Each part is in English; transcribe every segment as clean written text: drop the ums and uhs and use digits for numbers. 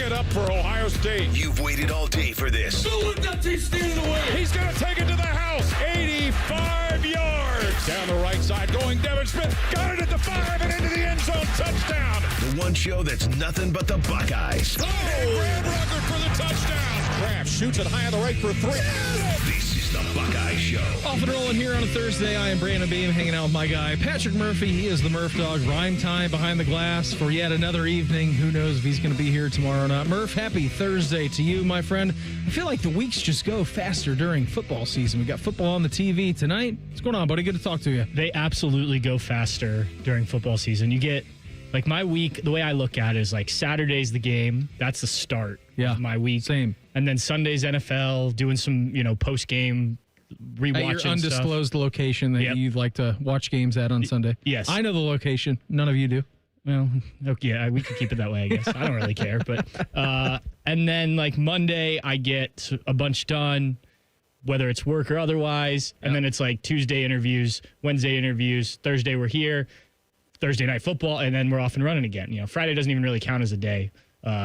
it up for Ohio State. You've waited all day for this. He's going to take it to the house. 85 yards. Down the right side going Devin Smith. Got it at the 5 and into the end zone. Touchdown. The one show that's nothing but the Buckeyes. Oh, Graham Rucker for the touchdown. Kraft shoots it high on the right for 3. This is the Buckeye Show. Off and rolling here on a Thursday. I am Brandon Beam, hanging out with my guy, Patrick Murphy. He is the Murph Dog. Rhyme time behind the glass for yet another evening. Who knows if he's going to be here tomorrow or not. Murph, happy Thursday to you, my friend. I feel like the weeks just go faster during football season. We got football on the TV tonight. What's going on, buddy? Good to talk to you. They absolutely go faster during football season. You get, like, my week, the way I look at it is, like, Saturday's the game. That's the start of my week. Same. And then Sunday's NFL, doing some, post-game rewatching at your undisclosed stuff. location that you'd like to watch games at on Sunday. Yes. I know the location. None of you do. Well, okay, yeah, we can keep it that way, I guess. I don't really care. But and then, like, Monday, I get a bunch done, whether it's work or otherwise. And then it's, like, Tuesday interviews, Wednesday interviews, Thursday we're here, Thursday night football, and then we're off and running again. Friday doesn't even really count as a day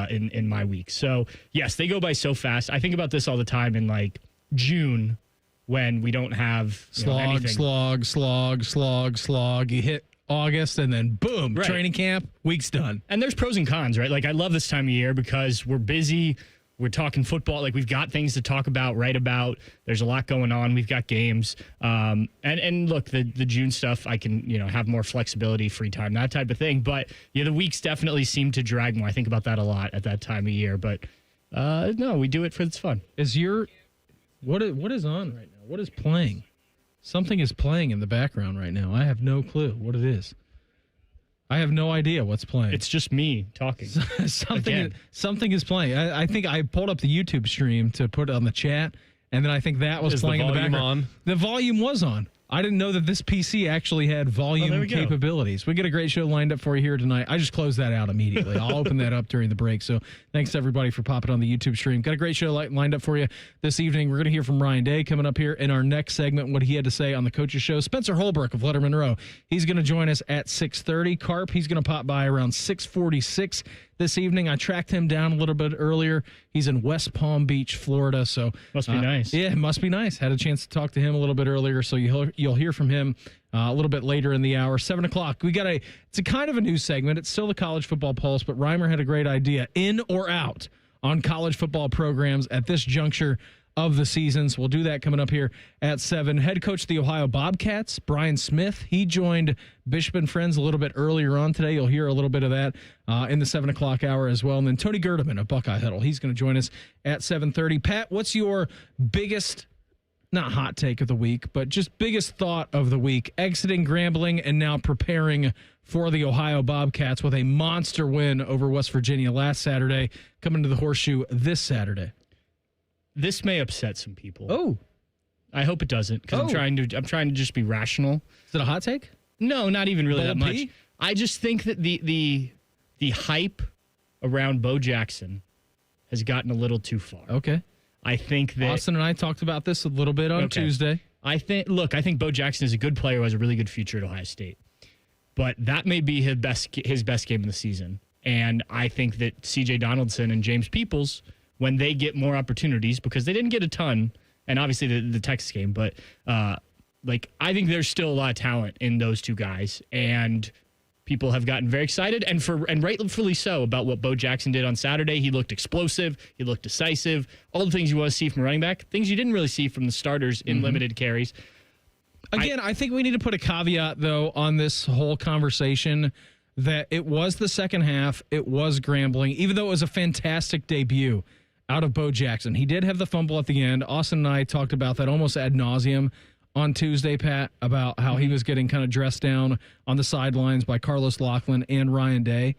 in my week. So, yes, they go by so fast. I think about this all the time in, like, June when we don't have anything. slog. You hit August, and then boom, training camp, week's done. And there's pros and cons, right? Like, I love this time of year because we're busy. We're talking football. Like, we've got things to talk about, write about. There's a lot going on. We've got games. And look, the June stuff, I can, have more flexibility, free time, that type of thing. But, the weeks definitely seem to drag more. I think about that a lot at that time of year. But, no, we do it for it's fun. What is on right now? What is playing? Something is playing in the background right now. I have no clue what it is. I have no idea what's playing. It's just me talking. Something is playing. I think I pulled up the YouTube stream to put it on the chat, and then I think that was playing in the background. The volume was on. I didn't know that this PC actually had volume capabilities. We got a great show lined up for you here tonight. I just closed that out immediately. I'll open that up during the break. So thanks to everybody for popping on the YouTube stream. Got a great show lined up for you this evening. We're going to hear from Ryan Day coming up here in our next segment, what he had to say on the Coaches Show. Spencer Holbrook of Lettermen Row, he's going to join us at 6:30. Carp, he's going to pop by around 6:46 this evening. I tracked him down a little bit earlier. He's in West Palm Beach, Florida. So must be nice. Yeah, it must be nice. Had a chance to talk to him a little bit earlier. So you'll hear from him a little bit later in the hour. 7 o'clock. It's a kind of a new segment. It's still the College Football Pulse, but Reimer had a great idea. In or out on college football programs at this juncture of the seasons. We'll do that coming up here at 7. Head coach of the Ohio Bobcats, Brian Smith, he joined Bishop and Friends a little bit earlier on today. You'll hear a little bit of that in the 7 o'clock hour as well. And then Tony Gerdeman of Buckeye Huddle, he's going to join us at 7:30. Pat, what's your biggest, not hot take of the week, but just biggest thought of the week, exiting Grambling and now preparing for the Ohio Bobcats with a monster win over West Virginia last Saturday, coming to the Horseshoe this Saturday? This may upset some people. Oh, I hope it doesn't, because I'm trying to just be rational. Is it a hot take? No, not even really that much. P? I just think that the hype around Bo Jackson has gotten a little too far. Okay. I think that Austin and I talked about this a little bit on Tuesday. I think Bo Jackson is a good player who has a really good future at Ohio State. But that may be his best game of the season. And I think that C.J. Donaldson and James Peoples, when they get more opportunities, because they didn't get a ton, and obviously the Texas game, but I think there's still a lot of talent in those two guys, and people have gotten very excited, and rightfully so, about what Bo Jackson did on Saturday. He looked explosive, he looked decisive, all the things you want to see from a running back, things you didn't really see from the starters in limited carries. Again, I think we need to put a caveat, though, on this whole conversation that it was the second half, it was Grambling, even though it was a fantastic debut out of Bo Jackson. He did have the fumble at the end. Austin and I talked about that almost ad nauseum on Tuesday, Pat, about how he was getting kind of dressed down on the sidelines by Carlos Laughlin and Ryan Day.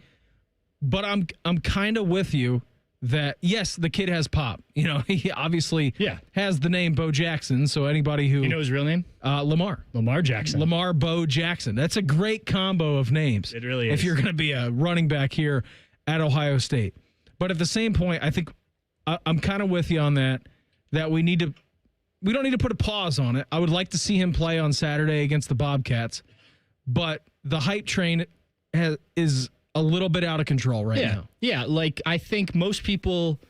But I'm kind of with you that, yes, the kid has pop. He obviously has the name Bo Jackson, so anybody who... You know his real name? Lamar. Lamar Jackson. Lamar Bo Jackson. That's a great combo of names. It really is. If you're going to be a running back here at Ohio State. But at the same point, I think I'm kind of with you on that we don't need to put a pause on it. I would like to see him play on Saturday against the Bobcats, but the hype train is a little bit out of control right now. Yeah, like I think most people,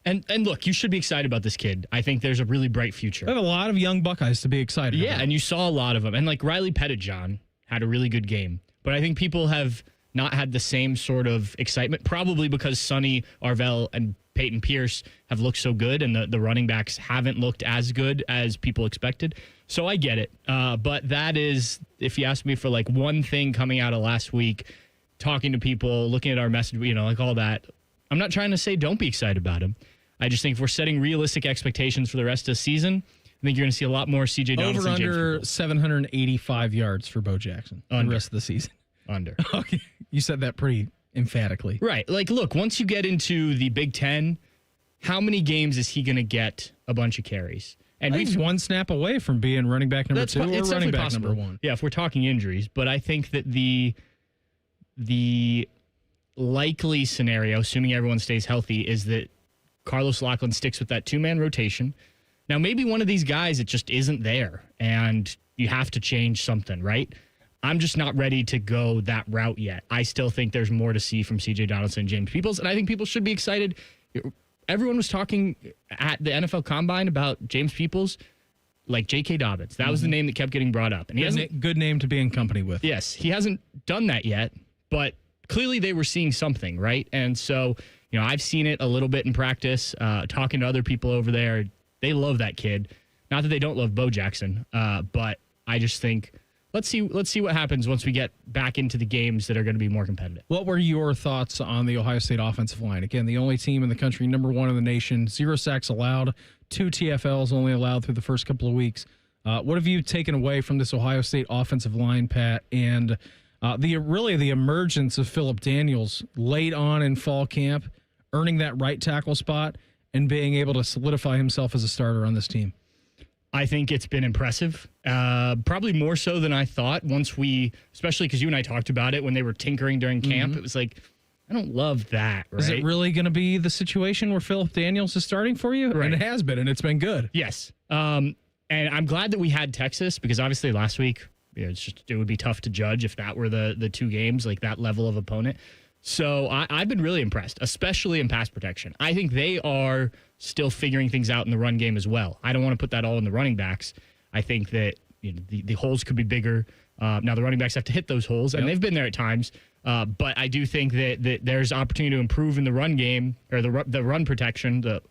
and look, you should be excited about this kid. I think there's a really bright future. We have a lot of young Buckeyes to be excited about. And you saw a lot of them. And like Riley Pettijohn had a really good game. But I think people have not had the same sort of excitement, probably because Sonny Arvell and Peyton Pierce have looked so good and the running backs haven't looked as good as people expected. So I get it. But that is, if you ask me for like one thing coming out of last week, talking to people, looking at our message, like all that, I'm not trying to say don't be excited about him. I just think if we're setting realistic expectations for the rest of the season, I think you're going to see a lot more C.J. Donaldson. Over under 785 yards for Bo Jackson the rest of the season. Under. Okay. You said that pretty emphatically. Right. Like, look, once you get into the Big Ten, how many games is he going to get a bunch of carries? And he's one snap away from being running back number 2 or running back number 1. Yeah, if we're talking injuries. But I think that the likely scenario, assuming everyone stays healthy, is that Carlos Loughlin sticks with that 2-man rotation. Now, maybe one of these guys, it just isn't there, and you have to change something, right? I'm just not ready to go that route yet. I still think there's more to see from C.J. Donaldson and James Peoples, and I think people should be excited. Everyone was talking at the NFL Combine about James Peoples, like J.K. Dobbins. That was the name that kept getting brought up. And he hasn't, good name to be in company with. Yes, he hasn't done that yet, but clearly they were seeing something, right? And so, I've seen it a little bit in practice, talking to other people over there. They love that kid. Not that they don't love Bo Jackson, but I just think let's see what happens once we get back into the games that are going to be more competitive. What were your thoughts on the Ohio State offensive line? Again, the only team in the country, number 1 in the nation, 0 sacks allowed, 2 TFLs only allowed through the first couple of weeks. What have you taken away from this Ohio State offensive line, Pat, and the emergence of Phillip Daniels late on in fall camp, earning that right tackle spot and being able to solidify himself as a starter on this team? I think it's been impressive, probably more so than I thought especially because you and I talked about it when they were tinkering during camp. It was like, I don't love that, right? Is it really going to be the situation where Phillip Daniels is starting for you? Right. And it has been, and it's been good. Yes. And I'm glad that we had Texas because obviously last week, it would be tough to judge if that were the 2 games, like that level of opponent. So I've been really impressed, especially in pass protection. I think they are still figuring things out in the run game as well. I don't want to put that all in the running backs. I think that the holes could be bigger. Now the running backs have to hit those holes, and they've been there at times. But I do think that there's opportunity to improve in the run game or the run protection. The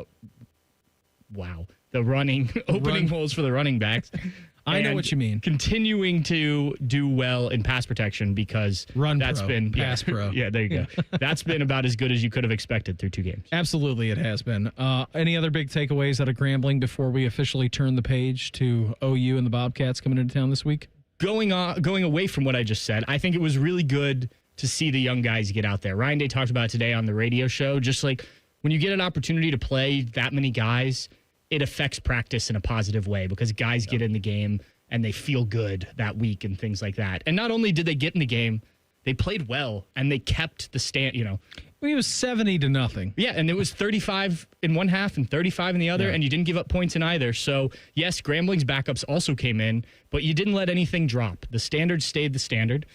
opening holes for the running backs. I know what you mean. Continuing to do well in pass protection because pass pro. Yeah, there you go. That's been about as good as you could have expected through 2 games. Absolutely, it has been. Any other big takeaways out of Grambling before we officially turn the page to OU and the Bobcats coming into town this week? Going away from what I just said, I think it was really good to see the young guys get out there. Ryan Day talked about it today on the radio show. Just like when you get an opportunity to play that many guys, it affects practice in a positive way because guys get in the game and they feel good that week and things like that. And not only did they get in the game, they played well and they kept the stand, It was 70-0. Yeah, and it was 35 in one half and 35 in the other, and you didn't give up points in either. So, yes, Grambling's backups also came in, but you didn't let anything drop. The standard stayed the standard.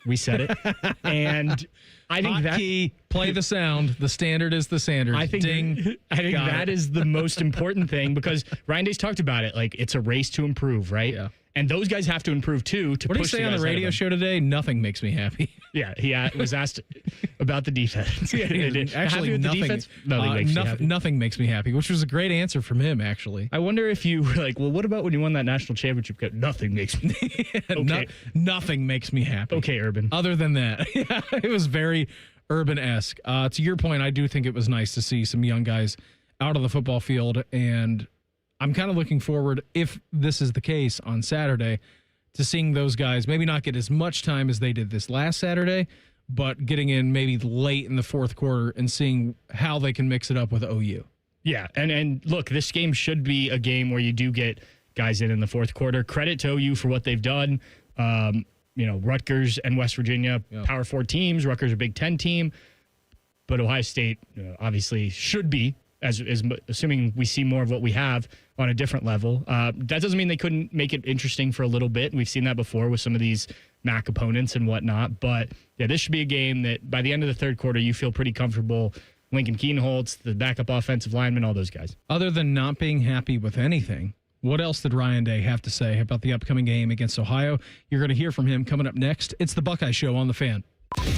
We said it. And I think play the sound. The standard is the standard. I think that is the most important thing because Ryan Day's talked about it. Like, it's a race to improve, right? Yeah. And those guys have to improve, too, to what push did he say on the radio show today? Nothing makes me happy. Yeah, he was asked about the defense. Actually, nothing makes me happy, which was a great answer from him, actually. I wonder if you were like, well, what about when you won that national championship? Nothing makes me okay. Nothing makes me happy. Okay, Urban. Other than that, it was very Urban-esque. To your point, I do think it was nice to see some young guys out of the football field, and I'm kind of looking forward, if this is the case on Saturday, to seeing those guys maybe not get as much time as they did this last Saturday, but getting in maybe late in the fourth quarter and seeing how they can mix it up with OU. Yeah, and look, this game should be a game where you do get guys in the fourth quarter. Credit to OU for what they've done. Rutgers and West Virginia, Power 4 teams. Rutgers a Big Ten team. But Ohio State obviously should be, as assuming we see more of what we have, on a different level. That doesn't mean they couldn't make it interesting for a little bit. We've seen that before with some of these MAC opponents and whatnot. But yeah, this should be a game that by the end of the third quarter, you feel pretty comfortable. Lincoln Keenholz, the backup offensive lineman, all those guys. Other than not being happy with anything, what else did Ryan Day have to say about the upcoming game against Ohio? You're going to hear from him coming up next. It's the Buckeye Show on The Fan.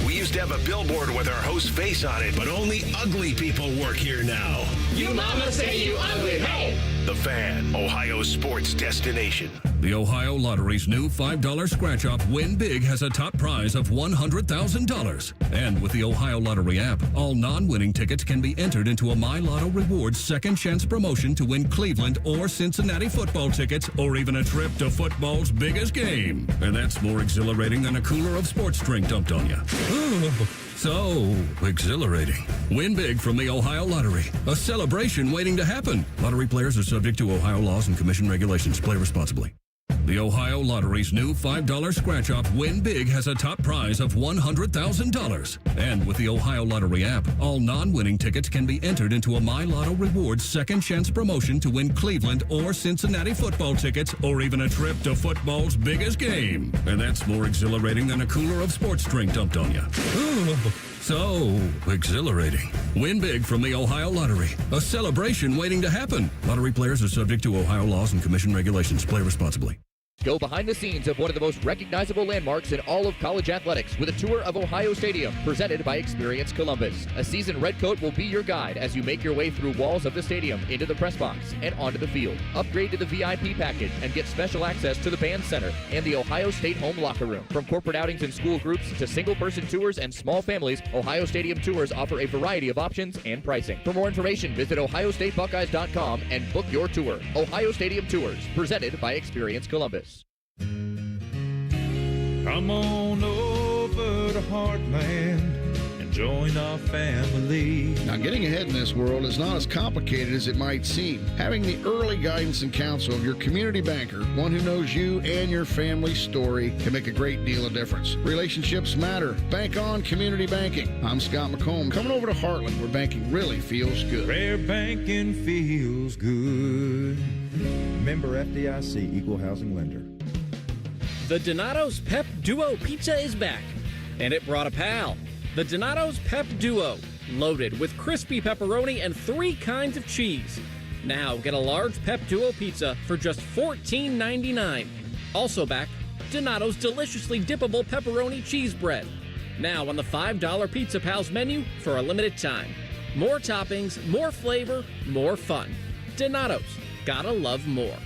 We used to have a billboard with our host's face on it, but only ugly people work here now. You mama say you ugly, hey! The Fan, Ohio's sports destination. The Ohio Lottery's new $5 scratch-off Win Big has a top prize of $100,000. And with the Ohio Lottery app, all non-winning tickets can be entered into a My Lotto Rewards second chance promotion to win Cleveland or Cincinnati football tickets or even a trip to football's biggest game. And that's more exhilarating than a cooler of sports drink dumped on you. So exhilarating. Win big from the Ohio Lottery. A celebration waiting to happen. Lottery players are subject to Ohio laws and commission regulations. Play responsibly. The Ohio Lottery's new $5 scratch-off Win Big has a top prize of $100,000. And with the Ohio Lottery app, all non-winning tickets can be entered into a My Lotto Rewards second chance promotion to win Cleveland or Cincinnati football tickets or even a trip to football's biggest game. And that's more exhilarating than a cooler of sports drink dumped on you. So exhilarating. Win big from the Ohio Lottery. A celebration waiting to happen. Lottery players are subject to Ohio laws and commission regulations. Play responsibly. Go behind the scenes of one of the most recognizable landmarks in all of college athletics with a tour of Ohio Stadium presented by Experience Columbus. A seasoned redcoat will be your guide as you make your way through walls of the stadium, into the press box, and onto the field. Upgrade to the VIP package and get special access to the band center and the Ohio State home locker room. From corporate outings and school groups to single-person tours and small families, Ohio Stadium tours offer a variety of options and pricing. For more information, visit ohiostatebuckeyes.com and book your tour. Ohio Stadium Tours, presented by Experience Columbus. Come on over to Heartland and join our family. Now, getting ahead in this world is not as complicated as it might seem. Having the early guidance and counsel of your community banker, one who knows you and your family's story, can make a great deal of difference. Relationships matter. Bank on community banking. I'm Scott McComb, coming over to Heartland, where banking really feels good. Rare banking feels good. Member FDIC, Equal Housing Lender. The Donato's Pep Duo Pizza is back, and it brought a pal. The Donato's Pep Duo, loaded with crispy pepperoni and 3 kinds of cheese. Now get a large Pep Duo pizza for just $14.99. Also back, Donato's deliciously dippable pepperoni cheese bread. Now on the $5 Pizza Pals menu for a limited time. More toppings, more flavor, more fun. Donato's, gotta love more.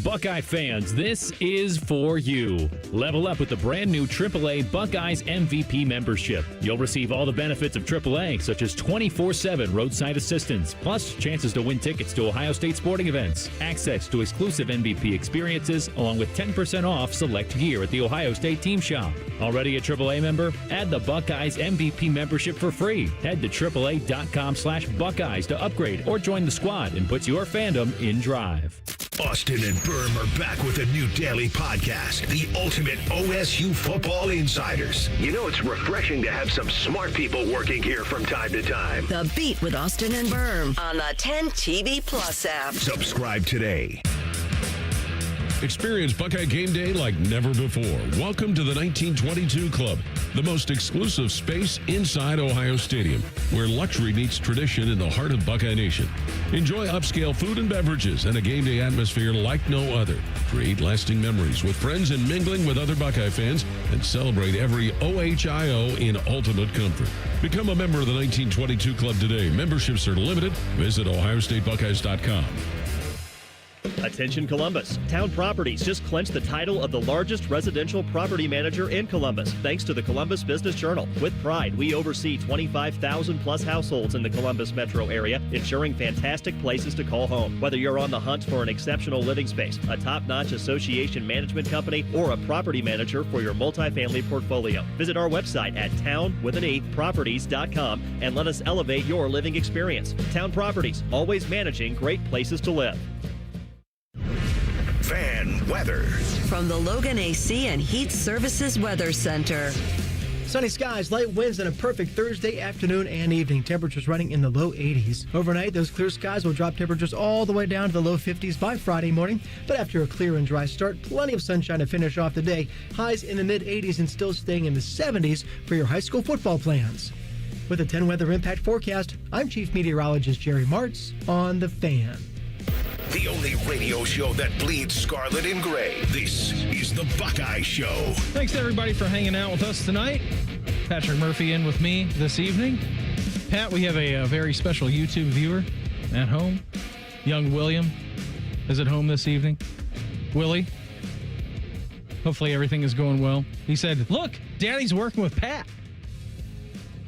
Buckeye fans, this is for you. Level up with the brand new AAA Buckeyes MVP membership. You'll receive all the benefits of AAA, such as 24/7 roadside assistance, plus chances to win tickets to Ohio State sporting events, access to exclusive MVP experiences, along with 10% off select gear at the Ohio State team shop. Already a AAA member? Add the Buckeyes MVP membership for free. Head to AAA.com/Buckeyes to upgrade or join the squad and put your fandom in drive. Austin and Berm are back with a new daily podcast, the ultimate OSU football insiders. You know, it's refreshing to have some smart people working here from time to time. The Beat with Austin and Berm on the 10 TV Plus app. Subscribe today. Experience Buckeye game day like never before. Welcome to the 1922 Club, the most exclusive space inside Ohio Stadium, where luxury meets tradition in the heart of Buckeye Nation. Enjoy upscale food and beverages and a game day atmosphere like no other. Create lasting memories with friends and mingling with other Buckeye fans, and celebrate every OHIO in ultimate comfort. Become a member of the 1922 Club today. Memberships are limited. Visit ohiostatebuckeyes.com. Attention Columbus. Town Properties just clinched the title of the largest residential property manager in Columbus, thanks to the Columbus Business Journal. With pride, we oversee 25,000 plus households in the Columbus metro area, ensuring fantastic places to call home. Whether you're on the hunt for an exceptional living space, a top-notch association management company, or a property manager for your multifamily portfolio, visit our website at town.properties.com and let us elevate your living experience. Town Properties, always managing great places to live. Fan weather. From the Logan AC and Heat Services Weather Center. Sunny skies, light winds, and a perfect Thursday afternoon and evening. Temperatures running in the low 80s. Overnight, those clear skies will drop temperatures all the way down to the low 50s by Friday morning. But after a clear and dry start, plenty of sunshine to finish off the day. Highs in the mid 80s and still staying in the 70s for your high school football plans. With a 10 weather impact forecast, I'm Chief Meteorologist Jerry Martz on The Fan. The only radio show that bleeds scarlet and gray. This is the Buckeye Show. Thanks, everybody, for hanging out with us tonight. Patrick Murphy in with me this evening. Pat, we have a very special YouTube viewer at home. Young William is at home this evening. Willie, hopefully everything is going well. He said, look, Daddy's working with Pat.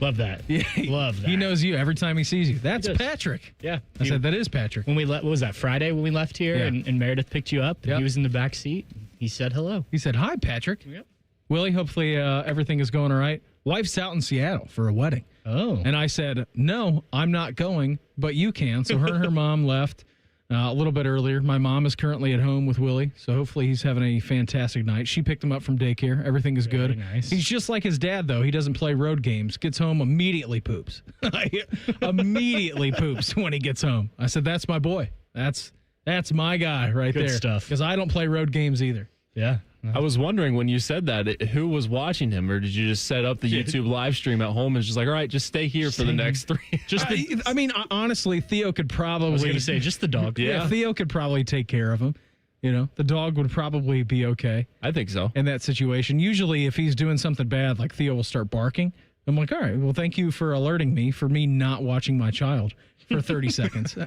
Love that. Yeah, Love that. He knows you every time he sees you. That's Patrick. Yeah. I said, that is Patrick. When we what was that, Friday when we left here and Meredith picked you up? Yep. He was in the back seat. He said hello. He said, hi, Patrick. Yep. Willie, hopefully everything is going all right. Wife's out in Seattle for a wedding. Oh. And I said, no, I'm not going, but you can. So her and her mom left a little bit earlier. My mom is currently at home with Willie, so hopefully he's having a fantastic night. She picked him up from daycare. Everything is Very good. nice. He's just like his dad, though. He doesn't play road games. Gets home, immediately poops. Immediately poops when he gets home. I said, that's my boy. That's my guy right Good there. stuff. Because I don't play road games either. Yeah. I was wondering when you said that, who was watching him, or did you just set up the YouTube live stream at home and just like, all right, just stay here for the next 3? I mean, honestly, Theo could probably. I was going to say, just the dog. Yeah, Theo could probably take care of him. You know, the dog would probably be okay. I think so. In that situation. Usually, if he's doing something bad, like Theo will start barking. I'm like, all right, well, thank you for alerting me for me not watching my child for 30 seconds. But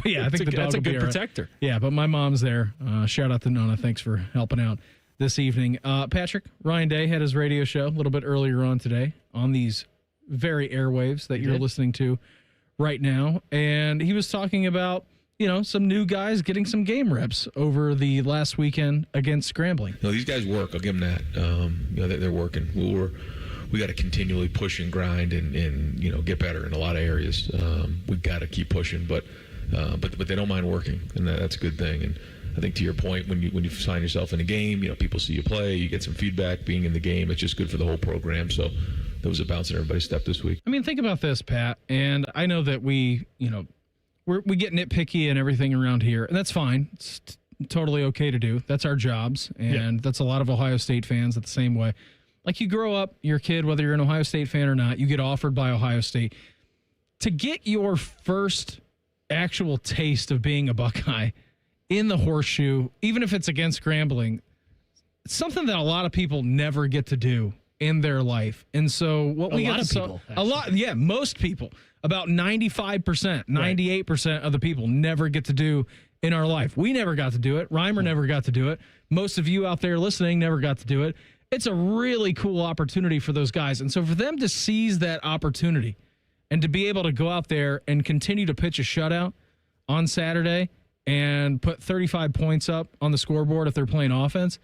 yeah, I think the dog that's a will be good all right. protector. Yeah, but my mom's there. Shout out to Nona. Thanks for helping out this evening. Patrick, Ryan Day had his radio show a little bit earlier on today on these very airwaves that you're listening to right now. And he was talking about, you know, some new guys getting some game reps over the last weekend against Scrambling. No, these guys work. I'll give them that. You know, they're working. We got to continually push and grind and you know, get better in a lot of areas. We've got to keep pushing, but they don't mind working, and that's a good thing. And I think to your point, when you sign yourself in a game, you know, people see you play, you get some feedback being in the game. It's just good for the whole program. So that was a bounce in everybody's step this week. I mean, think about this, Pat. And I know that we get nitpicky and everything around here, and that's fine. It's totally okay to do. That's our jobs, and that's a lot of Ohio State fans that the same way. Like, you grow up, you're a kid, whether you're an Ohio State fan or not, you get offered by Ohio State. To get your first actual taste of being a Buckeye in the horseshoe, even if it's against Grambling, it's something that a lot of people never get to do in their life. And so what we get most people, about 95%, 98% of the people never get to do in our life. We never got to do it. Reimer never got to do it. Most of you out there listening never got to do it. It's a really cool opportunity for those guys. And so for them to seize that opportunity and to be able to go out there and continue to pitch a shutout on Saturday and put 35 points up on the scoreboard if they're playing offense,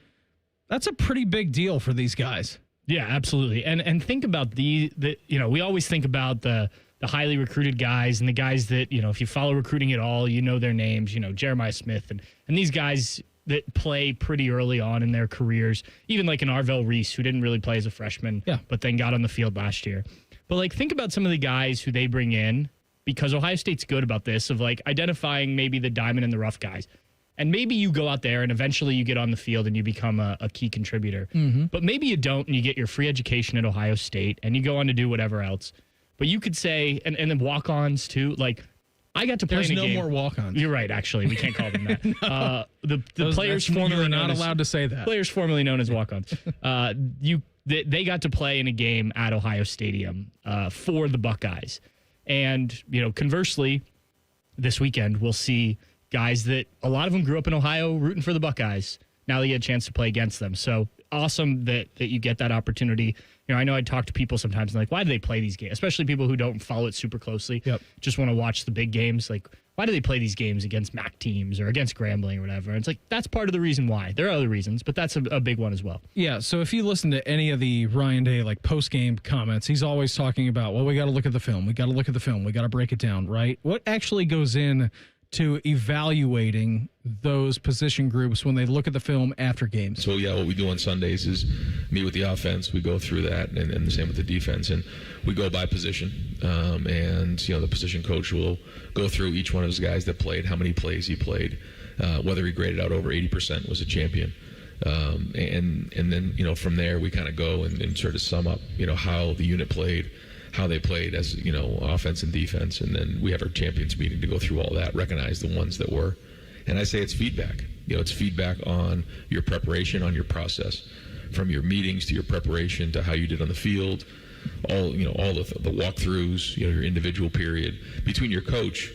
that's a pretty big deal for these guys. Yeah, absolutely. And think about the you know, we always think about the highly recruited guys and the guys that, you know, if you follow recruiting at all, you know their names, you know, Jeremiah Smith and these guys that play pretty early on in their careers, even like an Arvell Reese, who didn't really play as a freshman, but then got on the field last year. But like, think about some of the guys who they bring in, because Ohio State's good about this, of like identifying maybe the diamond in the rough guys. And maybe you go out there and eventually you get on the field and you become a key contributor. Mm-hmm. But maybe you don't and you get your free education at Ohio State and you go on to do whatever else. But you could say, and then walk-ons too, like, I got to play in a game. There's no more walk-ons. You're right, actually. We can't call them that. No. The players formerly not allowed to say that. Players formerly known as walk-ons. They got to play in a game at Ohio Stadium for the Buckeyes. And, you know, conversely, this weekend we'll see guys that a lot of them grew up in Ohio rooting for the Buckeyes. Now they get a chance to play against them. So awesome that you get that opportunity. You know, I know I talk to people sometimes and like, why do they play these games? Especially people who don't follow it super closely. Yep. Just want to watch the big games. Like, why do they play these games against MAC teams or against Grambling or whatever? And it's like, that's part of the reason why. There are other reasons, but that's a big one as well. Yeah, so if you listen to any of the Ryan Day, like, post-game comments, he's always talking about, well, we got to look at the film. We got to look at the film. We got to break it down, right? What actually goes in to evaluating those position groups when they look at the film after games? So, what we do on Sundays is meet with the offense. We go through that, and the same with the defense. And we go by position. And the position coach will go through each one of those guys that played, how many plays he played, whether he graded out over 80% was a champion. And then, from there, we kind of go and sort of sum up, how the unit played, how they played as, offense and defense. And then we have our champions meeting to go through all that, recognize the ones that were. And I say it's feedback. It's feedback on your preparation, on your process, from your meetings to your preparation to how you did on the field, all the walkthroughs, your individual period. Between your coach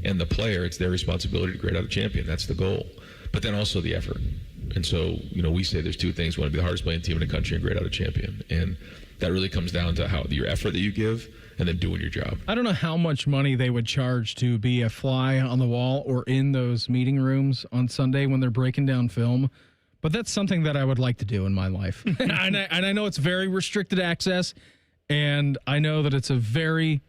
and the player, it's their responsibility to grade out a champion. That's the goal. But then also the effort. And so, we say there's two things. We want to be the hardest playing team in the country and grade out a champion. And that really comes down to how your effort that you give and then doing your job. I don't know how much money they would charge to be a fly on the wall or in those meeting rooms on Sunday when they're breaking down film, but that's something that I would like to do in my life. and I know it's very restricted access, and I know that it's a very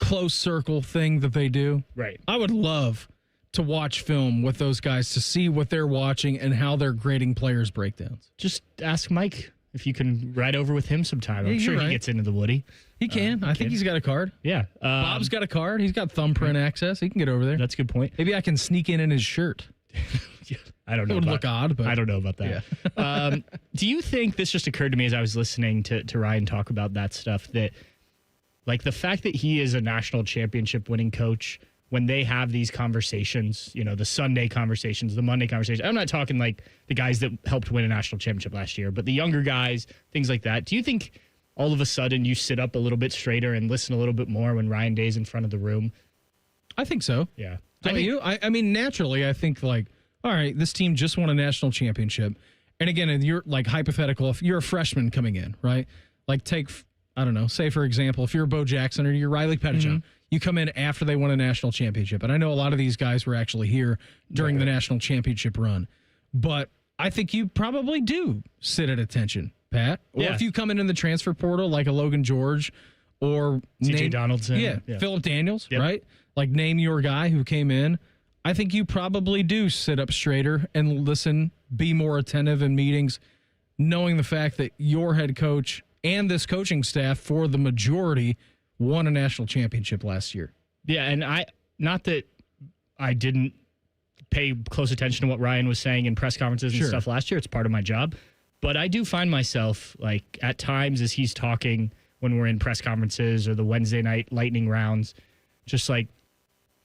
close circle thing that they do. Right. I would love to watch film with those guys to see what they're watching and how they're grading players' breakdowns. Just ask Mike if you can ride over with him sometime. I'm sure he gets into the Woody. He can. I think he's got a card. Yeah. Bob's got a card. He's got thumbprint access. He can get over there. That's a good point. Maybe I can sneak in his shirt. I don't know. It would look odd, but I don't know about that. Yeah. Do you think, this just occurred to me as I was listening to Ryan talk about that stuff, that like the fact that he is a national championship winning coach, when they have these conversations, the Sunday conversations, the Monday conversations, I'm not talking like the guys that helped win a national championship last year, but the younger guys, things like that. Do you think all of a sudden you sit up a little bit straighter and listen a little bit more when Ryan Day's in front of the room? I think so. Yeah. I mean, naturally, I think like, all right, this team just won a national championship. And again, you're like hypothetical, if you're a freshman coming in, right? Like take, I don't know, say for example, if you're Bo Jackson or you're Riley Pettijohn, you come in after they won a national championship. And I know a lot of these guys were actually here during the national championship run. But I think you probably do sit at attention, Pat. Or if you come in the transfer portal like a Logan George or C.J. Donaldson. Yeah, Phillip Daniels, right? Like name your guy who came in. I think you probably do sit up straighter and listen, be more attentive in meetings, knowing the fact that your head coach and this coaching staff for the majority won a national championship last year. Yeah, and not that I didn't pay close attention to what Ryan was saying in press conferences and stuff last year. It's part of my job. But I do find myself, like, at times as he's talking when we're in press conferences or the Wednesday night lightning rounds, just like,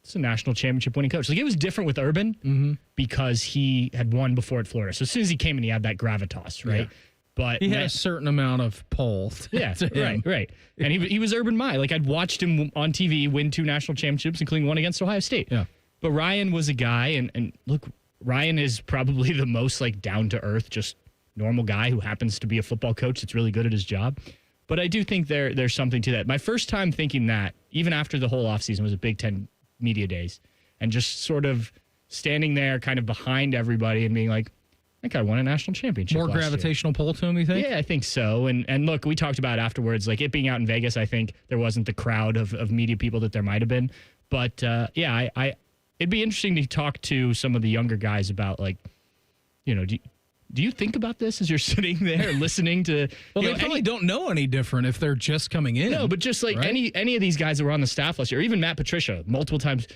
it's a national championship winning coach. Like, it was different with Urban because he had won before at Florida. So as soon as he came in, he had that gravitas, right? Yeah. But he had a certain amount of pull. Yeah, right. And he was Urban Meyer. Like, I'd watched him on TV win 2 national championships, including one against Ohio State. Yeah. But Ryan was a guy, and look, Ryan is probably the most like down to earth, just normal guy who happens to be a football coach that's really good at his job. But I do think there's something to that. My first time thinking that, even after the whole offseason, was at Big Ten Media Days, and just sort of standing there kind of behind everybody and being like, that guy won a national championship. More gravitational pull to him, you think? Yeah, I think so. And look, we talked about afterwards, like it being out in Vegas, I think there wasn't the crowd of media people that there might have been. But it'd be interesting to talk to some of the younger guys about, like, do you think about this as you're sitting there listening to? Well, they probably don't know any different if they're just coming in. No, but just like any of these guys that were on the staff last year, or even Matt Patricia, multiple times,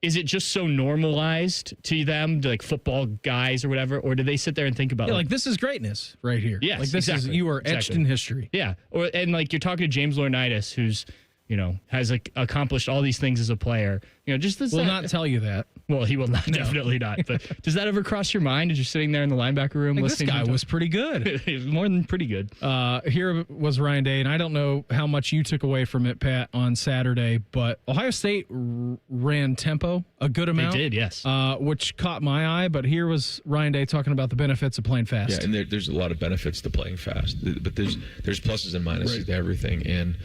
is it just so normalized to them, to like football guys or whatever, or do they sit there and think about like this is greatness right here? Yes, like this is, you are etched in history. Yeah, and like you're talking to James Laurinaitis, who's has like accomplished all these things as a player. Just this. Will not tell you that. Well, he will not. No. Definitely not. But does that ever cross your mind as you're sitting there in the linebacker room listening? This guy was pretty good. He was more than pretty good. Here was Ryan Day, and I don't know how much you took away from it, Pat, on Saturday, but Ohio State ran tempo a good amount. They did, yes. Which caught my eye, but here was Ryan Day talking about the benefits of playing fast. Yeah, and there's a lot of benefits to playing fast, but there's pluses and minuses to everything, and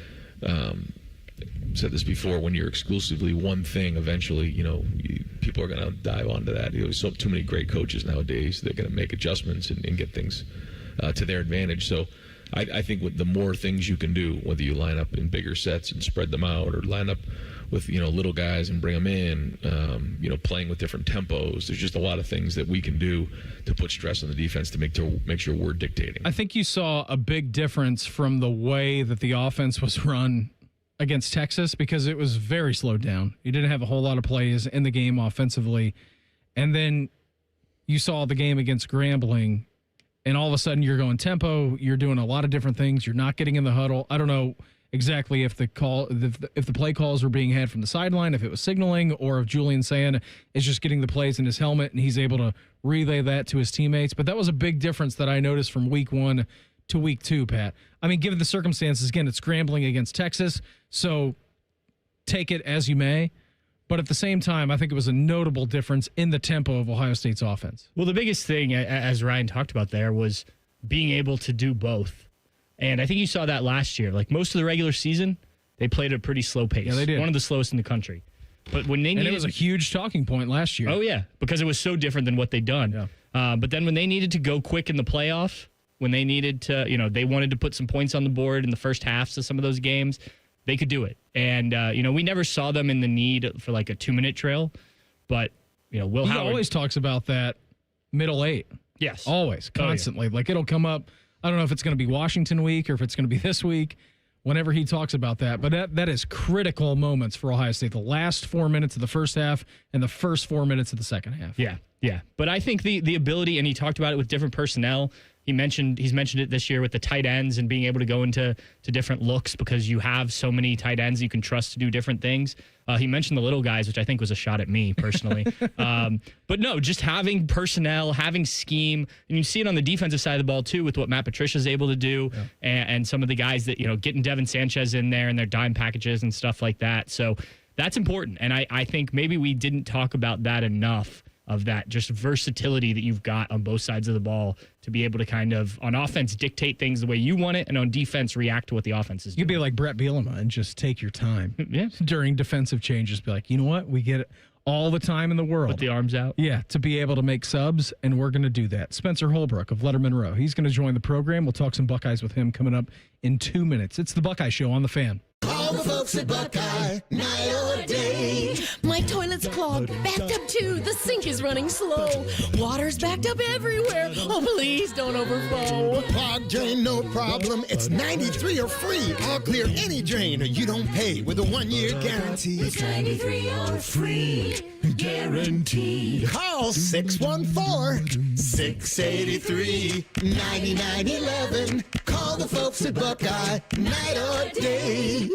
said this before, when you're exclusively one thing, eventually, people are going to dive onto that. There's too many great coaches nowadays. They're going to make adjustments and get things to their advantage. So I think with the more things you can do, whether you line up in bigger sets and spread them out, or line up with little guys and bring them in, playing with different tempos. There's just a lot of things that we can do to put stress on the defense to make sure we're dictating. I think you saw a big difference from the way that the offense was run against Texas, because it was very slowed down. You didn't have a whole lot of plays in the game offensively. And then you saw the game against Grambling, and all of a sudden you're going tempo. You're doing a lot of different things. You're not getting in the huddle. I don't know exactly if the play calls were being had from the sideline, if it was signaling, or if Julian Sand is just getting the plays in his helmet and he's able to relay that to his teammates. But that was a big difference that I noticed from week 1 to week 2, Pat. I mean, given the circumstances, again, it's Grambling against Texas, so take it as you may. But at the same time, I think it was a notable difference in the tempo of Ohio State's offense. Well, the biggest thing, as Ryan talked about there, was being able to do both. And I think you saw that last year. Like, most of the regular season, they played at a pretty slow pace. Yeah, they did. One of the slowest in the country. But when they it was a huge talking point last year. Oh, yeah, because it was so different than what they'd done. Yeah. But then when they needed to go quick in the playoff, when they needed to, they wanted to put some points on the board in the first halves of some of those games, they could do it. And, we never saw them in the need for like a 2-minute trail. But, Will Howard always talks about that middle 8. Yes. Always, constantly. Oh, yeah. Like, it'll come up. I don't know if it's going to be Washington week or if it's going to be this week, whenever he talks about that. But that is critical moments for Ohio State. The last 4 minutes of the first half and the first 4 minutes of the second half. Yeah. But I think the ability, and he talked about it with different personnel. He's mentioned it this year with the tight ends and being able to go into different looks because you have so many tight ends you can trust to do different things. He mentioned the little guys, which I think was a shot at me personally. But no, just having personnel, having scheme, and you see it on the defensive side of the ball too with what Matt Patricia's able to do, and some of the guys that getting Devin Sanchez in there and their dime packages and stuff like that. So that's important, and I think maybe we didn't talk about that enough. Of that just versatility that you've got on both sides of the ball to be able to kind of, on offense, dictate things the way you want it, and on defense, react to what the offense is doing. You'd be like Brett Bielema and just take your time. Yeah. During defensive changes, be like, you know what? We get it all the time in the world. Put the arms out. Yeah, to be able to make subs, and we're going to do that. Spencer Holbrook of Lettermen Row. He's going to join the program. We'll talk some Buckeyes with him coming up in 2 minutes. It's the Buckeye Show on The Fan. All the folks at Buckeye, night or day. My toilet's clogged, backed up too. The sink is running slow. Water's backed up everywhere. Oh, please don't overflow. Clogged drain, no problem. It's 93 or free. I'll clear any drain or you don't pay with a 1-year guarantee. It's 93 or free. Guaranteed. Call 614-683-9911. Call the folks at Buckeye, night or day.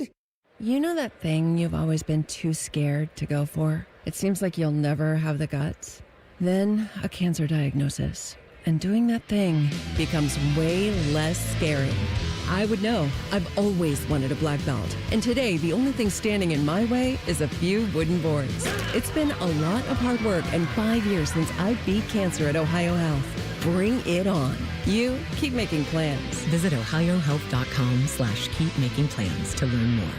You know that thing you've always been too scared to go for? It seems like you'll never have the guts. Then a cancer diagnosis. And doing that thing becomes way less scary. I would know. I've always wanted a black belt. And today, the only thing standing in my way is a few wooden boards. It's been a lot of hard work and 5 years since I beat cancer at Ohio Health. Bring it on. You keep making plans. Visit ohiohealth.com/keepmakingplans to learn more.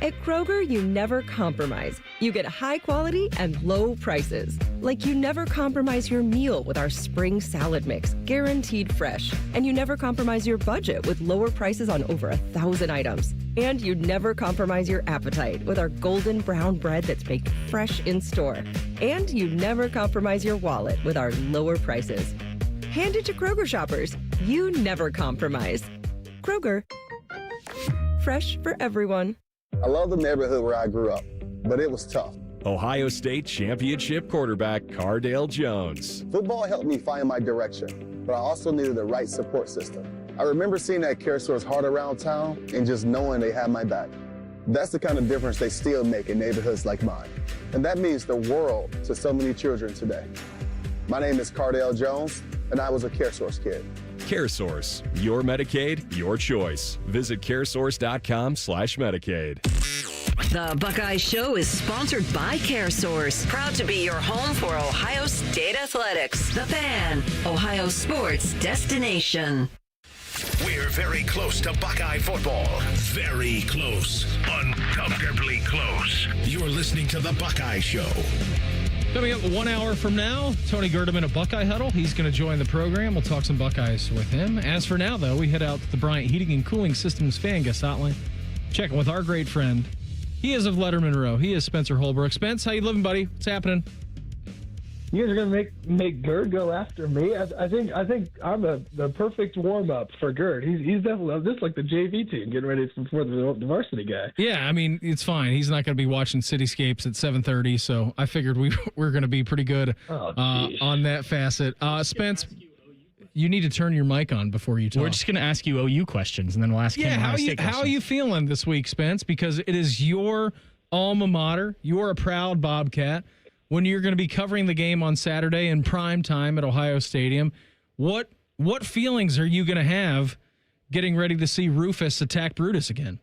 At Kroger, you never compromise. You get high quality and low prices. Like you never compromise your meal with our spring salad mix, guaranteed fresh. And you never compromise your budget with lower prices on over 1,000 items. And you never compromise your appetite with our golden brown bread that's baked fresh in store. And you never compromise your wallet with our lower prices. Hand it to Kroger shoppers. You never compromise. Kroger. Fresh for everyone. I love the neighborhood where I grew up, but it was tough. Ohio State championship quarterback Cardale Jones. Football helped me find my direction, but I also needed the right support system. I remember seeing that CareSource heart around town and just knowing they had my back. That's the kind of difference they still make in neighborhoods like mine. And that means the world to so many children today. My name is Cardale Jones, and I was a CareSource kid. CareSource, your Medicaid, your choice. Visit caresource.com/Medicaid. The Buckeye Show is sponsored by CareSource. Proud to be your home for Ohio State Athletics. The Fan, Ohio sports destination. We're very close to Buckeye football. Very close. Uncomfortably close. You're listening to The Buckeye Show. Coming up 1 hour from now, Tony Gerdeman of Buckeye Huddle. He's going to join the program. We'll talk some Buckeyes with him. As for now, though, we head out to the Bryant Heating and Cooling Systems fan guest hotline. Checking with our great friend. He is of Lettermen Row. He is Spencer Holbrook. Spence, how you living, buddy? What's happening? You guys are gonna make Gerd go after me. I think I'm the perfect warm up for Gerd. He's definitely this like the JV team getting ready for the varsity guy. Yeah, I mean it's fine. He's not going to be watching Cityscapes at 7:30, so I figured we're going to be pretty good on that facet. Spence, you need to turn your mic on before you talk. We're just going to ask you OU questions, and then we'll ask him how are you feeling this week, Spence? Because it is your alma mater. You're a proud Bobcat. When you're going to be covering the game on Saturday in prime time at Ohio Stadium, what feelings are you going to have getting ready to see Rufus attack Brutus again?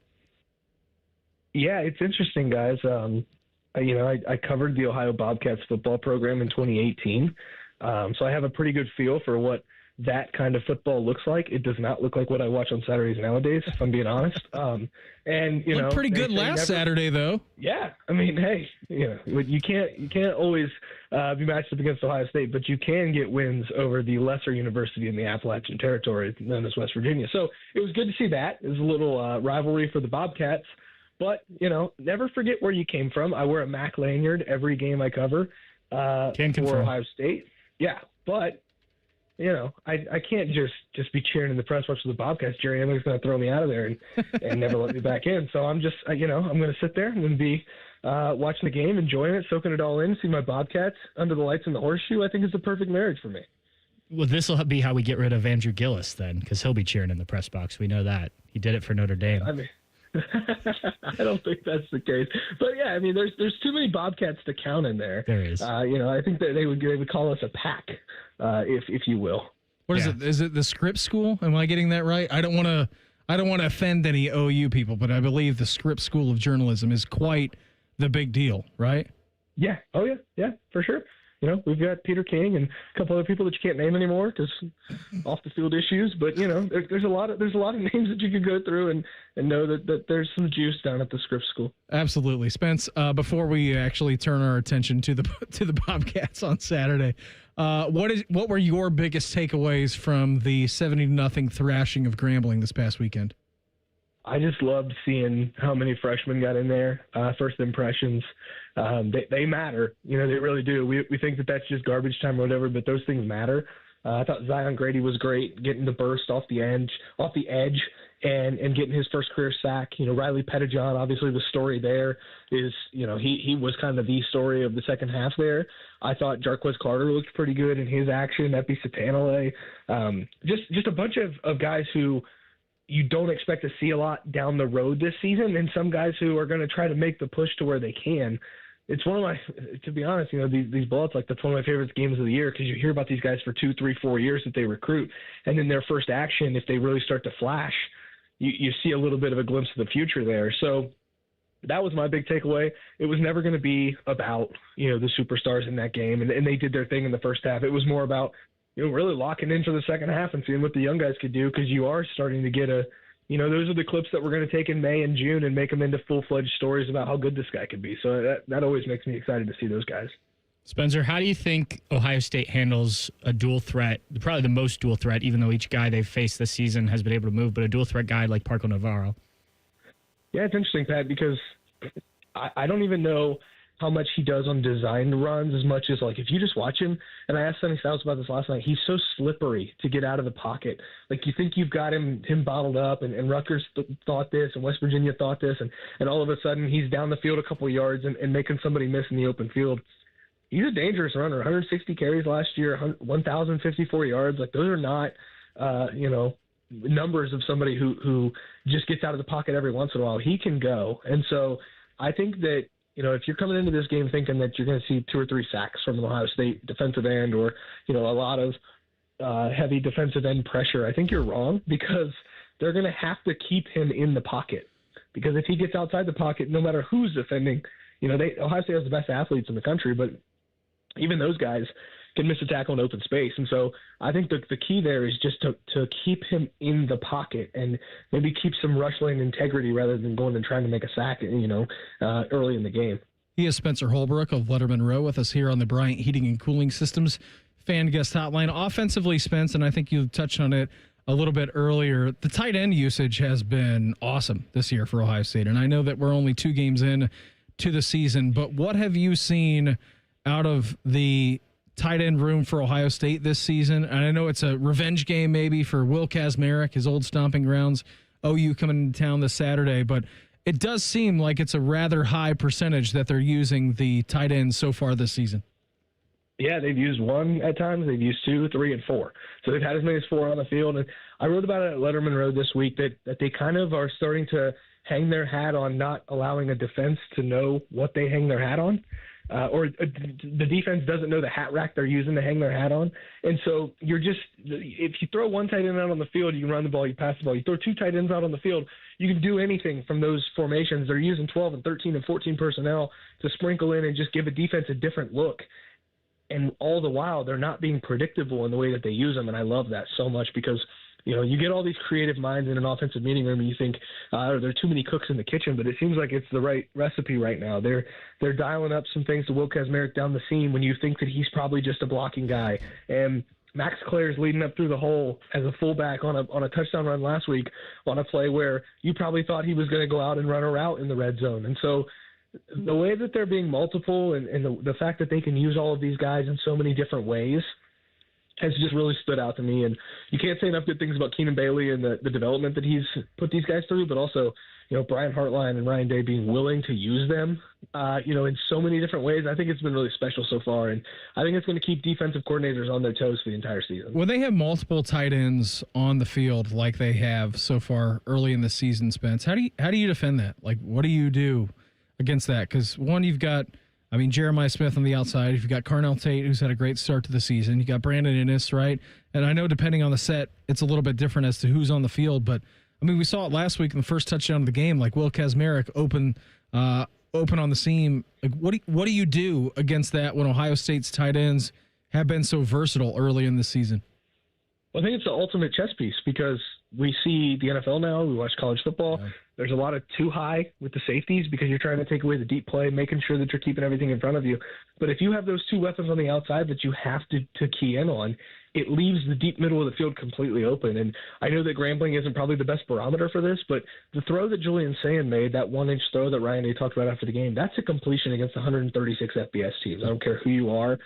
Yeah, it's interesting, guys. I covered the Ohio Bobcats football program in 2018, so I have a pretty good feel for what that kind of football looks like. It does not look like what I watch on Saturdays nowadays, if I'm being honest. And you know, pretty good last Saturday though. Yeah, I mean, hey, you can't always be matched up against Ohio State, but you can get wins over the lesser university in the Appalachian Territory known as West Virginia. So it was good to see that. It was a little rivalry for the Bobcats, but never forget where you came from. I wear a MAC lanyard every game I cover for Ohio State. Yeah, but. I can't just be cheering in the press watch for the Bobcats. Jerry Emming's going to throw me out of there and never let me back in. So I'm just, I'm going to sit there. I'm going to be watching the game, enjoying it, soaking it all in, see my Bobcats under the lights in the horseshoe. I think it's the perfect marriage for me. Well, this will be how we get rid of Andrew Gillis then, because he'll be cheering in the press box. We know that. He did it for Notre Dame. I mean, I don't think that's the case, but yeah, I mean, there's too many Bobcats to count in there. There is. I think that they would call us a pack, if you will. What is it? Is it the Scripps School? Am I getting that right? I don't want to offend any OU people, but I believe the Scripps School of Journalism is quite the big deal, right? Yeah. Oh yeah, for sure. We've got Peter King and a couple other people that you can't name anymore because off the field issues. But there's a lot of names that you could go through and know that there's some juice down at the Scripps School. Absolutely, Spence. Before we actually turn our attention to the Bobcats on Saturday, what were your biggest takeaways from the 70-0 thrashing of Grambling this past weekend? I just loved seeing how many freshmen got in there. First impressions, they matter. They really do. We think that that's just garbage time or whatever, but those things matter. I thought Zion Grady was great, getting the burst off the edge, and getting his first career sack. Riley Pettijohn, obviously the story there is, he was kind of the story of the second half there. I thought Jarquez Carter looked pretty good in his action. Epi Satanale, just a bunch of guys who you don't expect to see a lot down the road this season, and some guys who are going to try to make the push to where they can. It's one of my, to be honest, these bullets, like that's one of my favorite games of the year because you hear about these guys for 2, 3, 4 years that they recruit, and then their first action, if they really start to flash, you see a little bit of a glimpse of the future there. So that was my big takeaway. It was never going to be about, the superstars in that game, and they did their thing in the first half. It was more about, really locking in for the second half and seeing what the young guys could do because you are starting to get those are the clips that we're going to take in May and June and make them into full-fledged stories about how good this guy could be. So that always makes me excited to see those guys. Spencer, how do you think Ohio State handles a dual threat, probably the most dual threat, even though each guy they've faced this season has been able to move, but a dual threat guy like Parco Navarro? Yeah, it's interesting, Pat, because I don't even know how much he does on designed runs as much as, like, if you just watch him, and I asked Sonny Styles about this last night, he's so slippery to get out of the pocket. Like, you think you've got him bottled up, and Rutgers thought this, and West Virginia thought this, and all of a sudden he's down the field a couple of yards and making somebody miss in the open field. He's a dangerous runner, 160 carries last year, 1,054 yards. Like, those are not, numbers of somebody who just gets out of the pocket every once in a while. He can go. And so I think that, if you're coming into this game thinking that you're going to see 2 or 3 sacks from an Ohio State defensive end or, a lot of heavy defensive end pressure, I think you're wrong because they're going to have to keep him in the pocket. Because if he gets outside the pocket, no matter who's defending, Ohio State has the best athletes in the country, but even those guys can miss a tackle in open space. And so I think the key there is just to keep him in the pocket and maybe keep some rush lane integrity rather than going and trying to make a sack, early in the game. He is Spencer Holbrook of Lettermen Row with us here on the Bryant Heating and Cooling Systems Fan Guest Hotline. Offensively, Spence, and I think you touched on it a little bit earlier, the tight end usage has been awesome this year for Ohio State. And I know that we're only 2 games in to the season, but what have you seen out of the tight end room for Ohio State this season? And I know it's a revenge game maybe for Will Kazmarek, his old stomping grounds, OU coming into town this Saturday, but it does seem like it's a rather high percentage that they're using the tight ends so far this season. Yeah, they've used 1 at times. They've used 2, 3, and 4. So they've had as many as 4 on the field. And I wrote about it at Lettermen Row this week that they kind of are starting to hang their hat on not allowing a defense to know what they hang their hat on. Or the defense doesn't know the hat rack they're using to hang their hat on. And so if you throw 1 tight end out on the field, you can run the ball, you pass the ball. You throw 2 tight ends out on the field, you can do anything from those formations. They're using 12 and 13 and 14 personnel to sprinkle in and just give a defense a different look. And all the while, they're not being predictable in the way that they use them. And I love that so much because, you get all these creative minds in an offensive meeting room and you think, there are too many cooks in the kitchen, but it seems like it's the right recipe right now. They're dialing up some things to Will Kazmarek down the seam when you think that he's probably just a blocking guy. And Max Clare's leading up through the hole as a fullback on a touchdown run last week on a play where you probably thought he was going to go out and run a route in the red zone. And so the way that they're being multiple and the fact that they can use all of these guys in so many different ways has just really stood out to me. And you can't say enough good things about Keenan Bailey and the development that he's put these guys through, but also, Brian Hartline and Ryan Day being willing to use them, in so many different ways. I think it's been really special so far. And I think it's going to keep defensive coordinators on their toes for the entire season. When they have multiple tight ends on the field like they have so far early in the season, Spence, how do you defend that? Like, what do you do against that? Because one, you've got, Jeremiah Smith on the outside. You've got Carnell Tate, who's had a great start to the season. You got Brandon Innes, right? And I know depending on the set, it's a little bit different as to who's on the field. But we saw it last week in the first touchdown of the game. Like Will Kazmarek open on the seam. Like what do you do against that when Ohio State's tight ends have been so versatile early in the season? Well, I think it's the ultimate chess piece because we see the NFL now. We watch college football. Yeah. There's a lot of too high with the safeties because you're trying to take away the deep play, making sure that you're keeping everything in front of you. But if you have those 2 weapons on the outside that you have to key in on, it leaves the deep middle of the field completely open. And I know that Grambling isn't probably the best barometer for this, but the throw that Julian Sayin made, that 1-inch throw that Ryan Day talked about after the game, that's a completion against 136 FBS teams. I don't care who you are.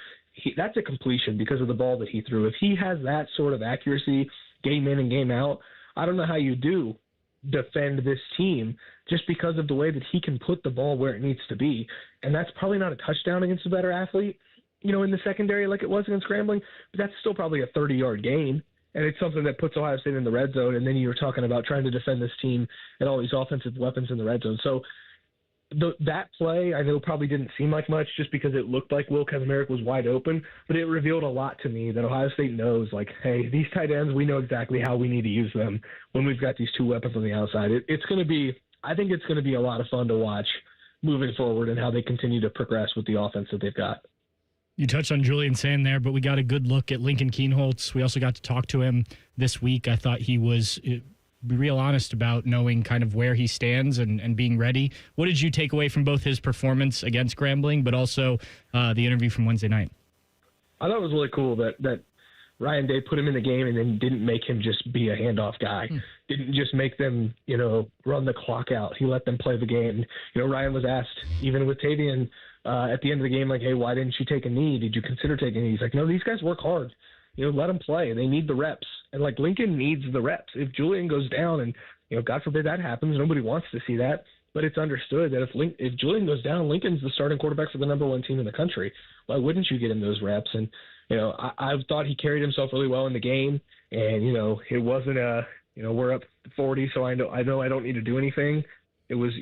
That's a completion because of the ball that he threw. If he has that sort of accuracy game in and game out, I don't know how you do defend this team just because of the way that he can put the ball where it needs to be. And that's probably not a touchdown against a better athlete, in the secondary like it was against Grambling, but that's still probably a 30-yard gain. And it's something that puts Ohio State in the red zone. And then you're talking about trying to defend this team and all these offensive weapons in the red zone. So that play, I know, probably didn't seem like much just because it looked like Will Kazmarek was wide open, but it revealed a lot to me that Ohio State knows, like, hey, these tight ends, we know exactly how we need to use them when we've got these 2 weapons on the outside. I think it's going to be a lot of fun to watch moving forward and how they continue to progress with the offense that they've got. You touched on Julian Sayin there, but we got a good look at Lincoln Kienholz. We also got to talk to him this week. I thought he was be real honest about knowing kind of where he stands and being ready. What did you take away from both his performance against Grambling, but also the interview from Wednesday night? I thought it was really cool that Ryan Day put him in the game and then didn't make him just be a handoff guy. Didn't just make them, run the clock out. He let them play the game. Ryan was asked, even with Tavian at the end of the game, like, hey, why didn't you take a knee? Did you consider taking a knee? He's like, no, these guys work hard. Let them play. They need the reps. And, Lincoln needs the reps. If Julian goes down and, God forbid that happens, nobody wants to see that. But it's understood that if Julian goes down, Lincoln's the starting quarterback for the number 1 team in the country. Why wouldn't you get him those reps? And, I thought he carried himself really well in the game. And, it wasn't we're up 40, so I know I don't need to do anything. It was,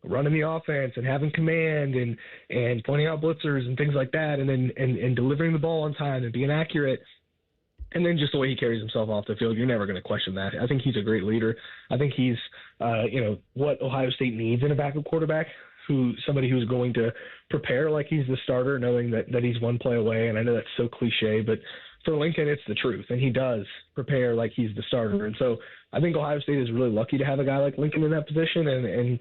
running the offense and having command and pointing out blitzers and things like that. And then and delivering the ball on time and being accurate. And then just the way he carries himself off the field, you're never going to question that. I think he's a great leader. I think he's, what Ohio State needs in a backup quarterback, somebody who's going to prepare like he's the starter, knowing that he's 1 play away. And I know that's so cliche, but for Lincoln, it's the truth. And he does prepare like he's the starter. And so I think Ohio State is really lucky to have a guy like Lincoln in that position. And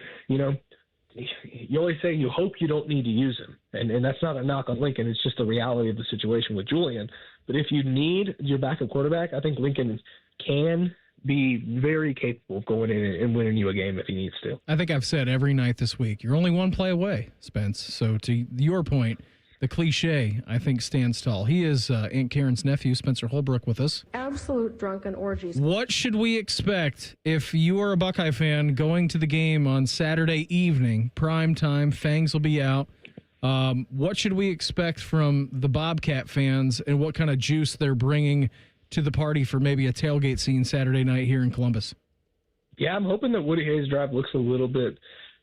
you always say you hope you don't need to use him. And that's not a knock on Lincoln. It's just the reality of the situation with Julian. But if you need your backup quarterback, I think Lincoln can be very capable of going in and winning you a game if he needs to. I think I've said every night this week, you're only one play away, Spence. So to your point, the cliche, I think, stands tall. He is Aunt Karen's nephew, Spencer Holbrook, with us. Absolute drunken orgies. What should we expect if you are a Buckeye fan going to the game on Saturday evening, prime time, Fangs will be out? What should we expect from the Bobcat fans, and what kind of juice they're bringing to the party for maybe a tailgate scene Saturday night here in Columbus? Yeah, I'm hoping that Woody Hayes Drive looks a little bit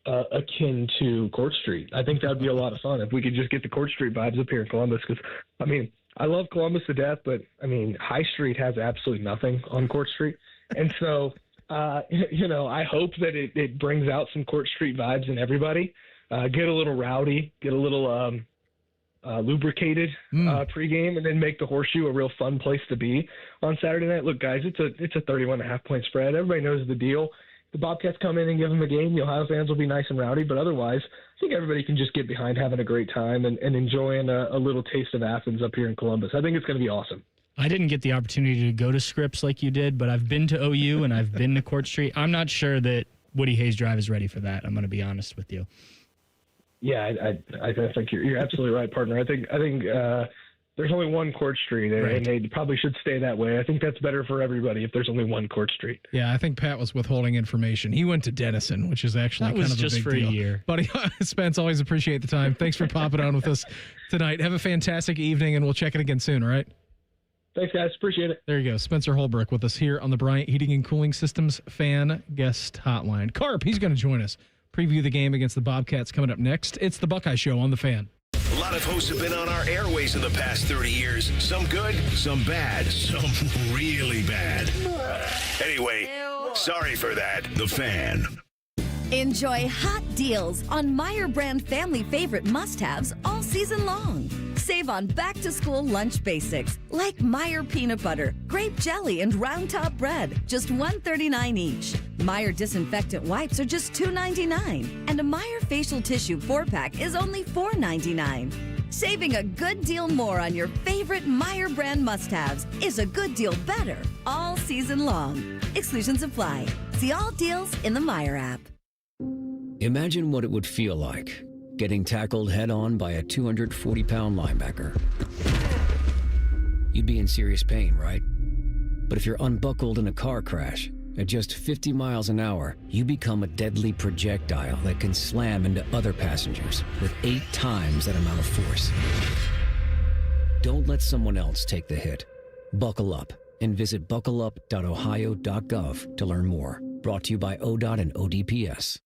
akin to Court Street. I think that would be a lot of fun if we could just get the Court Street vibes up here in Columbus, because, I mean, I love Columbus to death, but, I mean, High Street has absolutely nothing on Court Street. And so, I hope that it brings out some Court Street vibes in everybody. Get a little rowdy, get a little lubricated pregame, and then make the Horseshoe a real fun place to be on Saturday night. Look, guys, it's a 31.5-point spread. Everybody knows the deal. The Bobcats come in and give them a game. The Ohio fans will be nice and rowdy, but otherwise, I think everybody can just get behind having a great time and enjoying a little taste of Athens up here in Columbus. I think it's going to be awesome. I didn't get the opportunity to go to Scripps like you did, but I've been to OU and I've been to Court Street. I'm not sure that Woody Hayes Drive is ready for that. I'm going to be honest with you. Yeah, I think you're absolutely right, partner. I think there's only one Court Street, and they probably should stay that way. I think that's better for everybody if there's only one Court Street. Yeah, I think Pat was withholding information. He went to Denison, which is actually kind of a big deal. That was just for a year. Buddy, Spence, always appreciate the time. Thanks for popping on with us tonight. Have a fantastic evening, and we'll check it again soon, all right? Thanks, guys. Appreciate it. There you go. Spencer Holbrook with us here on the Bryant Heating and Cooling Systems Fan Guest Hotline. Carp, he's going to join us. Preview the game against the Bobcats coming up next. It's the Buckeye Show on the Fan. A lot of hosts have been on our airways in the past 30 years. Some good, some bad, some really bad. Anyway, sorry for that. The Fan. Enjoy hot deals on Meijer brand family favorite must-haves all season long. Save on back-to-school lunch basics like Meijer peanut butter, grape jelly, and round top bread, just $1.39 each. Meijer disinfectant wipes are just $2.99, and a Meijer facial tissue 4-pack is only $4.99. Saving a good deal more on your favorite Meijer brand must-haves is a good deal better all season long. Exclusions apply. See all deals in the Meijer app. Imagine what it would feel like getting tackled head-on by a 240-pound linebacker. You'd be in serious pain, right? But if you're unbuckled in a car crash, at just 50 miles an hour, you become a deadly projectile that can slam into other passengers with 8 times that amount of force. Don't let someone else take the hit. Buckle up and visit buckleup.ohio.gov to learn more. Brought to you by ODOT and ODPS.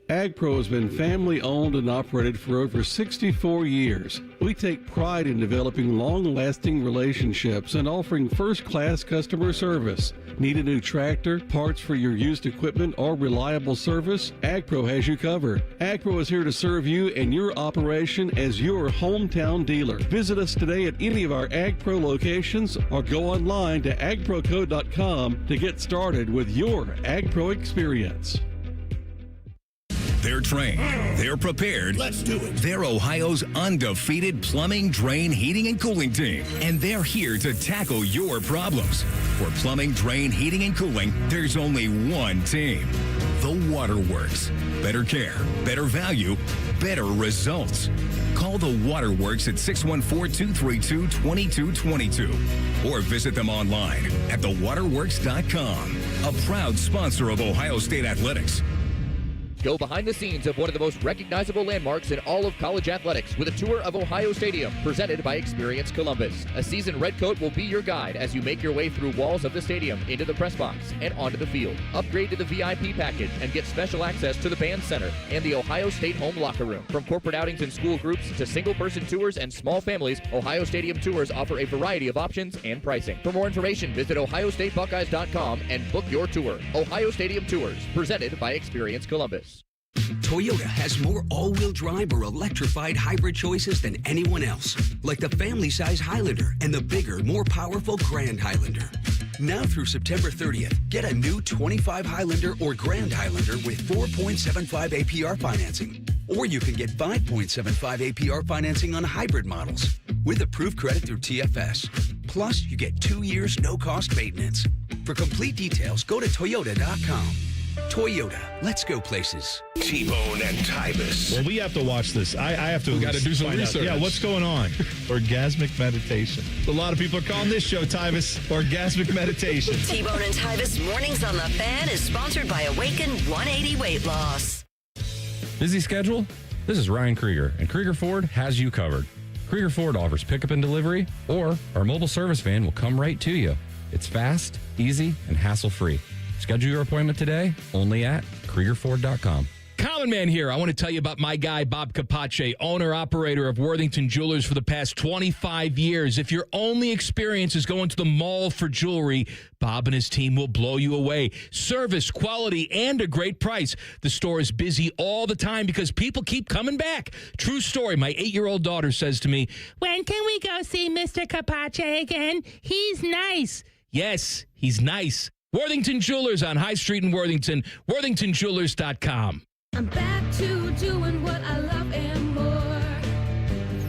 AgPro has been family owned and operated for over 64 years. We take pride in developing long-lasting relationships and offering first-class customer service. Need a new tractor, parts for your used equipment, or reliable service? AgPro has you covered. AgPro is here to serve you and your operation as your hometown dealer. Visit us today at any of our AgPro locations or go online to agproco.com to get started with your AgPro experience. They're trained. They're prepared. Let's do it. They're Ohio's undefeated plumbing, drain, heating, and cooling team. And they're here to tackle your problems. For plumbing, drain, heating, and cooling, there's only one team. The Waterworks. Better care, better value, better results. Call the Waterworks at 614-232-2222 or visit them online at thewaterworks.com. A proud sponsor of Ohio State Athletics. Go behind the scenes of one of the most recognizable landmarks in all of college athletics with a tour of Ohio Stadium presented by Experience Columbus. A seasoned redcoat will be your guide as you make your way through walls of the stadium, into the press box, and onto the field. Upgrade to the VIP package and get special access to the band center and the Ohio State home locker room. From corporate outings and school groups to single-person tours and small families, Ohio Stadium tours offer a variety of options and pricing. For more information, visit ohiostatebuckeyes.com and book your tour. Ohio Stadium Tours, presented by Experience Columbus. Toyota has more all-wheel drive or electrified hybrid choices than anyone else, like the family-size Highlander and the bigger, more powerful Grand Highlander. Now through September 30th, get a new 25 Highlander or Grand Highlander with 4.75 APR financing. Or you can get 5.75 APR financing on hybrid models with approved credit through TFS. Plus, you get 2 years no-cost maintenance. For complete details, go to Toyota.com. Toyota, let's go places. T-Bone and Tyvis. Well, we have to watch this. I have to. We got to do some research. Yeah, what's going on? Orgasmic meditation. A lot of people are calling this show, Tyvis, orgasmic meditation. T-Bone and Tyvis Mornings on the Fan is sponsored by Awaken 180 Weight Loss. Busy schedule? This is Ryan Krieger, and Krieger Ford has you covered. Krieger Ford offers pickup and delivery, or our mobile service van will come right to you. It's fast, easy, and hassle-free. Schedule your appointment today, only at KriegerFord.com. Common Man here. I want to tell you about my guy, Bob Capace, owner-operator of Worthington Jewelers for the past 25 years. If your only experience is going to the mall for jewelry, Bob and his team will blow you away. Service, quality, and a great price. The store is busy all the time because people keep coming back. True story. My 8-year-old daughter says to me, "When can we go see Mr. Capace again? He's nice." Yes, he's nice. Worthington Jewelers on High Street in Worthington, worthingtonjewelers.com. I'm back to doing what I love and more,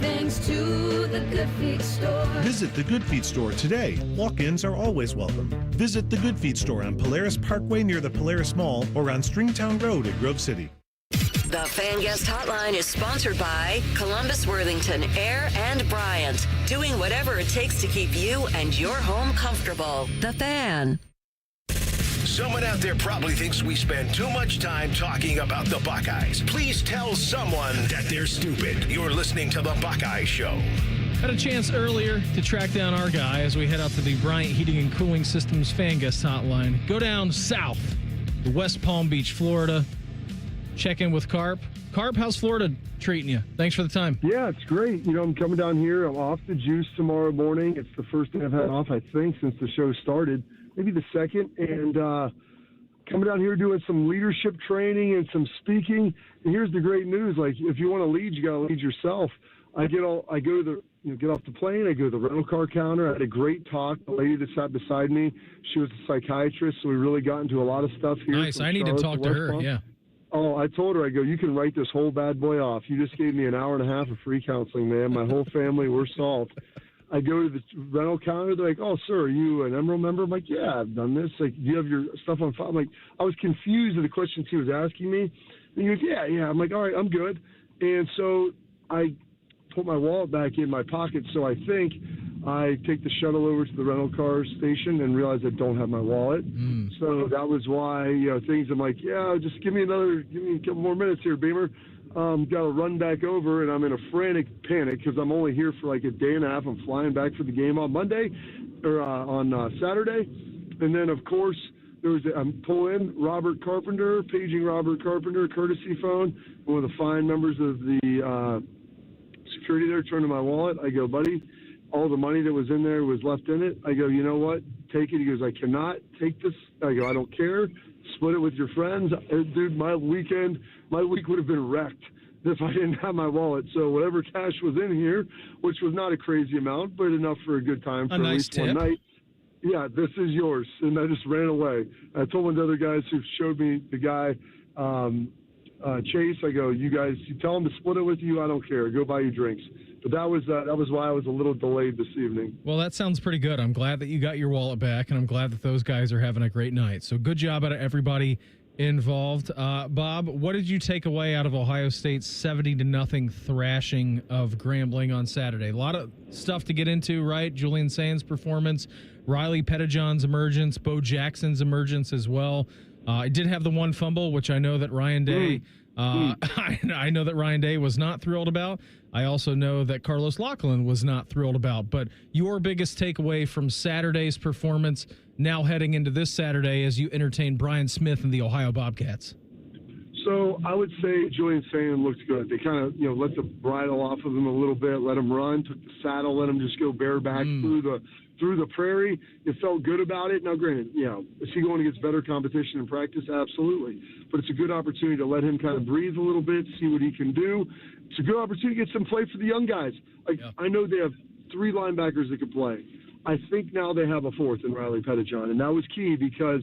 thanks to the Good Feet store. Visit the Good Feet store today. Walk-ins are always welcome. Visit the Good Feet store on Polaris Parkway near the Polaris Mall or on Stringtown Road at Grove City. The Fan Guest Hotline is sponsored by Columbus, Worthington, Air, and Bryant. Doing whatever it takes to keep you and your home comfortable. The Fan. Someone out there probably thinks we spend too much time talking about the Buckeyes. Please tell someone that they're stupid. You're listening to the Buckeye Show. Had a chance earlier to track down our guy as we head out to the Bryant Heating and Cooling Systems Fan Guest Hotline. Go down south to West Palm Beach, Florida. Check in with Carp. Carp, how's Florida treating you? Thanks for the time. Yeah, it's great. You know, I'm coming down here. I'm off the juice tomorrow morning. It's the first day I've had off, I think, since the show started. Maybe the second. And coming down here doing some leadership training and some speaking. And here's the great news. Like, if you want to lead, you got to lead yourself. I go to the, get off the plane. I go to the rental car counter. I had a great talk. The lady that sat beside me, she was a psychiatrist, so we really got into a lot of stuff here. Nice. I need to talk to her. Yeah. Oh, I told her, I go, you can write this whole bad boy off. You just gave me an hour and a half of free counseling, man. My whole family, we're solved. I go to the rental counter. They're like, "Oh, sir, are you an Emerald member?" I'm like, "Yeah, I've done this." Like, "Do you have your stuff on file?" I'm like, I was confused at the questions he was asking me. And he goes, "Yeah." I'm like, "All right, I'm good." And so I put my wallet back in my pocket. So I think I take the shuttle over to the rental car station and realize I don't have my wallet. So that was why, things. I'm like, "Yeah, just give me a couple more minutes here, Beamer." Got to run back over, and I'm in a frantic panic because I'm only here for like a day and a half. I'm flying back for the game on Monday or on Saturday. And then, of course, I'm pulling Robert Carpenter, paging Robert Carpenter, courtesy phone, one of the fine members of the security there, turned to my wallet. I go, "Buddy, all the money that was in there was left in it." I go, "You know what? Take it." He goes, "I cannot take this." I go, "I don't care. Split it with your friends." Dude, my week would have been wrecked if I didn't have my wallet. So whatever cash was in here, which was not a crazy amount, but enough for a good time for at least one night. "Yeah, this is yours." And I just ran away. I told one of the other guys who showed me the guy, Chase, I go, "You guys, you tell him to split it with you. I don't care. Go buy you drinks." But that was why I was a little delayed this evening. Well, that sounds pretty good. I'm glad that you got your wallet back, and I'm glad that those guys are having a great night. So good job out of everybody involved. Bob, what did you take away out of Ohio State's 70-0 thrashing of Grambling on Saturday? A lot of stuff to get into, right? Julian Sands' performance, Riley Pettijohn's emergence, Bo Jackson's emergence as well. I did have the one fumble, which I know that Ryan Day I know that Ryan Day was not thrilled about. I also know that Carlos Lachlan was not thrilled about. But your biggest takeaway from Saturday's performance now heading into this Saturday as you entertain Brian Smith and the Ohio Bobcats? So I would say Julian Sands looked good. They kind of, let the bridle off of him a little bit, let him run, took the saddle, let him just go bareback through the prairie. It felt good about it. Now, granted, is he going against better competition in practice? Absolutely. But it's a good opportunity to let him kind of breathe a little bit, see what he can do. It's a good opportunity to get some play for the young guys. I know they have 3 linebackers that can play. I think now they have a 4th in Riley Pettijohn, and that was key because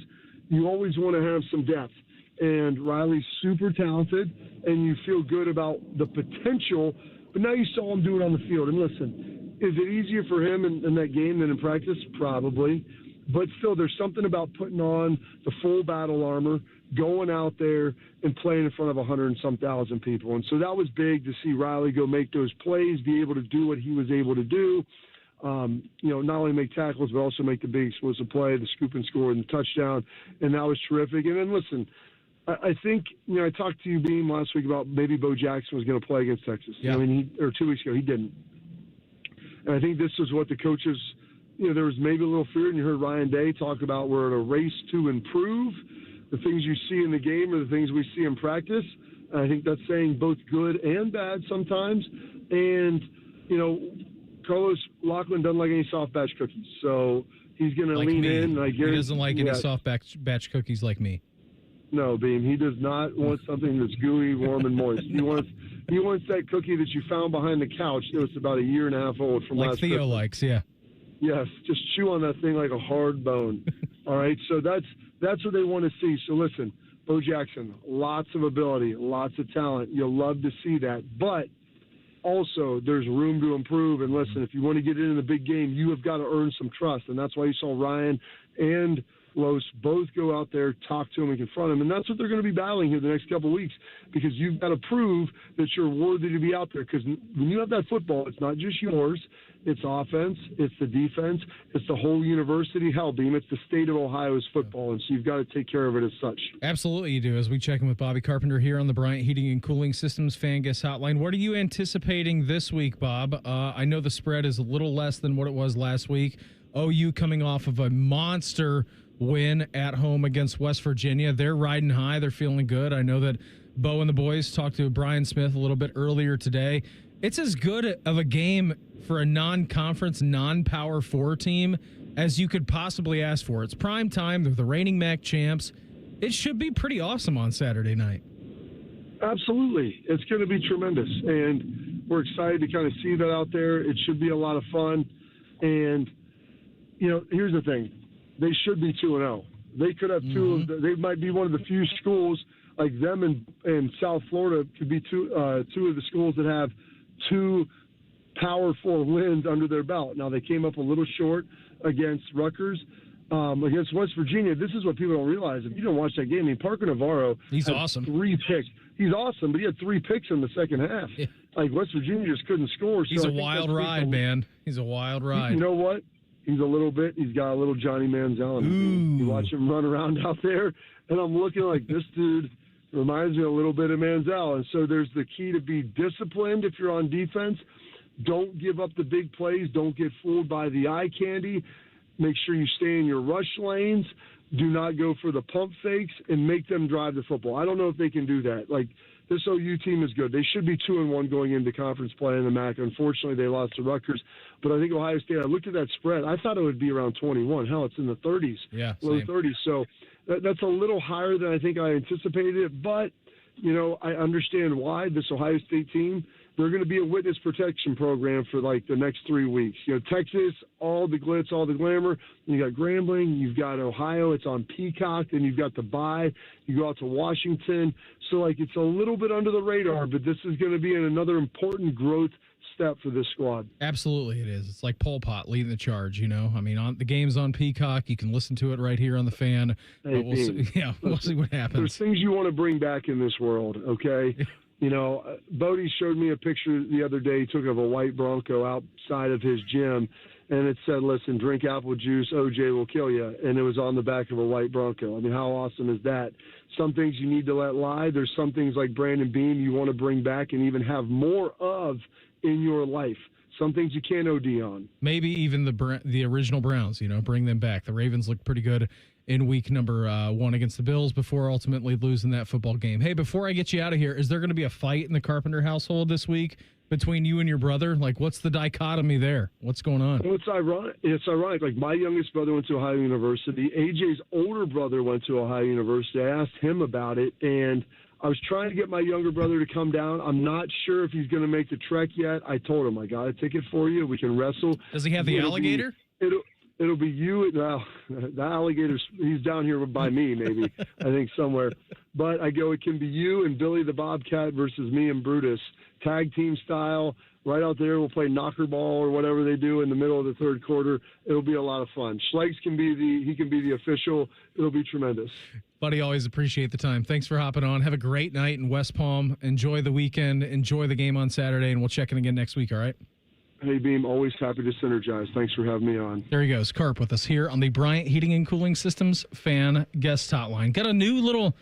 you always want to have some depth. and Riley's super talented, and you feel good about the potential, but now you saw him do it on the field. And listen, is it easier for him in that game than in practice? Probably. But still, there's something about putting on the full battle armor, going out there and playing in front of 100-and-some thousand people. And so that was big to see Riley go make those plays, be able to do what he was able to do. Not only make tackles, but also make the big explosive play, the scoop and score, and the touchdown. And that was terrific. And then, listen, I think, I talked to you, Beam, last week about maybe Bo Jackson was going to play against Texas. Yeah. Or 2 weeks ago, he didn't. And I think this is what the coaches, there was maybe a little fear, and you heard Ryan Day talk about we're in a race to improve. The things you see in the game are the things we see in practice. And I think that's saying both good and bad sometimes. And, Carlos Lachlan doesn't like any soft batch cookies. So he's going to lean in. And he doesn't like any soft batch cookies like me. No, Beam. He does not want something that's gooey, warm, and moist. He wants that cookie that you found behind the couch that was about a year and a half old from last Theo Christmas. likes, yeah. Yes, just chew on that thing like a hard bone. All right, so that's what they want to see. So listen, Bo Jackson, lots of ability, lots of talent. You'll love to see that. But also, there's room to improve. And listen, if you want to get into the big game, you have got to earn some trust. And that's why you saw Ryan and Los both go out there, talk to him, and confront him. And that's what they're going to be battling here the next couple of weeks, because you've got to prove that you're worthy to be out there. Because when you have that football, it's not just yours. It's offense. It's the defense. It's the whole university. Hell, Beam, it's the state of Ohio's football. And so you've got to take care of it as such. Absolutely you do. As we check in with Bobby Carpenter here on the Bryant Heating and Cooling Systems Fan Guest Hotline. What are you anticipating this week, Bob? I know the spread is a little less than what it was last week. OU coming off of a monster win at home against West Virginia. They're riding high. They're feeling good. I know that Bo and the boys talked to Brian Smith a little bit earlier today. It's as good of a game for a non-conference, non-Power 4 team as you could possibly ask for. It's prime time. They're the reigning MAC champs. It should be pretty awesome on Saturday night. Absolutely. It's going to be tremendous. And we're excited to kind of see that out there. It should be a lot of fun. And, here's the thing. They should be 2-0. They could have two. They might be one of the few schools like them in South Florida could be two of the schools that have two Power 4 wins under their belt. Now, they came up a little short against Rutgers. Against West Virginia, this is what people don't realize. If you don't watch that game, Parker Navarro he's had awesome. 3 picks. He's awesome, but he had 3 picks in the second half. Yeah. Like, West Virginia just couldn't score. He's a wild ride, man. He's a wild ride. You know what? He's got a little Johnny Manziel in him. You watch him run around out there, and I'm looking like this dude reminds me a little bit of Manziel. And so there's the key to be disciplined if you're on defense. Don't give up the big plays. Don't get fooled by the eye candy. Make sure you stay in your rush lanes. Do not go for the pump fakes and make them drive the football. I don't know if they can do that. Like, this OU team is good. They should be 2-1 going into conference play in the MAC. Unfortunately, they lost to Rutgers. But I think Ohio State, I looked at that spread. I thought it would be around 21. Hell, it's in the 30s. Yeah, low same. 30s. So that's a little higher than I think I anticipated it. But, I understand why. This Ohio State team, they're going to be a witness protection program for like the next 3 weeks. Texas, all the glitz, all the glamour. You got Grambling, you've got Ohio, it's on Peacock, then you've got the bye. You go out to Washington. So it's a little bit under the radar, but this is going to be another important growth step for this squad. Absolutely it is. It's like Pol Pot leading the charge, the game's on Peacock. You can listen to it right here on the Fan. Hey, we'll see what happens. There's things you want to bring back in this world, okay? Bodie showed me a picture the other day he took of a white Bronco outside of his gym, and it said, listen, drink apple juice, OJ will kill you. And it was on the back of a white Bronco. I mean, how awesome is that? Some things you need to let lie. There's some things like Brandon Beam you want to bring back and even have more of in your life. Some things you can't OD on. Maybe even the original Browns, bring them back. The Ravens look pretty good in week number 1 against the Bills before ultimately losing that football game. Hey, before I get you out of here, is there going to be a fight in the Carpenter household this week between you and your brother? Like, what's the dichotomy there? What's going on? Well, it's ironic. Like, my youngest brother went to Ohio University. AJ's older brother went to Ohio University. I asked him about it, and I was trying to get my younger brother to come down. I'm not sure if he's going to make the trek yet. I told him, I got a ticket for you. We can wrestle. Does he have the alligator? it'll be you. Now, the alligator's, he's down here by me, maybe, I think somewhere. But I go, it can be you and Billy the Bobcat versus me and Brutus, tag team style. Right out there, we'll play knocker ball or whatever they do in the middle of the third quarter. It'll be a lot of fun. Schlegs can be the official. It'll be tremendous. Buddy, always appreciate the time. Thanks for hopping on. Have a great night in West Palm. Enjoy the weekend. Enjoy the game on Saturday, and we'll check in again next week, all right? Hey, Beam, always happy to synergize. Thanks for having me on. There he goes, Carp, with us here on the Bryant Heating and Cooling Systems fan guest hotline. Got a new little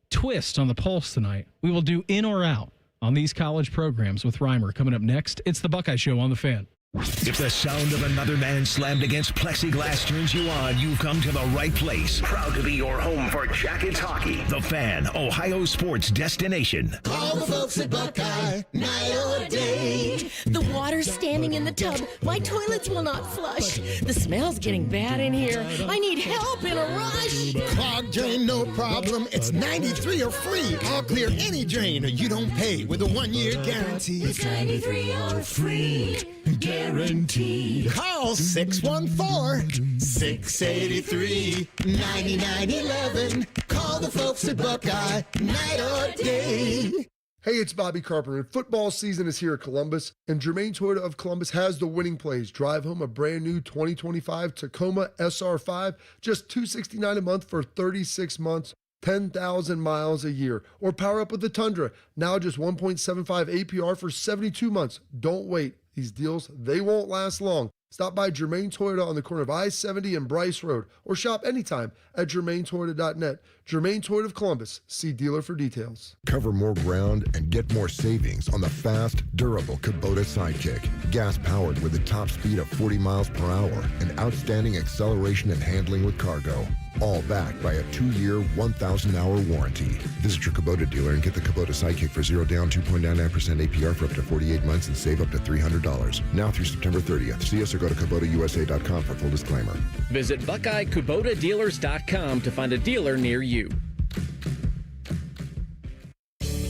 twist on the pulse tonight. We will do in or out on these college programs with Reimer. Coming up next, it's the Buckeye Show on the Fan. If the sound of another man slammed against plexiglass turns you on, you've come to the right place. Proud to be your home for Jackets hockey. The Fan, Ohio sports destination. Call the folks at Buckeye, night or day. The water's standing in the tub. My toilets will not flush. The smell's getting bad in here. I need help in a rush. Clogged drain, no problem. It's 93 or free. I'll clear any drain or you don't pay with a 1-year guarantee. It's 93 or free. Guaranteed. Call 614-683-9911. Call the folks at Buckeye, night or day. Hey, it's Bobby Carpenter. Football season is here at Columbus, and Germain Toyota of Columbus has the winning plays. Drive home a brand new 2025 Tacoma SR5, just $269 a month for 36 months. 10,000 miles a year. Or power up with the Tundra, now just 1.75 APR for 72 months. Don't wait. These deals, they won't last long. Stop by Germain Toyota on the corner of I-70 and Bryce Road, or shop anytime at germaintoyota.net. Germain Toyota of Columbus. See dealer for details. Cover more ground and get more savings on the fast, durable Kubota Sidekick. Gas-powered with a top speed of 40 miles per hour and outstanding acceleration and handling with cargo. All backed by a 2-year, 1,000-hour warranty. Visit your Kubota dealer and get the Kubota Sidekick for 0 down, 2.99% APR for up to 48 months and save up to $300. Now through September 30th. See us or go to KubotaUSA.com for full disclaimer. Visit BuckeyeKubotaDealers.com to find a dealer near you.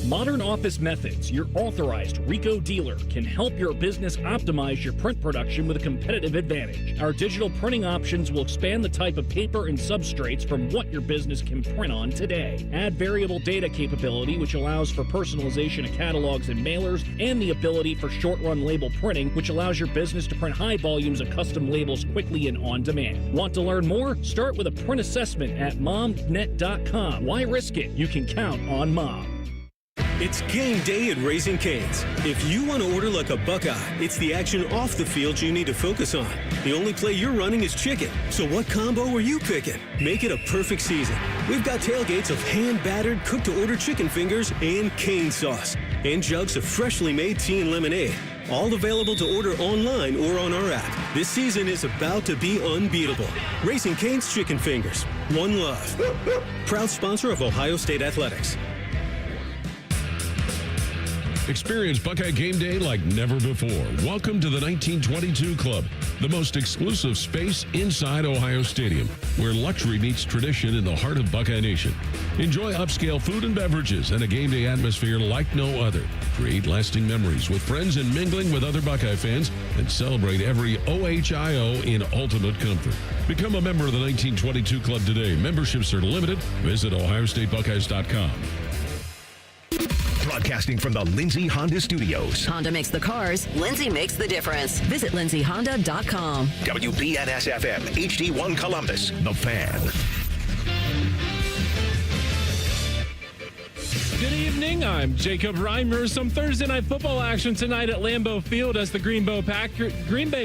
Modern Office Methods, your authorized RICO dealer, can help your business optimize your print production with a competitive advantage. Our digital printing options will expand the type of paper and substrates from what your business can print on today. Add variable data capability, which allows for personalization of catalogs and mailers, and the ability for short-run label printing, which allows your business to print high volumes of custom labels quickly and on demand. Want to learn more? Start with a print assessment at momnet.com. Why risk it? You can count on Mom. It's game day at Raising Cane's. If you want to order like a Buckeye, it's the action off the field you need to focus on. The only play you're running is chicken. So what combo are you picking? Make it a perfect season. We've got tailgates of hand-battered, cooked-to-order chicken fingers and cane sauce. And jugs of freshly made tea and lemonade. All available to order online or on our app. This season is about to be unbeatable. Raising Cane's Chicken Fingers. One love. Proud sponsor of Ohio State Athletics. Experience Buckeye game day like never before. Welcome to the 1922 Club, the most exclusive space inside Ohio Stadium, where luxury meets tradition in the heart of Buckeye Nation. Enjoy upscale food and beverages and a game day atmosphere like no other. Create lasting memories with friends and mingling with other Buckeye fans, and celebrate every OHIO in ultimate comfort. Become a member of the 1922 Club today. Memberships are limited. Visit OhioStateBuckeyes.com. Broadcasting from the Lindsay Honda Studios. Honda makes the cars. Lindsay makes the difference. Visit lindsayhonda.com. WBNS-FM, HD1 Columbus, The Fan. Good evening, I'm Jacob Reimer. Some Thursday night football action tonight at Lambeau Field as the Green Bay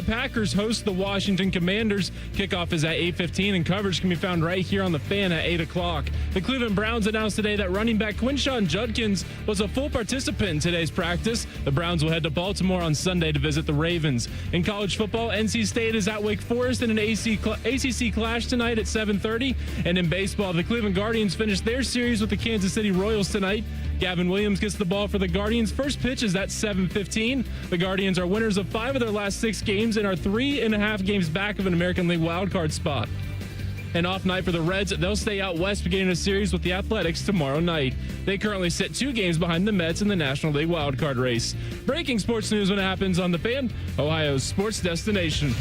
Packers host the Washington Commanders. Kickoff is at 8:15 and coverage can be found right here on the Fan at 8 o'clock. The Cleveland Browns announced today that running back Quinshon Judkins was a full participant in today's practice. The Browns will head to Baltimore on Sunday to visit the Ravens. In college football, NC State is at Wake Forest in an ACC clash tonight at 7:30. And in baseball, the Cleveland Guardians finished their series with the Kansas City Royals tonight. Gavin Williams gets the ball for the Guardians. First pitch is at 7:15. The Guardians are winners of 5 of their last 6 games and are 3.5 games back of an American League wildcard spot. An off night for the Reds. They'll stay out west beginning a series with the Athletics tomorrow night. They currently sit 2 games behind the Mets in the National League wildcard race. Breaking sports news when it happens on the Fan, Ohio's sports destination.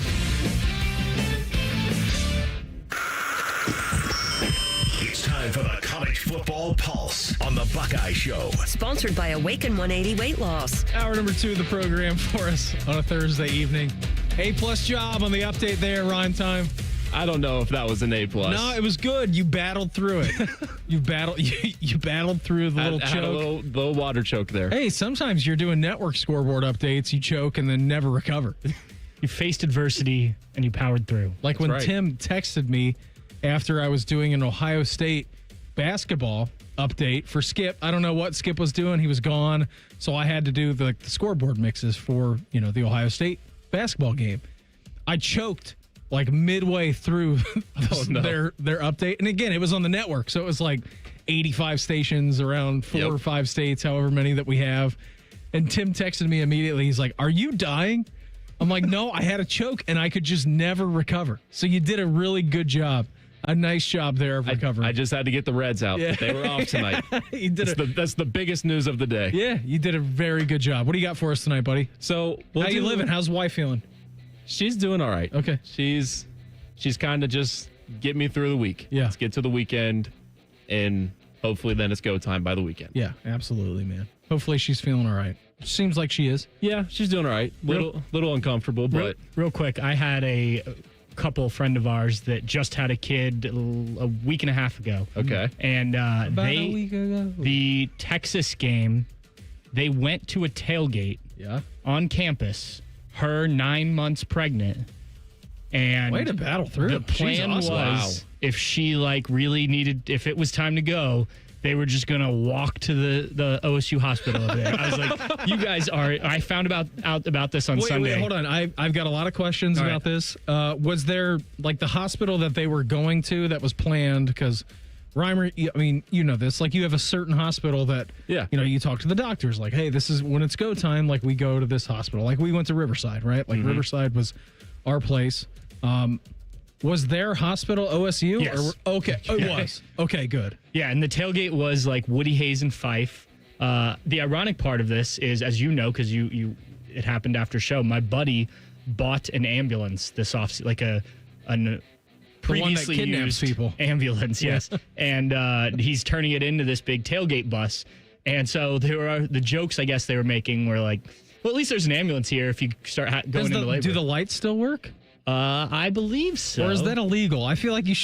for the college football pulse on the Buckeye Show. Sponsored by Awaken 180 Weight Loss. Hour number 2 of the program for us on a Thursday evening. A-plus job on the update there, Rhyme Time. I don't know if that was an A+. No, it was good. You battled through it. You battled through the little choke. Had a little water choke there. Hey, sometimes you're doing network scoreboard updates, you choke and then never recover. You faced adversity and you powered through. Like when Tim texted me after I was doing an Ohio State basketball update for Skip. I don't know what Skip was doing. He was gone. So I had to do the scoreboard mixes for, the Ohio State basketball game. I choked like midway through their update. And again, it was on the network. So it was like 85 stations around 4 or 5 states, however many that we have. And Tim texted me immediately. He's like, "Are you dying?" I'm like, "No, I had a choke and I could just never recover." So you did a really good job. A nice job there of recovering. I just had to get the Reds out. Yeah. They were off tonight. You did that's the biggest news of the day. Yeah, you did a very good job. What do you got for us tonight, buddy? So how you living? How's the wife feeling? She's doing all right. Okay. She's kind of just get me through the week. Yeah. Let's get to the weekend, and hopefully then it's go time by the weekend. Yeah, absolutely, man. Hopefully she's feeling all right. Seems like she is. Yeah, she's doing all right. Little uncomfortable, but real quick, I had a couple friend of ours that just had a kid a week and a half ago. Okay. And About a week ago. The Texas game, they went to a tailgate on campus, her 9 months pregnant. And way to battle through. The plan was if she really needed, if it was time to go, they were just going to walk to the OSU hospital over there. I was like, you guys are, I found out about this on Sunday. Wait, hold on. I've got a lot of questions about this. Was there the hospital that they were going to that was planned? Because Reimer, I mean, you know this, you have a certain hospital that, you talk to the doctors hey, this is when it's go time. We go to this hospital. We went to Riverside, right? Riverside was our place. Was their hospital OSU? Yes. Okay. It was. Okay, good. Yeah, and the tailgate was Woody Hayes and Fife. The ironic part of this is, as you know, because it happened after show, my buddy bought an ambulance this off, a previously used people. ambulance, yes. And he's turning it into this big tailgate bus. And so there are the jokes, I guess, they were making were well, at least there's an ambulance here if you start going into labor. Do the lights still work? I believe so. Or is that illegal? I feel like you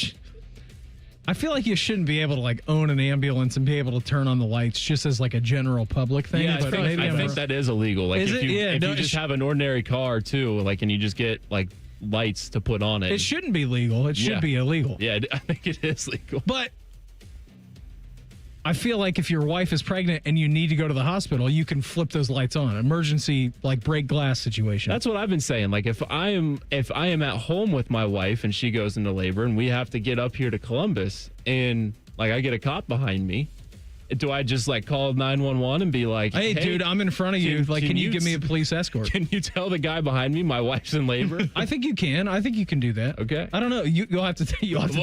shouldn't be able to own an ambulance and be able to turn on the lights just as a general public thing. Yeah, but I think that is illegal. Is if it? you just have an ordinary car too, and you just get lights to put on it. It shouldn't be legal. It should be illegal. Yeah, I think it is legal. But I feel like if your wife is pregnant and you need to go to the hospital, you can flip those lights on. Emergency, break glass situation. That's what I've been saying. If I am at home with my wife and she goes into labor and we have to get up here to Columbus and I get a cop behind me, do I just call 911 and be like, hey, dude, I'm in front of you. Can you give me a police escort? Can you tell the guy behind me my wife's in labor? I think you can. I think you can do that. Okay. I don't know. You'll have to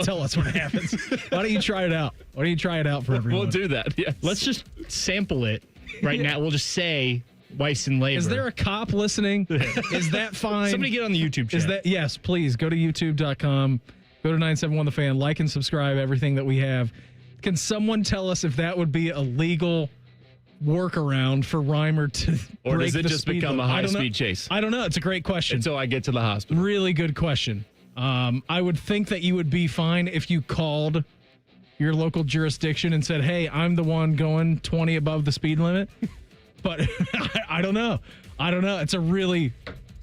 tell us what happens. Why don't you try it out? Why don't you try it out for everyone? We'll do that. Yes. Let's just sample it right now. We'll just say wife's in labor. Is there a cop listening? Is that fine? Somebody get on the YouTube channel. Yes, please go to youtube.com. Go to 971 The Fan. Like and subscribe. Everything that we have. Can someone tell us if that would be a legal workaround for Reimer to or break does it the just speed become limit? a high-speed chase? I don't know. It's a great question. Until I get to the hospital. Really good question. I would think that you would be fine if you called your local jurisdiction and said, hey, I'm the one going 20 above the speed limit. But I don't know. It's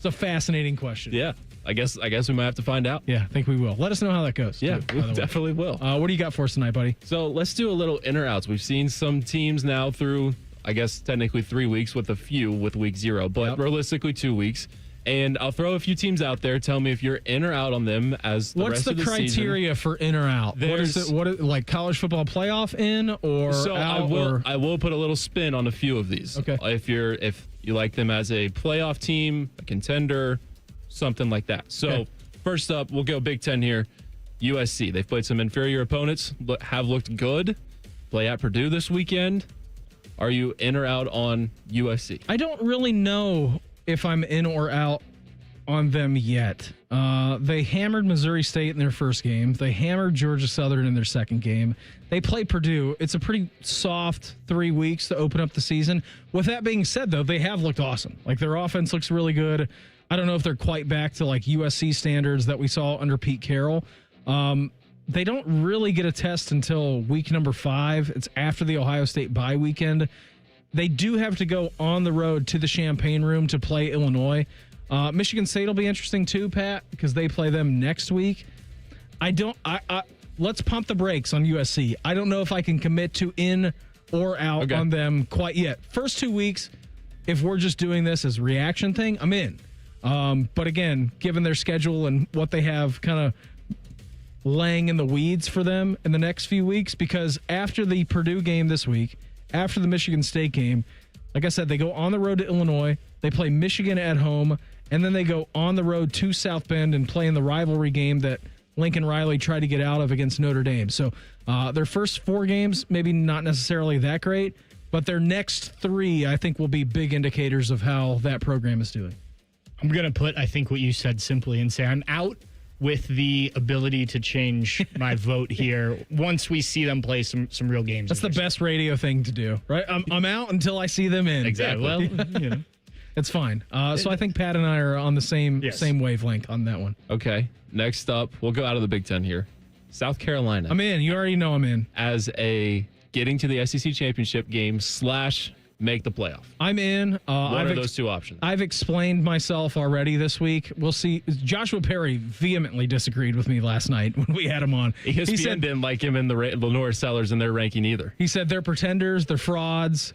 a fascinating question. Yeah. I guess we might have to find out. Yeah, I think we will. Let us know how that goes. Yeah, we definitely will. What do you got for us tonight, buddy? So let's do a little in or outs. We've seen some teams now through, I guess, technically 3 weeks with a few with week 0, but realistically 2 weeks. And I'll throw a few teams out there. Tell me if you're in or out on them as the rest of the season. What's the criteria for in or out? What is it, college football playoff in or so out? I will put a little spin on a few of these. Okay. If you like them as a playoff team, a contender, something like that. So first up, we'll go Big Ten here. USC. They've played some inferior opponents, but have looked good. Play at Purdue this weekend. Are you in or out on USC? I don't really know if I'm in or out on them yet. They hammered Missouri State in their first game. They hammered Georgia Southern in their second game. They play Purdue. It's a pretty soft 3 weeks to open up the season. With that being said, though, they have looked awesome. Like, their offense looks really good. I don't know if they're quite back to like USC standards that we saw under Pete Carroll. They don't really get a test until week number 5. It's after the Ohio State bye weekend. They do have to go on the road to the Champaign Room to play Illinois. Michigan State will be interesting too, Pat, because they play them next week. Let's pump the brakes on USC. I don't know if I can commit to in or out on them quite yet. First 2 weeks, if we're just doing this as a reaction thing, I'm in. But again, given their schedule and what they have kind of laying in the weeds for them in the next few weeks, because after the Purdue game this week, after the Michigan State game, like I said, they go on the road to Illinois, they play Michigan at home, and then they go on the road to South Bend and play in the rivalry game that Lincoln Riley tried to get out of against Notre Dame. So their first 4 games, maybe not necessarily that great, but their next 3, I think, will be big indicators of how that program is doing. I'm going to put, I think, what you said simply and say I'm out with the ability to change my vote here once we see them play some real games. That's the best radio thing to do, right? I'm out until I see them in. Exactly. Well, you know. It's fine. So I think Pat and I are on the same wavelength on that one. Okay. Next up, we'll go out of the Big Ten here. South Carolina. I'm in. You already know I'm in. As a getting to the SEC championship game / make the playoff. I'm in. What are those 2 options? I've explained myself already this week. We'll see. Joshua Perry vehemently disagreed with me last night when we had him on. ESPN he said, didn't like him in the Lenore Sellers in their ranking either. He said they're pretenders, they're frauds.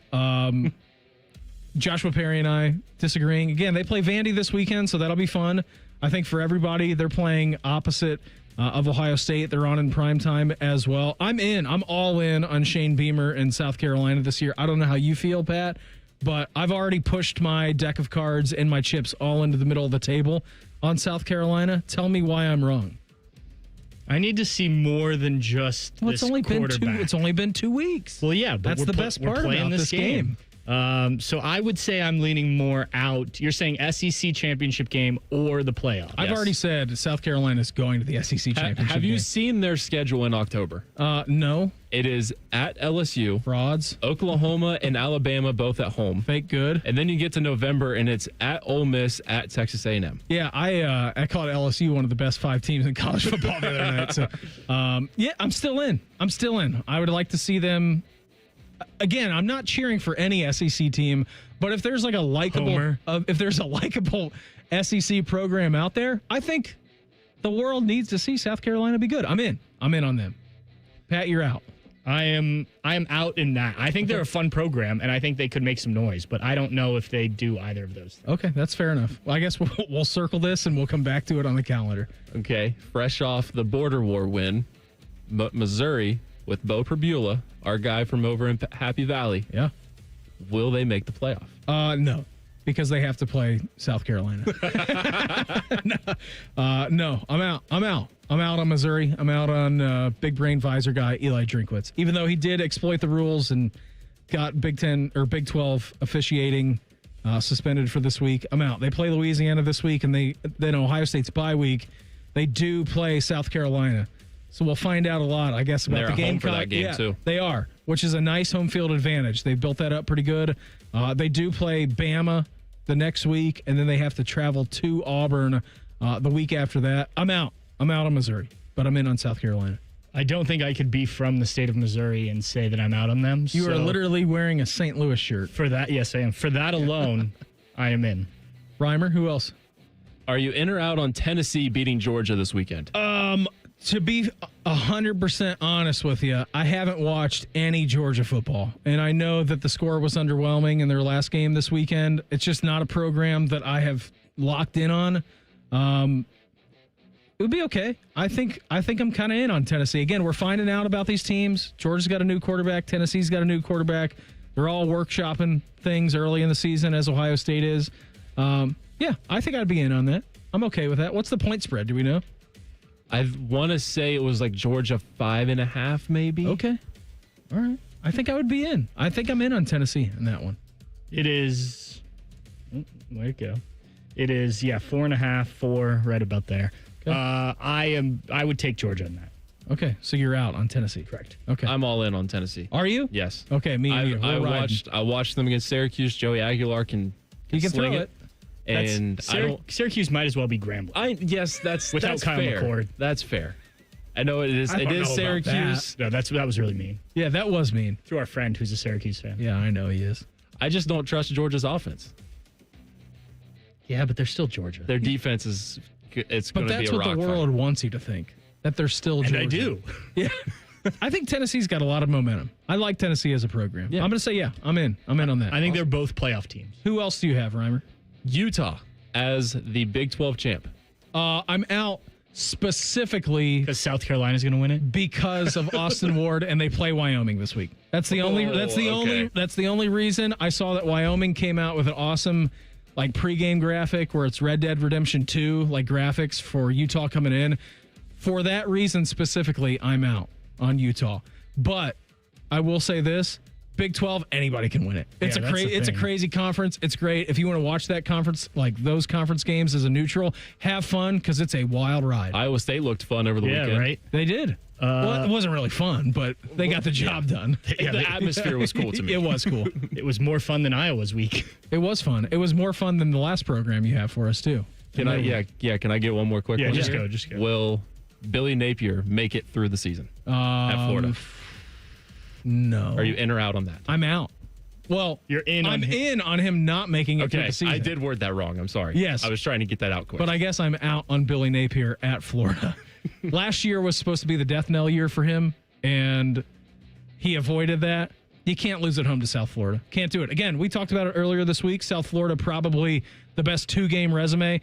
Joshua Perry and I disagreeing. Again, they play Vandy this weekend, so that'll be fun. I think for everybody, they're playing opposite of Ohio State. They're on in prime time as well. I'm in. I'm all in on Shane Beamer in South Carolina this year. I don't know how you feel, Pat, but I've already pushed my deck of cards and my chips all into the middle of the table on South Carolina. Tell me why I'm wrong. I need to see more than just this quarterback. It's only been 2 weeks. Well, yeah, but that's the best part about this game. So I would say I'm leaning more out. You're saying SEC championship game or the playoff. I've already said South Carolina's going to the SEC championship Have you game. seen their schedule in October? No. It is at LSU. Frauds. Oklahoma and Alabama both at home. Fake good. And then you get to November and it's at Ole Miss, at Texas A&M. Yeah, I called LSU one of the best 5 teams in college football the other night. So, yeah, I'm still in. I would like to see them. Again, I'm not cheering for any SEC team, but if there's like a likable, SEC program out there, I think the world needs to see South Carolina be good. I'm in on them. Pat, you're out. I am out in that. I think they're a fun program, and I think they could make some noise, but I don't know if they do either of those things. Okay, that's fair enough. Well, I guess we'll circle this, and we'll come back to it on the calendar. Okay, fresh off the border war win, Missouri with Bo Perbula, our guy from over in Happy Valley. Yeah. Will they make the playoff? No, because they have to play South Carolina. No, I'm out. I'm out on Missouri. I'm out on big brain visor guy Eli Drinkwitz. Even though he did exploit the rules and got Big 10 or Big 12 officiating suspended for this week, I'm out. They play Louisiana this week, and then Ohio State's bye week. They do play South Carolina. So we'll find out a lot, I guess, about the game. Home for that game, too. They are, which is a nice home field advantage. They've built that up pretty good. They do play Bama the next week, and then they have to travel to Auburn the week after that. I'm out on Missouri, but I'm in on South Carolina. I don't think I could be from the state of Missouri and say that I'm out on them. You are literally wearing a St. Louis shirt. For that, yes, I am. For that alone, I am in. Reimer, who else? Are you in or out on Tennessee beating Georgia this weekend? To be 100% honest with you, I haven't watched any Georgia football, and I know that the score was underwhelming in their last game this weekend. It's just not a program that I have locked in on. It would be okay. I think I'm kind of in on Tennessee. Again, we're finding out about these teams. Georgia's got a new quarterback. Tennessee's got a new quarterback. They're all workshopping things early in the season, as Ohio State is. Yeah, I think I'd be in on that. I'm okay with that. What's the point spread? Do we know? I want to say it was like Georgia 5.5, maybe. Okay. All right. I think I would be in. I think I'm in on Tennessee in that one. It is. Where'd it go? It is 4.5, 4, right about there. Okay. I would take Georgia on that. Okay, so you're out on Tennessee. Correct. Okay. I'm all in on Tennessee. Are you? Yes. Okay, me and you. I watched them against Syracuse. Joey Aguilar can He can sling throw it. And Syracuse might as well be Grambling. Yes, that's Kyle fair. McCord. That's fair. I know it is. It is Syracuse. No, that was really mean. Yeah, that was mean. To our friend who's a Syracuse fan. Yeah, I know he is. I just don't trust Georgia's offense. Yeah, but they're still Georgia. Their defense is. It's But going to be that's a what rock the world wants you to think. That they're still Georgia. And I do. Yeah. I think Tennessee's got a lot of momentum. I like Tennessee as a program. Yeah. I'm going to say, I'm in. I'm in on that. I think they're both playoff teams. Who else do you have, Reimer? Utah as the Big 12 champ. I'm out specifically because South Carolina's going to win it because of Austin Ward, and they play Wyoming this week. That's the only. That's the only reason. I saw that Wyoming came out with an awesome pregame graphic where it's Red Dead Redemption 2 graphics for Utah coming in. For that reason specifically, I'm out on Utah. But I will say this. Big 12, anybody can win it. It's a crazy conference. It's great. If you want to watch that conference, those conference games as a neutral, have fun because it's a wild ride. Iowa State looked fun over the weekend. Yeah, right? They did. Well, it wasn't really fun, but they got the job done. The atmosphere was cool to me. It was cool. It was more fun than Iowa's week. It was fun. It was more fun than the last program you have for us, too. Can I get one more quick one? Just go. Will Billy Napier make it through the season at Florida? No. Are you in or out on that? I'm out. Well, you're in. I'm in on him not making it through the season. I did word that wrong. I'm sorry. Yes. I was trying to get that out quick. But I guess I'm out on Billy Napier at Florida. Last year was supposed to be the death knell year for him, and he avoided that. You can't lose at home to South Florida. Can't do it. Again, we talked about it earlier this week. South Florida, probably the best two-game resume.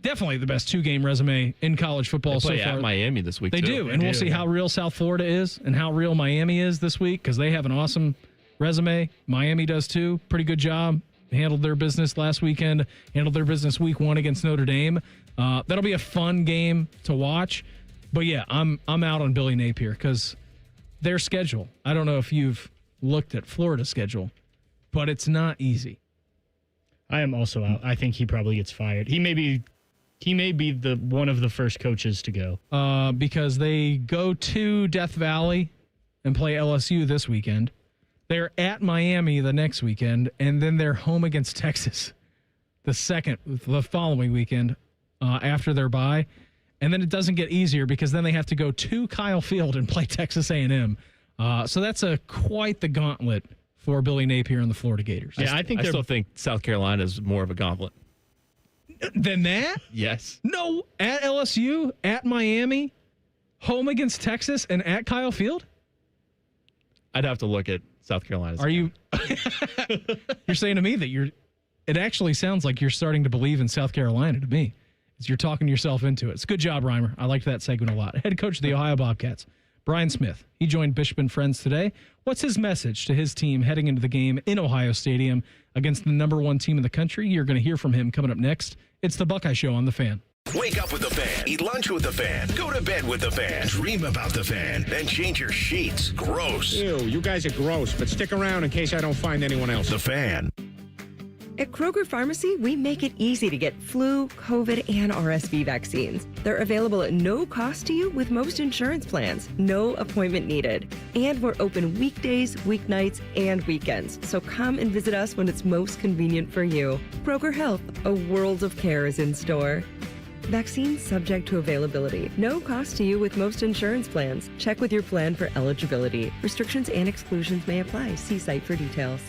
Definitely the best two-game resume in college football so far. They play at Miami this week, They do, and we'll see how real South Florida is and how real Miami is this week because they have an awesome resume. Miami does too. Pretty good job. Handled their business last weekend. Handled their business week 1 against Notre Dame. That'll be a fun game to watch. But yeah, I'm out on Billy Napier because their schedule. I don't know if you've looked at Florida's schedule, but it's not easy. I am also out. I think he probably gets fired. He may be the one of the first coaches to go. Because they go to Death Valley and play LSU this weekend. They're at Miami the next weekend, and then they're home against Texas the following weekend after their bye. And then it doesn't get easier because then they have to go to Kyle Field and play Texas A&M. So that's quite the gauntlet for Billy Napier and the Florida Gators. Yeah, I still think South Carolina is more of a gauntlet. Than that? Yes. No, at LSU, at Miami, home against Texas, and at Kyle Field? I'd have to look at South Carolina. Are you? You're saying to me that it actually sounds like you're starting to believe in South Carolina to me. As you're talking yourself into it. It's a good job, Reimer. I liked that segment a lot. Head coach of the Ohio Bobcats, Brian Smith. He joined Bishop and Friends today. What's his message to his team heading into the game in Ohio Stadium against the number 1 team in the country? You're going to hear from him coming up next. It's the Buckeye Show on The Fan. Wake up with the Fan. Eat lunch with the Fan. Go to bed with the Fan. Dream about the Fan. Then change your sheets. Gross. Ew, you guys are gross, but stick around in case I don't find anyone else. The Fan. At Kroger Pharmacy, we make it easy to get flu, COVID, and RSV vaccines. They're available at no cost to you with most insurance plans. No appointment needed. And we're open weekdays, weeknights, and weekends. So come and visit us when it's most convenient for you. Kroger Health, a world of care is in store. Vaccines subject to availability. No cost to you with most insurance plans. Check with your plan for eligibility. Restrictions and exclusions may apply. See site for details.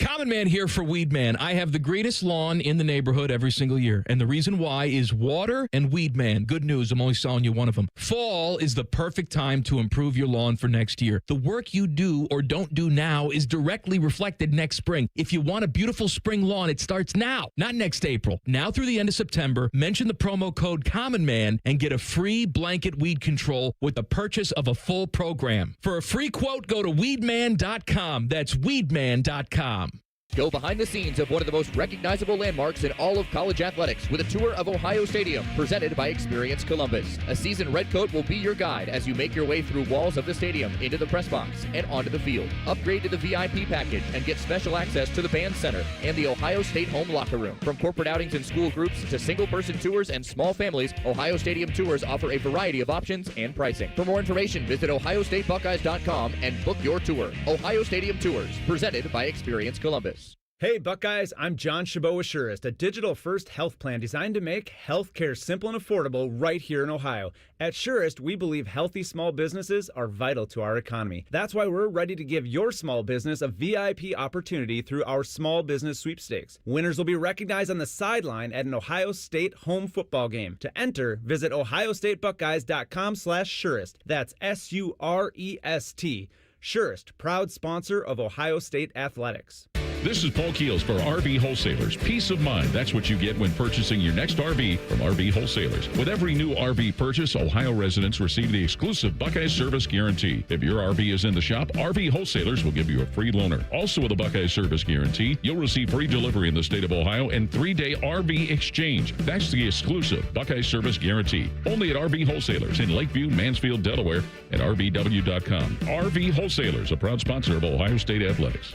Common Man here for Weed Man. I have the greatest lawn in the neighborhood every single year. And the reason why is water and Weed Man. Good news, I'm only selling you one of them. Fall is the perfect time to improve your lawn for next year. The work you do or don't do now is directly reflected next spring. If you want a beautiful spring lawn, it starts now, not next April. Now through the end of September, mention the promo code Common Man and get a free blanket weed control with the purchase of a full program. For a free quote, go to weedman.com. That's weedman.com. Go behind the scenes of one of the most recognizable landmarks in all of college athletics with a tour of Ohio Stadium presented by Experience Columbus. A seasoned redcoat will be your guide as you make your way through walls of the stadium, into the press box, and onto the field. Upgrade to the VIP package and get special access to the band center and the Ohio State home locker room. From corporate outings and school groups to single-person tours and small families, Ohio Stadium Tours offer a variety of options and pricing. For more information, visit ohiostatebuckeyes.com and book your tour. Ohio Stadium Tours, presented by Experience Columbus. Hey Buckeyes, I'm John Chabot with Surest, a digital-first health plan designed to make healthcare simple and affordable right here in Ohio. At Surest, we believe healthy small businesses are vital to our economy. That's why we're ready to give your small business a VIP opportunity through our small business sweepstakes. Winners will be recognized on the sideline at an Ohio State home football game. To enter, visit ohiostatebuckeyes.com/Surest. That's SUREST. Surest, proud sponsor of Ohio State Athletics. This is Paul Keels for RV Wholesalers. Peace of mind. That's what you get when purchasing your next RV from RV Wholesalers. With every new RV purchase, Ohio residents receive the exclusive Buckeye Service Guarantee. If your RV is in the shop, RV Wholesalers will give you a free loaner. Also with a Buckeye Service Guarantee, you'll receive free delivery in the state of Ohio and 3-day RV exchange. That's the exclusive Buckeye Service Guarantee. Only at RV Wholesalers in Lakeview, Mansfield, Delaware, and RVW.com. RV Wholesalers, a proud sponsor of Ohio State Athletics.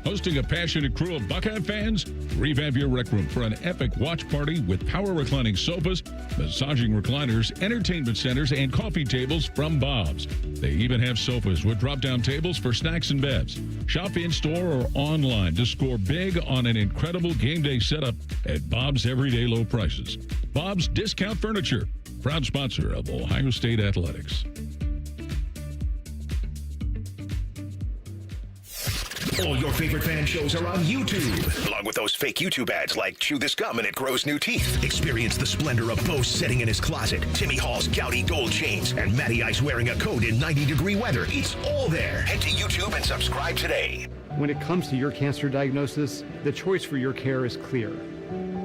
Hosting a passionate crew of Buckeye fans? Revamp your rec room for an epic watch party with power reclining sofas, massaging recliners, entertainment centers, and coffee tables from Bob's. They even have sofas with drop-down tables for snacks and bevs. Shop in-store or online to score big on an incredible game day setup at Bob's everyday low prices. Bob's Discount Furniture, proud sponsor of Ohio State Athletics. All your favorite fan shows are on YouTube, along with those fake YouTube ads like Chew This Gum and It Grows New Teeth. Experience the splendor of Bo sitting in his closet, Timmy Hall's gouty gold chains, and Matty Ice wearing a coat in 90-degree weather. It's all there. Head to YouTube and subscribe today. When it comes to your cancer diagnosis, the choice for your care is clear.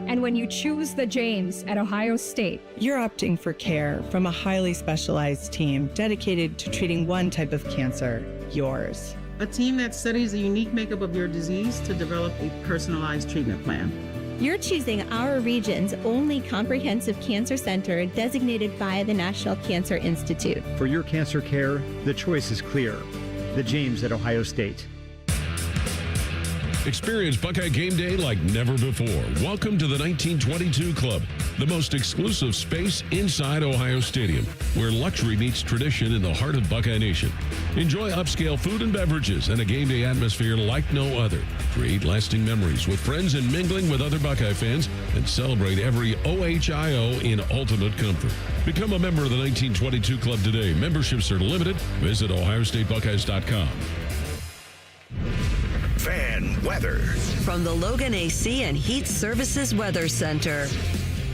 And when you choose the James at Ohio State, you're opting for care from a highly specialized team dedicated to treating one type of cancer, yours. A team that studies the unique makeup of your disease to develop a personalized treatment plan. You're choosing our region's only comprehensive cancer center designated by the National Cancer Institute. For your cancer care, the choice is clear. The James at Ohio State. Experience Buckeye Game Day like never before. Welcome to the 1922 Club, the most exclusive space inside Ohio Stadium, where luxury meets tradition in the heart of Buckeye Nation. Enjoy upscale food and beverages and a game day atmosphere like no other. Create lasting memories with friends and mingling with other Buckeye fans, and celebrate every OHIO in ultimate comfort. Become a member of the 1922 Club today. Memberships are limited. Visit ohiostatebuckeyes.com. Fan weather. From the Logan AC and Heat Services Weather Center.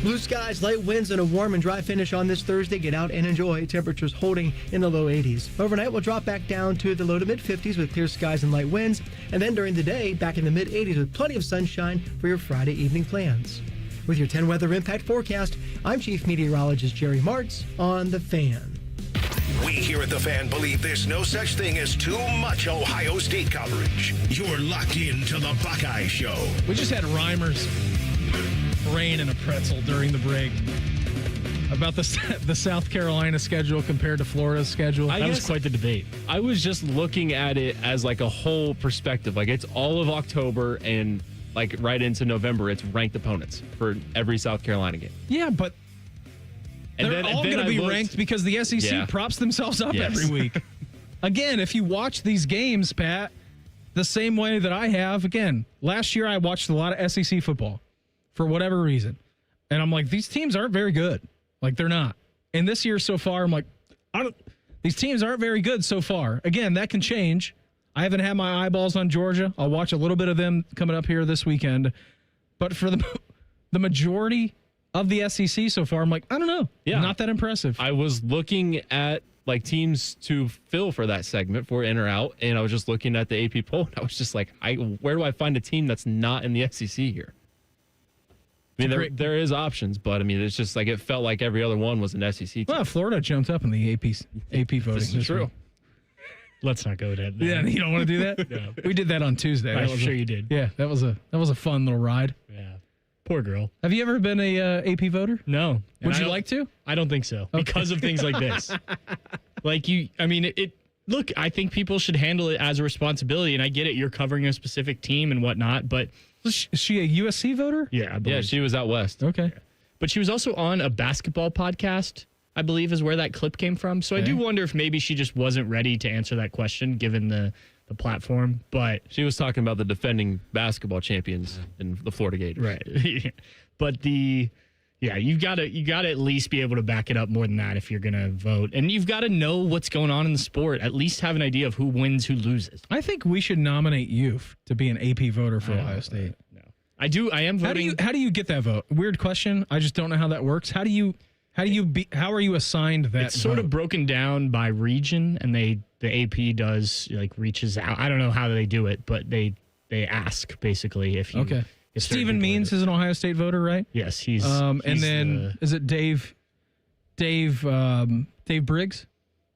Blue skies, light winds, and a warm and dry finish on this Thursday. Get out and enjoy. Temperatures holding in the low 80s. Overnight, we'll drop back down to the low to mid 50s with clear skies and light winds. And then during the day, back in the mid 80s with plenty of sunshine for your Friday evening plans. With your 10 weather impact forecast, I'm Chief Meteorologist Jerry Martz on The Fan. We here at The Fan believe there's no such thing as too much Ohio State coverage. You're locked into the Buckeye Show. We just had Reimer's brain in a pretzel during the break about the South Carolina schedule compared to Florida's schedule. That was quite the debate. I was just looking at it as like a whole perspective. Like it's all of October and like right into November, it's ranked opponents for every South Carolina game. Yeah, but they're all going to be ranked because the SEC props themselves up every week. Again, if you watch these games, Pat, the same way that I have, again, last year I watched a lot of SEC football for whatever reason. And I'm like, these teams aren't very good. Like, they're not. And this year so far, I'm like, these teams aren't very good so far. Again, that can change. I haven't had my eyeballs on Georgia. I'll watch a little bit of them coming up here this weekend. But for the majority of the SEC so far, I'm like, I don't know. Yeah. Not that impressive. I was looking at like teams to fill for that segment for in or out, and I was just looking at the AP poll, and I was just like, where do I find a team that's not in the SEC here? I mean, there is options, but I mean, it's just like it felt like every other one was an SEC team. Well, Florida jumped up in the AP voting. This is true. Let's not go to that. Yeah, you don't want to do that? No. We did that on Tuesday. I'm sure you did. Yeah, that was a fun little ride. Yeah. Poor girl. Have you ever been a AP voter? No. Would you like to? I don't think so. Because of things like this. Look, I think people should handle it as a responsibility, and I get it. You're covering a specific team and whatnot, but... Is she a USC voter? Yeah, I believe. Yeah, she was out west. Okay. But she was also on a basketball podcast, I believe is where that clip came from. So I do wonder if maybe she just wasn't ready to answer that question given the platform. But she was talking about the defending basketball champions in the Florida Gators. Right. But you got to at least be able to back it up more than that if you're going to vote. And you've got to know what's going on in the sport, at least have an idea of who wins, who loses. I think we should nominate you to be an AP voter for Ohio State. No. I am voting. How do you get that vote? Weird question. I just don't know how that works. How are you assigned that It's sort of broken down by region, and the AP does reaches out. I don't know how they do it, but they ask basically if you. Okay. Stephen Means is an Ohio State voter, right? Yes, he's. And then is it Dave Briggs?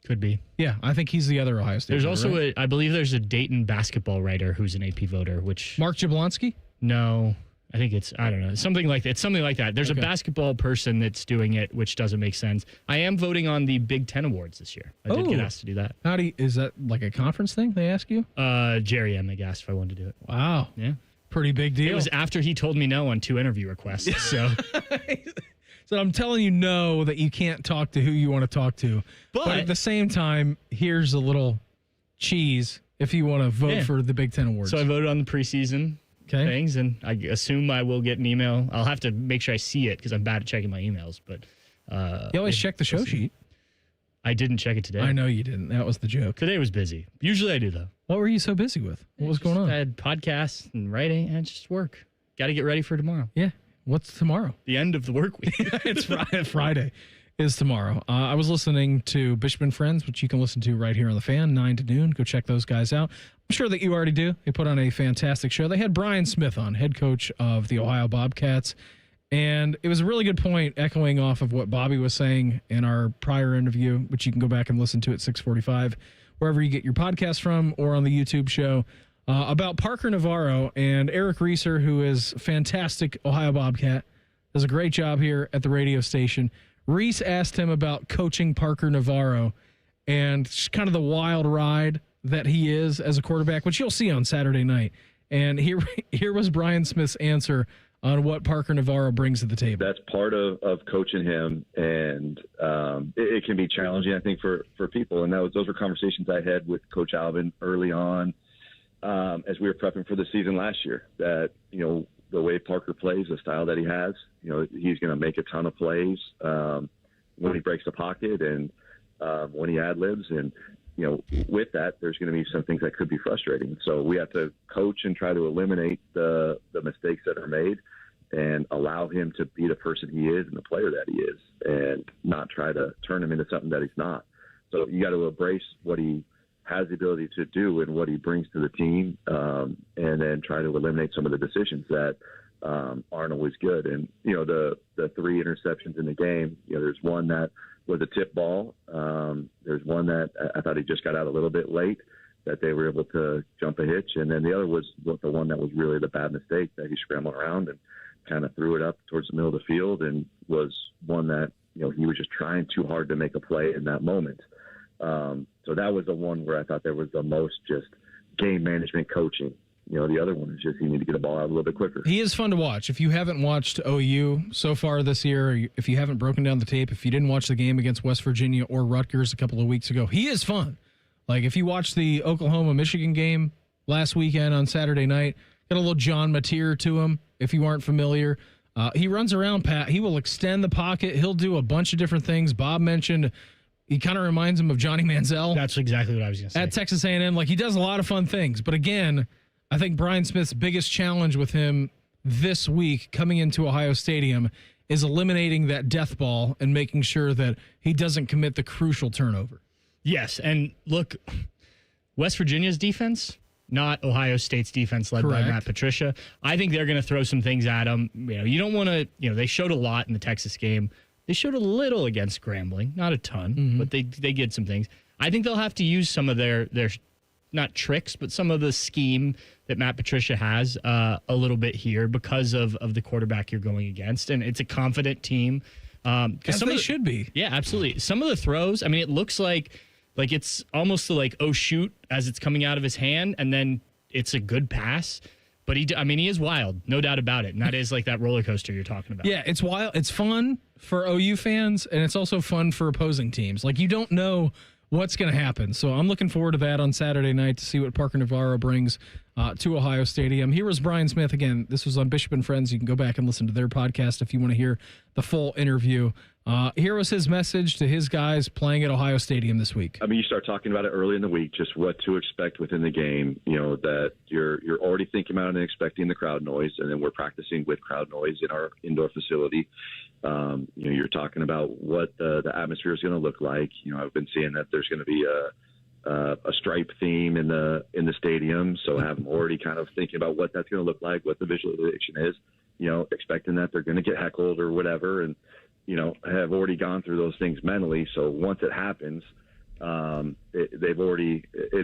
Could be. Yeah, I think he's the other Ohio State. There's voter, also right? I believe there's a Dayton basketball writer who's an AP voter, which Mark Jablonski. No, I think I don't know, something like that. It's something like that. There's a basketball person that's doing it, which doesn't make sense. I am voting on the Big Ten awards this year. I did get asked to do that. Is that like a conference thing? They ask you? Jerry M. asked if I wanted to do it. Wow. Yeah. Pretty big deal. It was after he told me no on 2 interview requests. So. So I'm telling you no that you can't talk to who you want to talk to. But at the same time, here's a little cheese if you want to vote for the Big Ten awards. So I voted on the preseason things, and I assume I will get an email. I'll have to make sure I see it because I'm bad at checking my emails. But you always check the show sheet. I didn't check it today. I know you didn't. That was the joke. Today was busy. Usually I do, though. What were you so busy with? What was going on? I had podcasts and writing and just work. Got to get ready for tomorrow. Yeah. What's tomorrow? The end of the work week. It's Friday. Friday is tomorrow. I was listening to Bishop and Friends, which you can listen to right here on The Fan, 9 to noon. Go check those guys out. I'm sure that you already do. They put on a fantastic show. They had Brian Smith on, head coach of the Ohio Bobcats. And it was a really good point, echoing off of what Bobby was saying in our prior interview, which you can go back and listen to at 6:45, wherever you get your podcast from or on the YouTube show, about Parker Navarro and Eric Reeser, who is a fantastic Ohio Bobcat, does a great job here at the radio station. Reese asked him about coaching Parker Navarro and kind of the wild ride that he is as a quarterback, which you'll see on Saturday night. And here was Brian Smith's answer on what Parker Navarro brings to the table. That's part of coaching him, and it can be challenging, I think, for people. And those were conversations I had with Coach Alvin early on as we were prepping for the season last year, that, the way Parker plays, the style that he has, he's going to make a ton of plays when he breaks the pocket and when he ad-libs. And, with that, there's going to be some things that could be frustrating. So we have to coach and try to eliminate the mistakes that are made and allow him to be the person he is and the player that he is, and not try to turn him into something that he's not. So you got to embrace what he has the ability to do and what he brings to the team, and then try to eliminate some of the decisions that aren't always good. And, the 3 interceptions in the game, there's one that was a tip ball. There's one that I thought he just got out a little bit late, that they were able to jump a hitch. And then the other was the one that was really the bad mistake, that he scrambled around and kind of threw it up towards the middle of the field, and was one that, he was just trying too hard to make a play in that moment. So that was the one where I thought there was the most just game management coaching. The other one is just you need to get the ball out a little bit quicker. He is fun to watch. If you haven't watched OU so far this year, or if you haven't broken down the tape, if you didn't watch the game against West Virginia or Rutgers a couple of weeks ago, he is fun. Like if you watched the Oklahoma-Michigan game last weekend on Saturday night, got a little John Mateer to him, if you aren't familiar. He runs around, Pat. He will extend the pocket. He'll do a bunch of different things. Bob mentioned he kind of reminds him of Johnny Manziel. That's exactly what I was going to say. At Texas A&M. Like, he does a lot of fun things. But again, I think Brian Smith's biggest challenge with him this week coming into Ohio Stadium is eliminating that death ball and making sure that he doesn't commit the crucial turnover. Yes, and look, West Virginia's defense, not Ohio State's defense led by Matt Patricia. I think they're going to throw some things at him. You don't want to, they showed a lot in the Texas game. They showed a little against Grambling, not a ton, but they did some things. I think they'll have to use some of their not tricks, but some of the scheme that Matt Patricia has a little bit here because of the quarterback you're going against. And it's a confident team. As they should be. Yeah, absolutely. Some of the throws, I mean, it looks like it's almost like, oh, shoot, as it's coming out of his hand, and then it's a good pass. But he is wild, no doubt about it. And that is like that roller coaster you're talking about. Yeah, it's wild. It's fun for OU fans, and it's also fun for opposing teams. Like, you don't know what's going to happen. So I'm looking forward to that on Saturday night to see what Parker Navarro brings to Ohio Stadium. Here was Brian Smith. Again, this was on Bishop and Friends. You can go back and listen to their podcast if you want to hear the full interview. Here was his message to his guys playing at Ohio Stadium this week. I mean, you start talking about it early in the week, just what to expect within the game, that you're already thinking about and expecting the crowd noise, and then we're practicing with crowd noise in our indoor facility. You're talking about what the atmosphere is going to look like. I've been seeing that there's going to be a stripe theme in the stadium, so I'm already kind of thinking about what that's going to look like, what the visualization is, expecting that they're going to get heckled or whatever, and have already gone through those things mentally. So once it happens, it's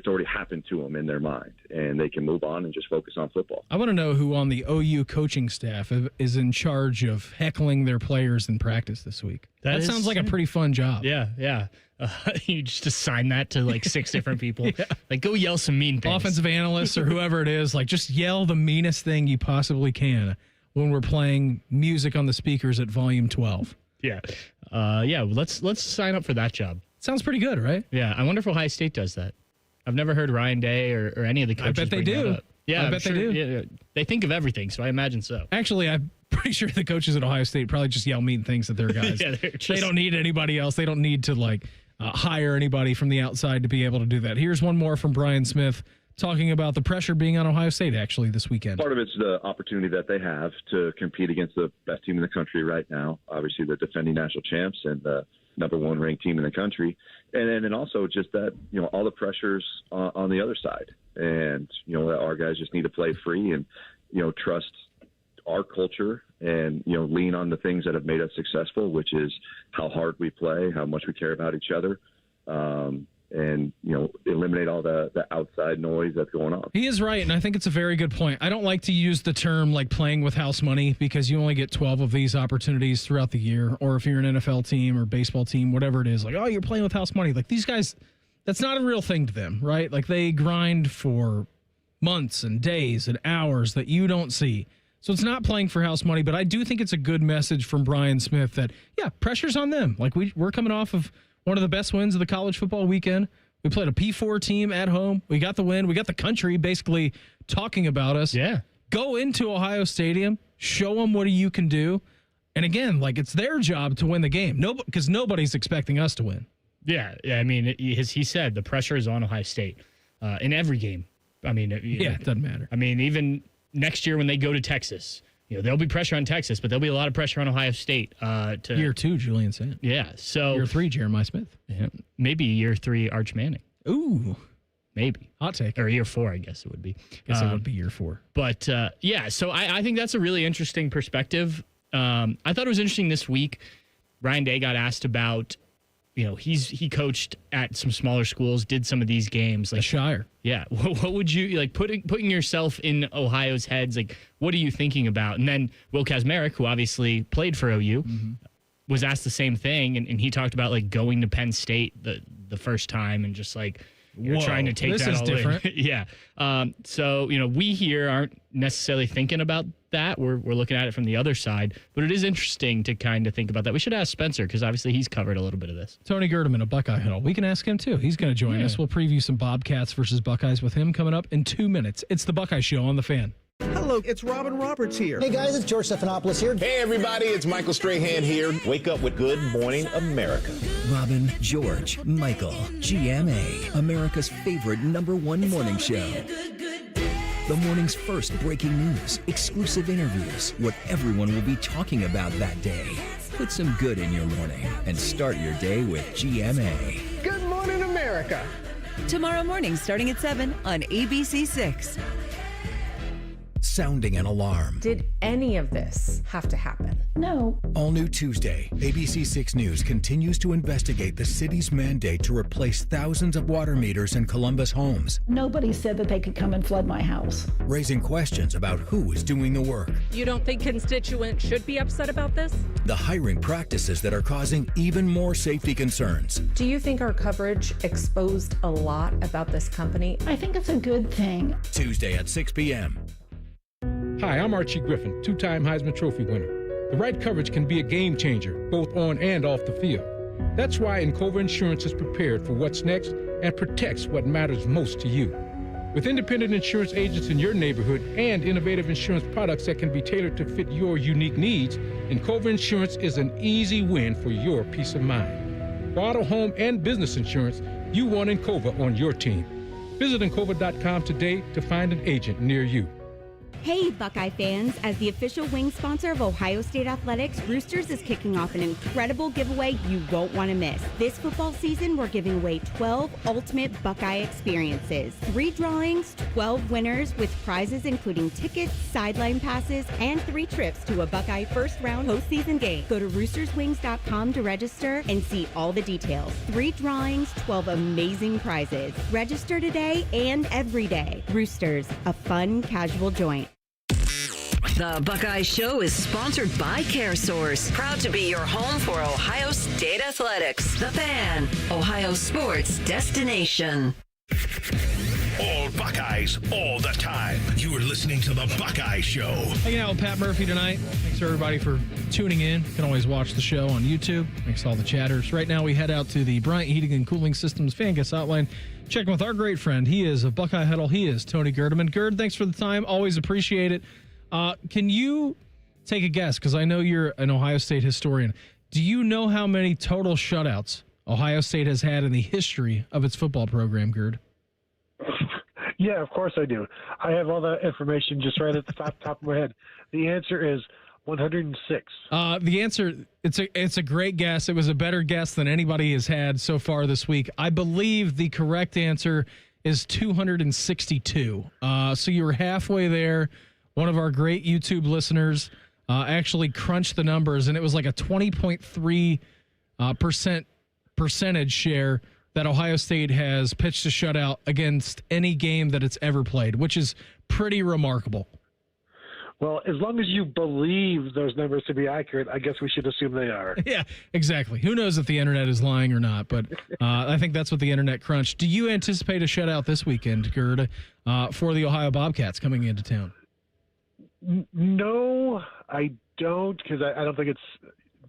already happened to them in their mind, and they can move on and just focus on football. I want to know who on the OU coaching staff is in charge of heckling their players in practice this week. That sounds like a pretty fun job. Yeah. You just assign that to like 6 different people. Yeah. Like, go yell some mean things. Offensive analysts or whoever it is, like, just yell the meanest thing you possibly can when we're playing music on the speakers at volume 12. Yeah. Let's sign up for that job. Sounds pretty good, right? Yeah. I wonder if Ohio State does that. I've never heard Ryan Day or any of the coaches. I bet they do. Yeah, I bet they do. Yeah, they think of everything, so I imagine so. Actually, I'm pretty sure the coaches at Ohio State probably just yell mean things at their guys. They don't need anybody else. They don't need to hire anybody from the outside to be able to do that. Here's one more from Brian Smith talking about the pressure being on Ohio State actually this weekend. Part of it's the opportunity that they have to compete against the best team in the country right now, obviously the defending national champs and the number 1 ranked team in the country. And then also just that, all the pressures on the other side. And, our guys just need to play free and, trust our culture and, lean on the things that have made us successful, which is how hard we play, how much we care about each other. And, eliminate all the outside noise that's going on. He is right, and I think it's a very good point. I don't like to use the term like playing with house money because you only get 12 of these opportunities throughout the year, or if you're an NFL team or baseball team, whatever it is, like, oh, you're playing with house money. Like, these guys, that's not a real thing to them, right? Like, they grind for months and days and hours that you don't see. So it's not playing for house money, but I do think it's a good message from Brian Smith that, yeah, pressure's on them. Like, we're coming off of one of the best wins of the college football weekend. We played a P4 team at home. We got the win. We got the country basically talking about us. Yeah. Go into Ohio Stadium, show them what you can do. And again, it's their job to win the game. Because nobody's expecting us to win. Yeah. I mean, as he said, the pressure is on Ohio State in every game. I mean, it doesn't matter. I mean, even next year when they go to Texas, there'll be pressure on Texas, but there'll be a lot of pressure on Ohio State. Year 2, Julian Sand. Yeah. So Year 3, Jeremiah Smith. Yeah, maybe year 3, Arch Manning. Ooh. Maybe. Hot take. Or year 4, I guess it would be. I guess it would be year 4. But, so I think that's a really interesting perspective. I thought it was interesting this week. Ryan Day got asked about, he coached at some smaller schools, did some of these games. Like the Shire. Yeah. What would you, putting yourself in Ohio's heads, what are you thinking about? And then Will Kazmarek, who obviously played for OU, was asked the same thing. And he talked about, going to Penn State the first time and just, you're trying to take this that is all different. in. Yeah. So, we here aren't necessarily thinking about that. We're looking at it from the other side, but it is interesting to kind of think about that. We should ask Spencer because obviously he's covered a little bit of this. Tony Gerdeman of Buckeye Huddle. We can ask him too. He's going to join us. We'll preview some Bobcats versus Buckeyes with him coming up in 2 minutes. It's the Buckeye Show on The Fan. Hello, it's Robin Roberts here. Hey guys, it's George Stephanopoulos here. Hey everybody, it's Michael Strahan here. Wake up with Good Morning America. Robin, George, Michael, GMA, America's favorite #1 morning show. The morning's first breaking news, exclusive interviews, what everyone will be talking about that day. Put some good in your morning and start your day with GMA. Good Morning America. Tomorrow morning starting at 7 on ABC 6. sounding an alarm. Did any of this have to happen? No. All new Tuesday, ABC 6 News continues to investigate the city's mandate to replace thousands of water meters in Columbus homes, Nobody said that they could come and flood my house. raising questions about who is doing the work, You don't think constituents should be upset about this? the hiring practices that are causing even more safety concerns. Do you think our coverage exposed a lot about this company? I think it's a good thing. Tuesday at 6 p.m. Hi, I'm Archie Griffin, two-time Heisman Trophy winner. The right coverage can be a game changer, both on and off the field. That's why Encova Insurance is prepared for what's next and protects what matters most to you. With independent insurance agents in your neighborhood and innovative insurance products that can be tailored to fit your unique needs, Encova Insurance is an easy win for your peace of mind. For auto, home, and business insurance, you want Encova on your team. Visit Encova.com today to find an agent near you. Hey, Buckeye fans. As the official wing sponsor of Ohio State Athletics, Roosters is kicking off an incredible giveaway you won't want to miss. This football season, we're giving away 12 ultimate Buckeye experiences. 3 drawings, 12 winners with prizes including tickets, sideline passes, and 3 trips to a Buckeye first-round postseason game. Go to roosterswings.com to register and see all the details. 3 drawings, 12 amazing prizes. Register today and every day. Roosters, a fun, casual joint. The Buckeye Show is sponsored by CareSource, proud to be your home for Ohio State Athletics. The Fan, Ohio sports destination. All Buckeyes, all the time. You are listening to The Buckeye Show. Hanging out with Pat Murphy tonight. Thanks to everybody for tuning in. You can always watch the show on YouTube. Thanks to all the chatters. Right now, we head out to the Bryant Heating and Cooling Systems fan guest hotline. Checking with our great friend. He is a Buckeye Huddle. He is Tony Gerdeman. Gerd, thanks for the time. Always appreciate it. Can you take a guess? Because I know you're an Ohio State historian. Do you know how many total shutouts Ohio State has had in the history of its football program, Gerd? Yeah, of course I do. I have all that information just right at the top of my head. The answer is 106. The answer, it's a great guess. It was a better guess than anybody has had so far this week. I believe the correct answer is 262. So you were halfway there. One of our great YouTube listeners actually crunched the numbers, and it was like a 20.3% percentage share that Ohio State has pitched a shutout against any game that it's ever played, which is pretty remarkable. Well, as long as you believe those numbers to be accurate, I guess we should assume they are. Yeah, exactly. Who knows if the internet is lying or not, but I think that's what the internet crunched. Do you anticipate a shutout this weekend, Gerd, for the Ohio Bobcats coming into town? No, I don't, because I don't think it's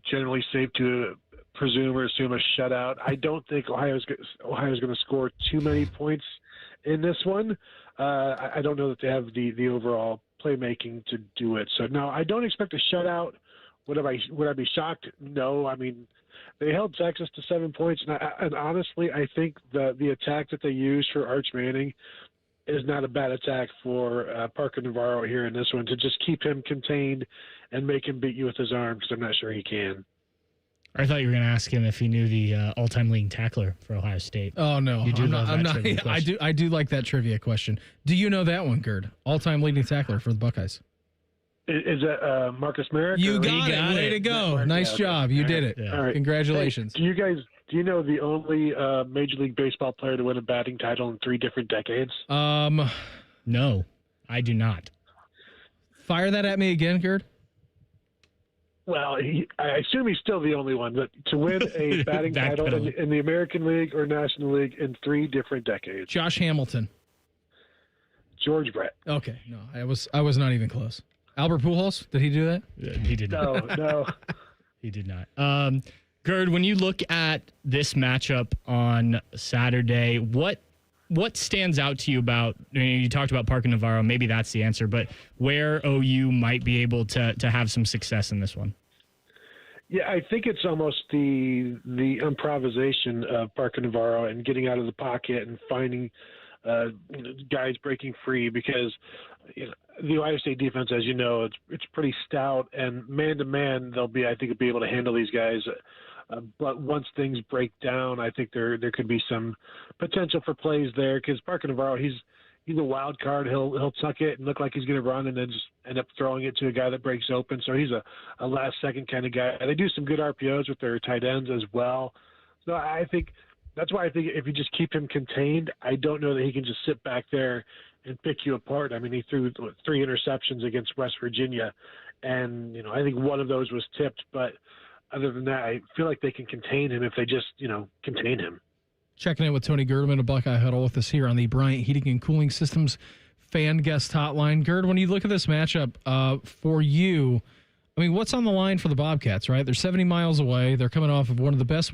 generally safe to presume or assume a shutout. I don't think Ohio's going to score too many points in this one. I don't know that they have the overall playmaking to do it. So no, I don't expect a shutout. Would I be shocked? No. I mean, they held Texas to 7 points, and honestly, I think the attack that they used for Arch Manning is not a bad attack for Parker Navarro here in this one, to just keep him contained and make him beat you with his arm, because I'm not sure he can. I thought you were going to ask him if he knew the all-time leading tackler for Ohio State. Oh no, you do love that not. trivia question. I do like that trivia question. Do you know that one, Gerd? All-time leading tackler for the Buckeyes. Is that Marcus Merrick? You got it. Way to go! Nice job. You did it. All right. Congratulations. Hey, do you know the only Major League Baseball player to win a batting title in 3 different decades? No, I do not. Fire that at me again, Gerd. Well, I assume he's still the only one, but to win a batting title in the American League or National League in 3 different decades. Josh Hamilton. George Brett. Okay, no, I was not even close. Albert Pujols, did he do that? He did not. No. He did not. Gerd, when you look at this matchup on Saturday, what stands out to you about, you talked about Parker Navarro, maybe that's the answer, but where OU might be able to have some success in this one? Yeah, I think it's almost the improvisation of Parker Navarro and getting out of the pocket and finding guys breaking free, because the Ohio State defense, as you know, it's pretty stout, and man-to-man, I think they'll be able to handle these guys. But once things break down, I think there could be some potential for plays there, because Parker Navarro, he's he's a wild card. He'll tuck it and look like he's going to run and then just end up throwing it to a guy that breaks open. So he's a last-second kind of guy. They do some good RPOs with their tight ends as well. So I think that's why I think if you just keep him contained, I don't know that he can just sit back there and pick you apart. I mean, he threw 3 interceptions against West Virginia, and I think one of those was tipped. But other than that, I feel like they can contain him if they just contain him. Checking in with Tony Gerdeman of Buckeye Huddle with us here on the Bryant Heating and Cooling Systems fan guest hotline. Gerd, when you look at this matchup for you, I mean, what's on the line for the Bobcats, right? They're 70 miles away. They're coming off of one of the best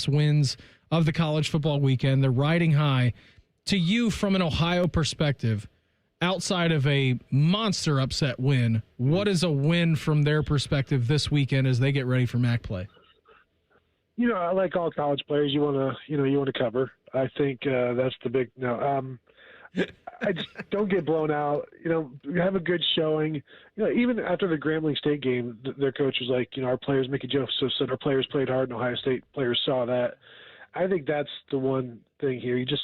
wins of the college football weekend. They're riding high. To you, from an Ohio perspective, outside of a monster upset win, what is a win from their perspective this weekend as they get ready for MAC play? Like all college players, you want to cover. I think that's the big I just don't get blown out. Have a good showing. Even after the Grambling State game, their coach was like, our players, Mickey Joseph said, our players played hard, and Ohio State players saw that. I think that's the one thing here. You just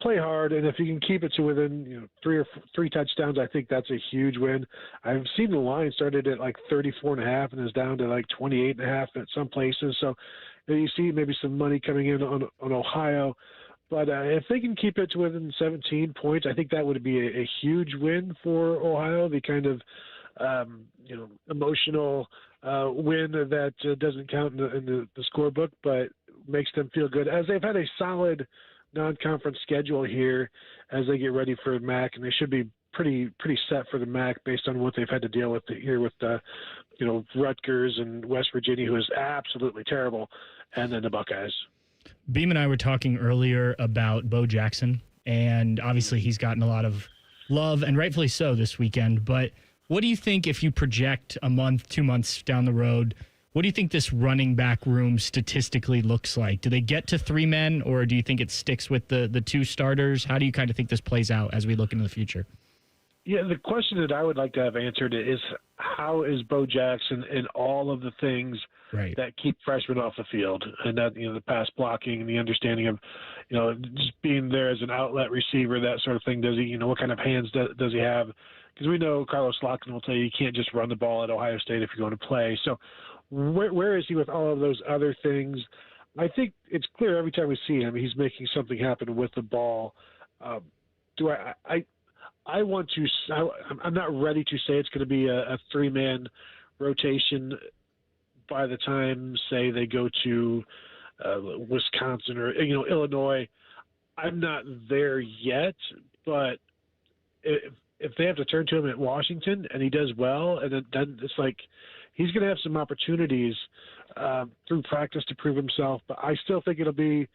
play hard, and if you can keep it to within 3 touchdowns, I think that's a huge win. I've seen the line started at like 34.5 and is down to like 28.5 at some places. So you see maybe some money coming in on Ohio. But if they can keep it to within 17 points, I think that would be a huge win for Ohio. The kind of emotional win that doesn't count in the scorebook, but makes them feel good, as they've had a solid non-conference schedule here as they get ready for MAC, and they should be pretty set for the MAC based on what they've had to deal with here with Rutgers and West Virginia, who is absolutely terrible, and then the Buckeyes. Beam and I were talking earlier about Bo Jackson, and obviously he's gotten a lot of love, and rightfully so, this weekend. But what do you think if you project a month, 2 months down the road? What do you think this running back room statistically looks like? Do they get to 3 men, or do you think it sticks with the 2 starters? How do you kind of think this plays out as we look into the future? Yeah, the question that I would like to have answered is, how is Bo Jackson in all of the things that keep freshmen off the field, and that the pass blocking and the understanding of just being there as an outlet receiver, that sort of thing. Does he what kind of hands does he have? Because we know Carlos Lockton will tell you can't just run the ball at Ohio State if you're going to play. So where is he with all of those other things? I think it's clear every time we see him, he's making something happen with the ball. I'm not ready to say it's going to be a 3-man rotation by the time, say, they go to Wisconsin or Illinois. I'm not there yet, but if they have to turn to him at Washington and he does well, and then it's like he's going to have some opportunities through practice to prove himself. But I still think it'll be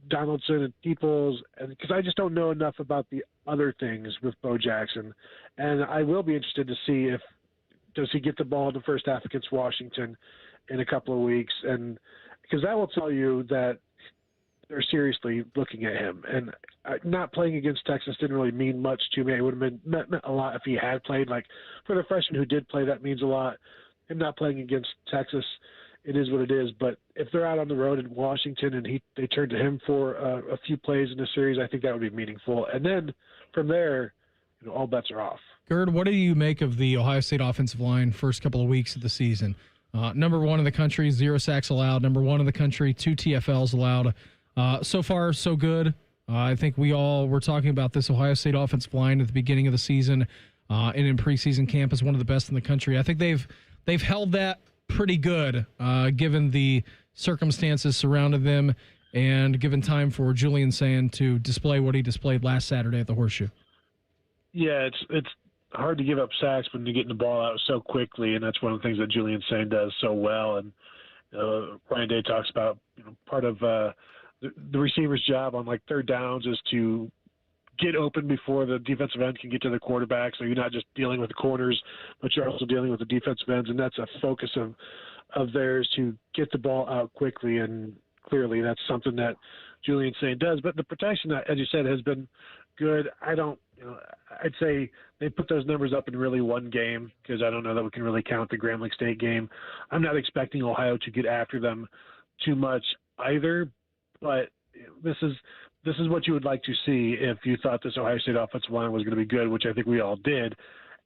Donaldson and Peoples, and because I just don't know enough about the other things with Bo Jackson, and I will be interested to see does he get the ball in the first half against Washington in a couple of weeks, and because that will tell you that they're seriously looking at him. And not playing against Texas didn't really mean much to me. It would have meant a lot if he had played. Like, for the freshman who did play, that means a lot. Him not playing against Texas, it is what it is. But if they're out on the road in Washington and they turn to him for a few plays in the series, I think that would be meaningful. And then from there, all bets are off. Gerd, what do you make of the Ohio State offensive line first couple of weeks of the season? Number 1 in the country, 0 sacks allowed. Number 1 in the country, 2 TFLs allowed. So far, so good. I think we all were talking about this Ohio State offensive line at the beginning of the season and in preseason camp as one of the best in the country. I think they've held that pretty good given the circumstances surrounding them and given time for Julian Sand to display what he displayed last Saturday at the Horseshoe. Yeah, it's hard to give up sacks when you're getting the ball out so quickly, and that's one of the things that Julian Sand does so well. And Ryan Day talks about part of the receiver's job on like third downs is to get open before the defensive end can get to the quarterback. So you're not just dealing with the corners, but you're also dealing with the defensive ends, and that's a focus of theirs to get the ball out quickly. And clearly that's something that Julian Sand does. But the protection, as you said, has been good. I'd say they put those numbers up in really one game because I don't know that we can really count the Grambling State game. I'm not expecting Ohio to get after them too much either, but this is this is what you would like to see if you thought this Ohio State offensive line was going to be good, which I think we all did,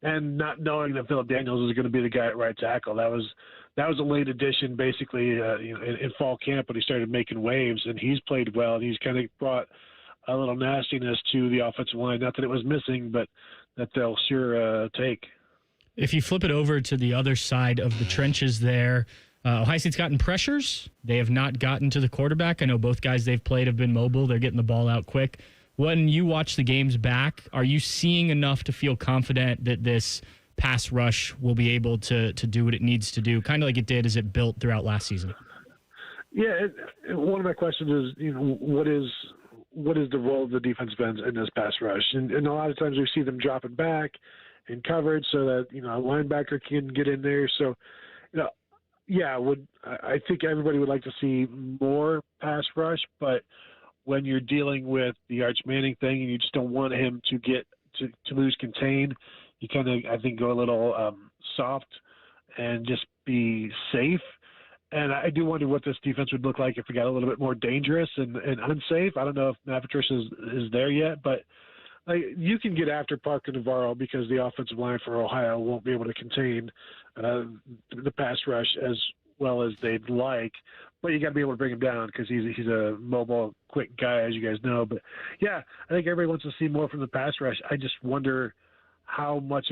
and not knowing that Philip Daniels was going to be the guy at right tackle. That was a late addition, basically, in fall camp when he started making waves, and he's played well, and he's kind of brought a little nastiness to the offensive line. Not that it was missing, but that they'll sure take. If you flip it over to the other side of the trenches there, Ohio State's gotten pressures. They have not gotten to the quarterback. I know both guys they've played have been mobile. They're getting the ball out quick. When you watch the games back, are you seeing enough to feel confident that this pass rush will be able to do what it needs to do, kind of like it did as it built throughout last season? Yeah, one of my questions is, what is the role of the defensive ends in this pass rush? And a lot of times we see them dropping back in coverage so that, a linebacker can get in there. So, I think everybody would like to see more pass rush, but when you're dealing with the Arch Manning thing and you just don't want him to get to lose contain, you kind of, I think, go a little soft and just be safe. And I do wonder what this defense would look like if it got a little bit more dangerous and unsafe. I don't know if Matt Patricia is there yet, but you can get after Parker Navarro because the offensive line for Ohio won't be able to contain the pass rush as well as they'd like. But you got to be able to bring him down because he's a mobile, quick guy, as you guys know. But yeah, I think everybody wants to see more from the pass rush. I just wonder how much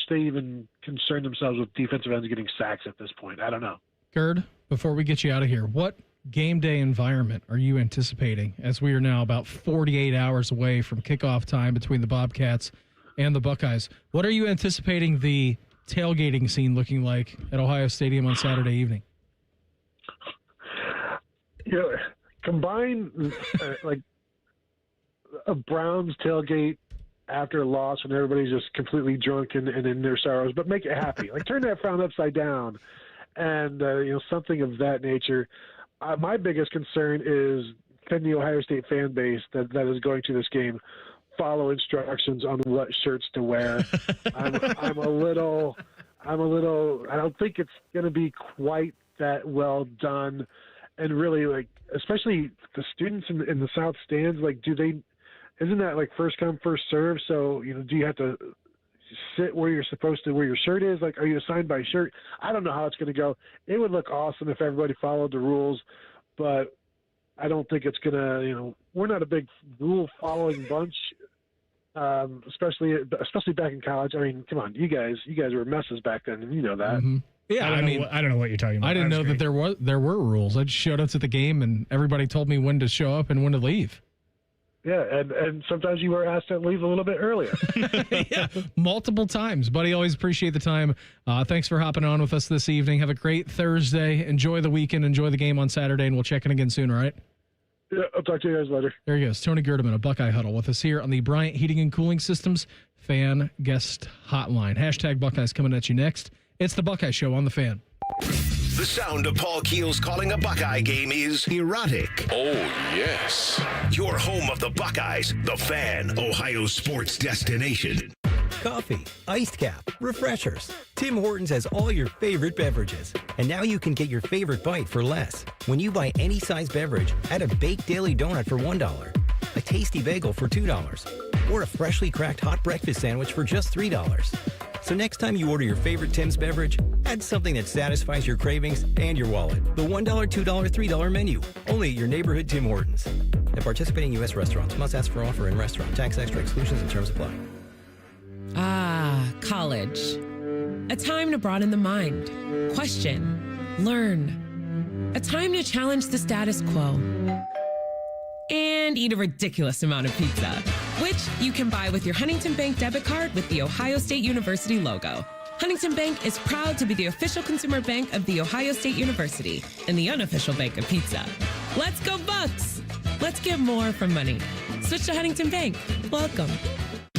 they even concern themselves with defensive ends getting sacks at this point. I don't know. Gerd, before we get you out of here, what game day environment are you anticipating as we are now about 48 hours away from kickoff time between the Bobcats and the Buckeyes? What are you anticipating the tailgating scene looking like at Ohio Stadium on Saturday evening? Combine like a Browns tailgate after a loss when everybody's just completely drunk and in their sorrows, but make it happy. Like turn that frown upside down and, something of that nature. My biggest concern is can the Ohio State fan base that is going to this game follow instructions on what shirts to wear. I don't think it's going to be quite that well done. And really, especially the students in the South stands, isn't that first come, first serve? So, do you have to sit where you're supposed to, where your shirt is? Are you assigned by shirt? I don't know how it's going to go. It would look awesome if everybody followed the rules, but I don't think it's going to, we're not a big rule following bunch, especially back in college. I mean, come on, you guys were messes back then, and you know that. Mm-hmm. Yeah, I don't know what you're talking about. I didn't know that there were rules. I just showed up to the game, and everybody told me when to show up and when to leave. Yeah, and sometimes you were asked to leave a little bit earlier. Yeah, multiple times. Buddy, always appreciate the time. Thanks for hopping on with us this evening. Have a great Thursday. Enjoy the weekend. Enjoy the game on Saturday, and we'll check in again soon, all right? Yeah, I'll talk to you guys later. There he goes. Tony Gerdeman of Buckeye Huddle with us here on the Bryant Heating and Cooling Systems Fan Guest Hotline. Hashtag Buckeyes coming at you next. It's the Buckeye Show on the Fan. The sound of Paul Keels calling a Buckeye game is erotic. Oh, yes. Your home of the Buckeyes, the Fan, Ohio sports destination. Coffee, iced cap, refreshers. Tim Hortons has all your favorite beverages. And now you can get your favorite bite for less. When you buy any size beverage, add a baked daily donut for $1, a tasty bagel for $2, or a freshly cracked hot breakfast sandwich for just $3. So next time you order your favorite Tim's beverage, add something that satisfies your cravings and your wallet. The $1, $2, $3 menu. Only at your neighborhood Tim Hortons. At participating U.S. restaurants, must ask for offer in restaurant. Tax extra exclusions and terms apply. Ah, college. A time to broaden the mind, question, learn. A time to challenge the status quo. And eat a ridiculous amount of pizza, which you can buy with your Huntington Bank debit card with the Ohio State University logo. Huntington Bank is proud to be the official consumer bank of the Ohio State University and the unofficial bank of pizza. Let's go Bucks! Let's get more from money. Switch to Huntington Bank. Welcome.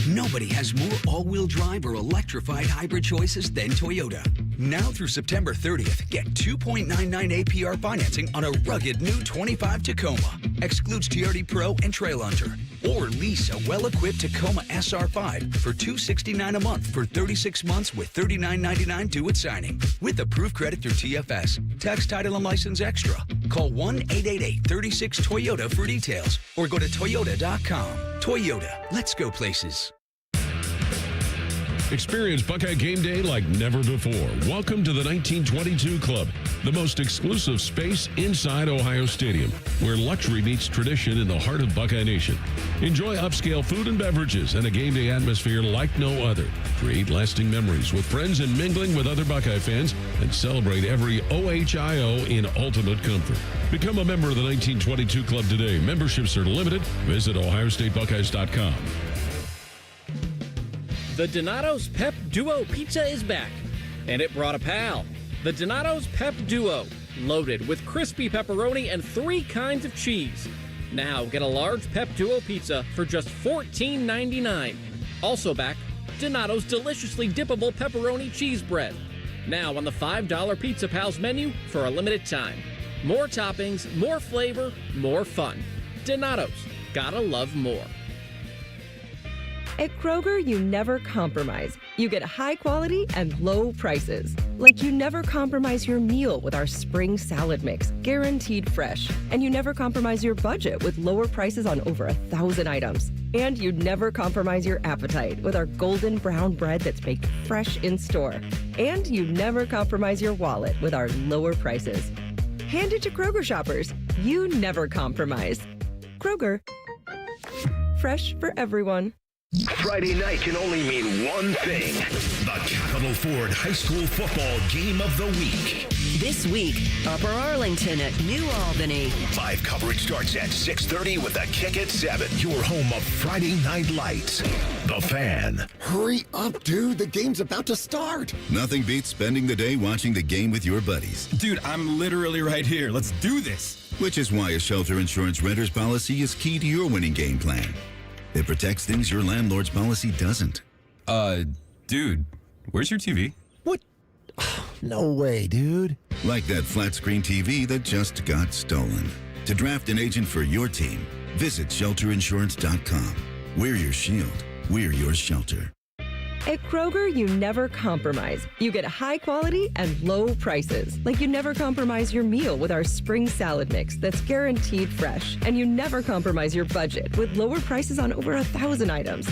Nobody has more all-wheel drive or electrified hybrid choices than Toyota. Now through September 30th, get 2.99 APR financing on a rugged new 25 Tacoma. Excludes TRD Pro and Trail Hunter. Or lease a well-equipped Tacoma SR5 for $269 a month for 36 months with $39.99 due at signing. With approved credit through TFS. Tax, title, and license extra. Call 1-888-36-TOYOTA for details or go to Toyota.com. Toyota, let's go places. Experience Buckeye Game Day like never before. Welcome to the 1922 Club, the most exclusive space inside Ohio Stadium, where luxury meets tradition in the heart of Buckeye Nation. Enjoy upscale food and beverages and a game day atmosphere like no other. Create lasting memories with friends and mingling with other Buckeye fans, and celebrate every OHIO in ultimate comfort. Become a member of the 1922 Club today. Memberships are limited. Visit OhioStateBuckeyes.com. The Donato's Pep Duo Pizza is back, and it brought a pal. The Donato's Pep Duo, loaded with crispy pepperoni and 3 kinds of cheese. Now get a large Pep Duo pizza for just $14.99. Also back, Donato's deliciously dippable pepperoni cheese bread. Now on the $5 Pizza Pals menu for a limited time. More toppings, more flavor, more fun. Donato's, gotta love more. At Kroger, you never compromise. You get high quality and low prices. Like you never compromise your meal with our spring salad mix, guaranteed fresh. And you never compromise your budget with lower prices on over 1,000 items. And you never compromise your appetite with our golden brown bread that's baked fresh in store. And you never compromise your wallet with our lower prices. Hand it to Kroger shoppers. You never compromise. Kroger. Fresh for everyone. Friday night can only mean one thing. The Capital Ford High School Football Game of the Week. This week, Upper Arlington at New Albany. Live coverage starts at 6:30 with a kick at 7. Your home of Friday Night Lights. The Fan. Hurry up, dude. The game's about to start. Nothing beats spending the day watching the game with your buddies. Dude, I'm literally right here. Let's do this. Which is why a shelter insurance renter's policy is key to your winning game plan. It protects things your landlord's policy doesn't. Dude, where's your TV? What? No way, dude. Like that flat screen TV that just got stolen. To draft an agent for your team, visit shelterinsurance.com. We're your shield. We're your shelter. At Kroger, you never compromise. You get high quality and low prices. Like you never compromise your meal with our spring salad mix that's guaranteed fresh. And you never compromise your budget with lower prices on over 1,000 items.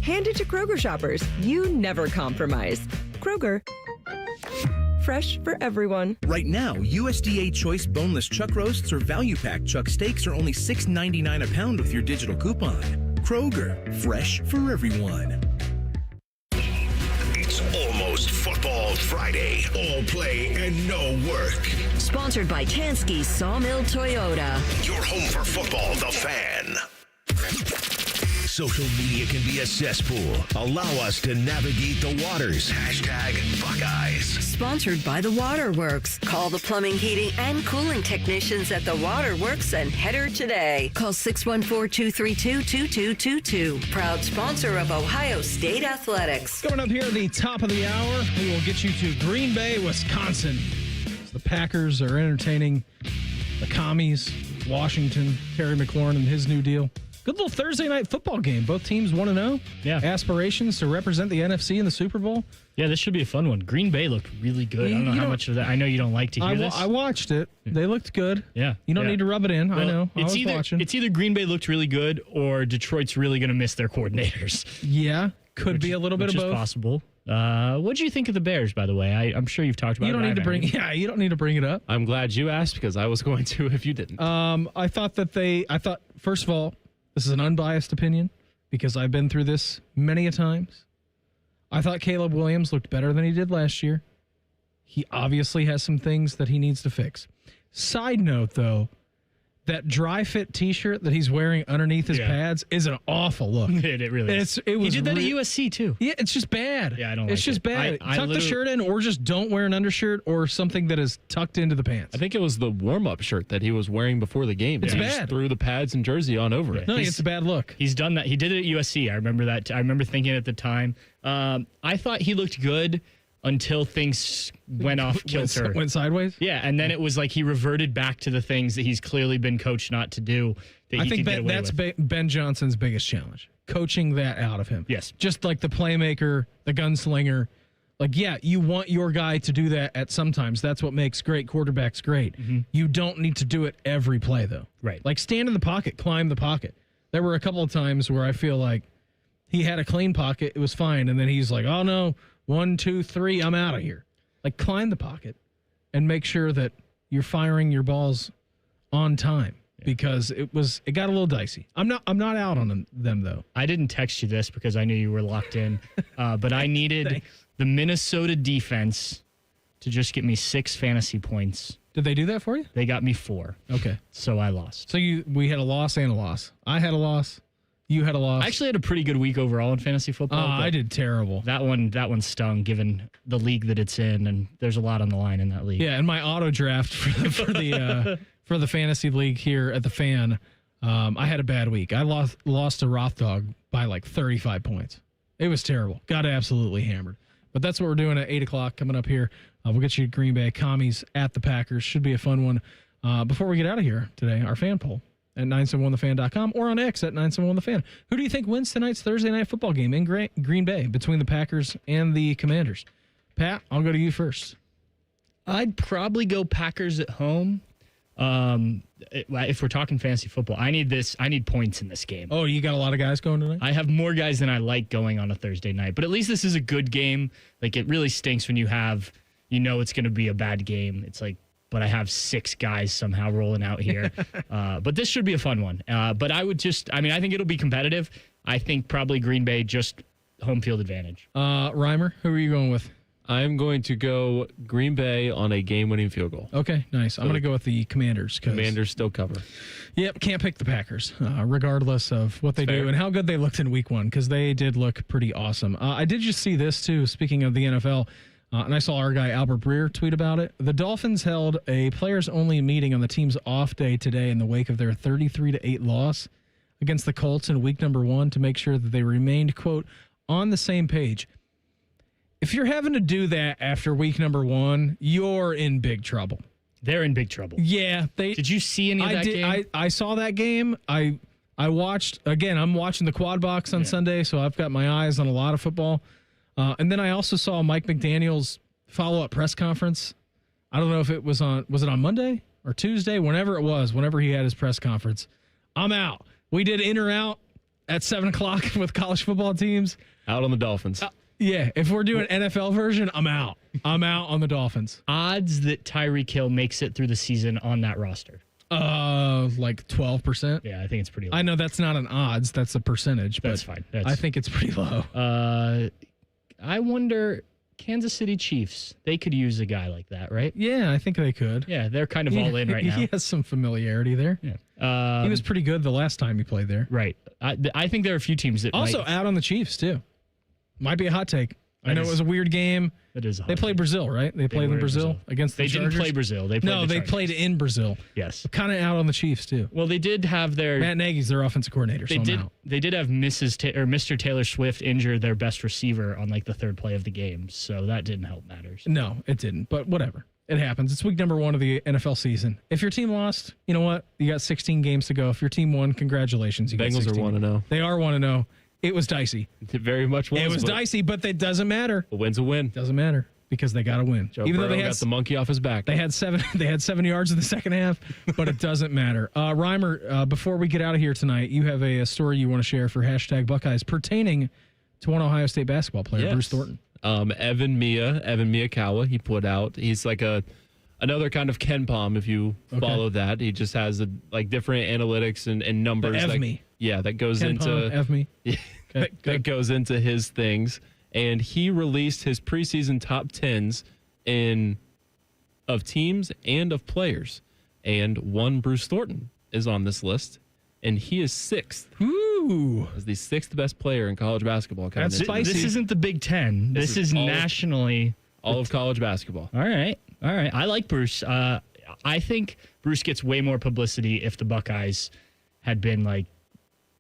Hand it to Kroger shoppers. You never compromise. Kroger. Fresh for everyone. Right now, USDA Choice Boneless Chuck Roasts or Value Pack Chuck Steaks are only $6.99 a pound with your digital coupon. Kroger. Fresh for everyone. Almost Football Friday. All play and no work. Sponsored by Tansky's Sawmill Toyota. Your home for football, The Fan. Social media can be a cesspool. Allow us to navigate the waters. #Buckeyes. Sponsored by The Waterworks. Call the plumbing, heating, and cooling technicians at The Waterworks and header today. Call 614-232-2222. Proud sponsor of Ohio State Athletics. Coming up here at the top of the hour, we will get you to Green Bay, Wisconsin. The Packers are entertaining the Commies, Washington, Terry McLaurin and his new deal. Good little Thursday night football game. Both teams 1-0. Yeah. Aspirations to represent the NFC in the Super Bowl. Yeah, this should be a fun one. Green Bay looked really good. I don't know how much of that. I know you don't like to hear this. I watched it. They looked good. Yeah. You don't need to rub it in. Well, I know. I was watching. It's either Green Bay looked really good or Detroit's really going to miss their coordinators. Yeah. Could be a little bit of both. Which is possible. What do you think of the Bears, by the way? I'm sure you've talked about it. You don't need to bring. Yeah, you don't need to bring it up. I'm glad you asked because I was going to if you didn't. I thought first of all, this is an unbiased opinion because I've been through this many a times. I thought Caleb Williams looked better than he did last year. He obviously has some things that he needs to fix. Side note, though, that dry fit T-shirt that he's wearing underneath his pads is an awful look. It really is. It was he did that at USC too. Yeah, it's just bad. Yeah, I don't like it. It's just bad. I Tuck the shirt in or just don't wear an undershirt or something that is tucked into the pants. I think it was the warm-up shirt that he was wearing before the game. It's He bad. just threw the pads and jersey on over it. No, it's a bad look. He's done that. He did it at USC. I remember that. I remember thinking at the time. I thought he looked good until things went off kilter. Went sideways? Yeah, and then it was like he reverted back to the things that he's clearly been coached not to do. That I he think could get away that's with. Ben Johnson's biggest challenge. Coaching that out of him. Yes. Just like the playmaker, the gunslinger, Like, yeah, you want your guy to do that at sometimes. That's what makes great quarterbacks great. You don't need to do it every play, though. Right. Like, stand in the pocket, climb the pocket. There were a couple of times where I feel like he had a clean pocket, it was fine, and then he's like, oh, no, 1, 2, 3, I'm out of here. Like, climb the pocket and make sure that you're firing your balls on time. Because it got a little dicey. I'm not out on them though. I didn't text you this because I knew you were locked in, but I needed the Minnesota defense to just get me 6 fantasy points. Did they do that for you? They got me 4. Okay, so I lost. So we had a loss and a loss. I had a loss. You had a loss. I actually had a pretty good week overall in fantasy football. I did terrible. That one stung, given the league that it's in, and there's a lot on the line in that league. Yeah, and my auto draft for the fantasy league here at the Fan, I had a bad week. I lost to Roth Dog by like 35 points. It was terrible. Got absolutely hammered. But that's what we're doing at 8 o'clock coming up here. We'll get you to Green Bay Commies at the Packers. Should be a fun one. Before we get out of here today, our fan poll at 971thefan.com or on X at 971thefan. Who do you think wins tonight's Thursday night football game in Green Bay between the Packers and the Commanders? Pat, I'll go to you first. I'd probably go Packers at home. If we're talking fantasy football, I need points in this game. Oh, you got a lot of guys going tonight? I have more guys than I like going on a Thursday night, but at least this is a good game. Like, it really stinks when it's going to be a bad game. It's like, but I have 6 guys somehow rolling out here. But this should be a fun one. But I think it'll be competitive. I think probably Green Bay, just home field advantage. Reimer, who are you going with? I'm going to go Green Bay on a game-winning field goal. Okay, nice. I'm going to go with the Commanders. Commanders still cover. Yep, can't pick the Packers, regardless of what they do and how good they looked in Week 1, because they did look pretty awesome. I did just see this, too, speaking of the NFL, and I saw our guy Albert Breer tweet about it. The Dolphins held a players-only meeting on the team's off day today in the wake of their 33-8 loss against the Colts in Week 1 to make sure that they remained, quote, on the same page. If you're having to do that after Week 1, you're in big trouble. They're in big trouble. Yeah. Did you see any of that game? I saw that game. I watched, again, I'm watching the Quad Box on Sunday, so I've got my eyes on a lot of football. And then I also saw Mike McDaniel's follow-up press conference. I don't know if it was on Monday or Tuesday, whenever he had his press conference. I'm out. We did in or out at 7 o'clock with college football teams. Out on the Dolphins. Yeah, if we're doing NFL version, I'm out. I'm out on the Dolphins. Odds that Tyreek Hill makes it through the season on that roster? Like 12%. Yeah, I think it's pretty low. I know that's not an odds, that's a percentage. That's but fine. I think it's pretty low. I wonder, Kansas City Chiefs, they could use a guy like that, right? Yeah, I think they could. Yeah, they're kind of all in right now. He has some familiarity there. Yeah. He was pretty good the last time he played there. Right. I think there are a few teams that also out on the Chiefs, too. Might be a hot take. I know it was a weird game. That is a hot They played take. Brazil, right? They played in Brazil against the Chargers. They didn't play Brazil. They played they played in Brazil. Yes. Kind of out on the Chiefs, too. Well, they did have Matt Nagy's their offensive coordinator, so I'm out. They did have Mr. Taylor Swift injure their best receiver on like the 3rd play of the game, so that didn't help matters. No, it didn't, but whatever. It happens. It's Week 1 of the NFL season. If your team lost, you know what? You got 16 games to go. If your team won, congratulations. You Bengals got 16. are 1-0. They are 1-0. It was dicey. It very much was. It was dicey, but that doesn't matter. A win's a win. Doesn't matter because they got to win. Joe Burrow got the monkey off his back. They had 7 yards in the second half, but it doesn't matter. Reimer, before we get out of here tonight, you have a story you want to share for #Buckeyes pertaining to one Ohio State basketball player, Bruce Thornton. Evan Miyakawa, he put out. He's like another kind of Ken Palm, if you follow that. He just has different analytics and numbers. That goes Ken into Palm, F-me. that goes into his things. And he released his preseason top 10s of teams and of players. And one Bruce Thornton is on this list. And he is 6th. Ooh. As the 6th best player in college basketball. That's spicy. This isn't the Big Ten. This is nationally. All of college basketball. All right. I like Bruce. I think Bruce gets way more publicity if the Buckeyes had been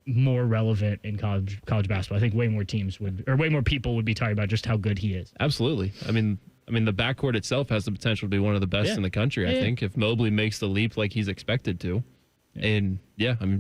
more relevant in college basketball. I think way more people would be talking about just how good he is. Absolutely. I mean, the backcourt itself has the potential to be one of the best in the country, I think, if Mobley makes the leap like he's expected to. And,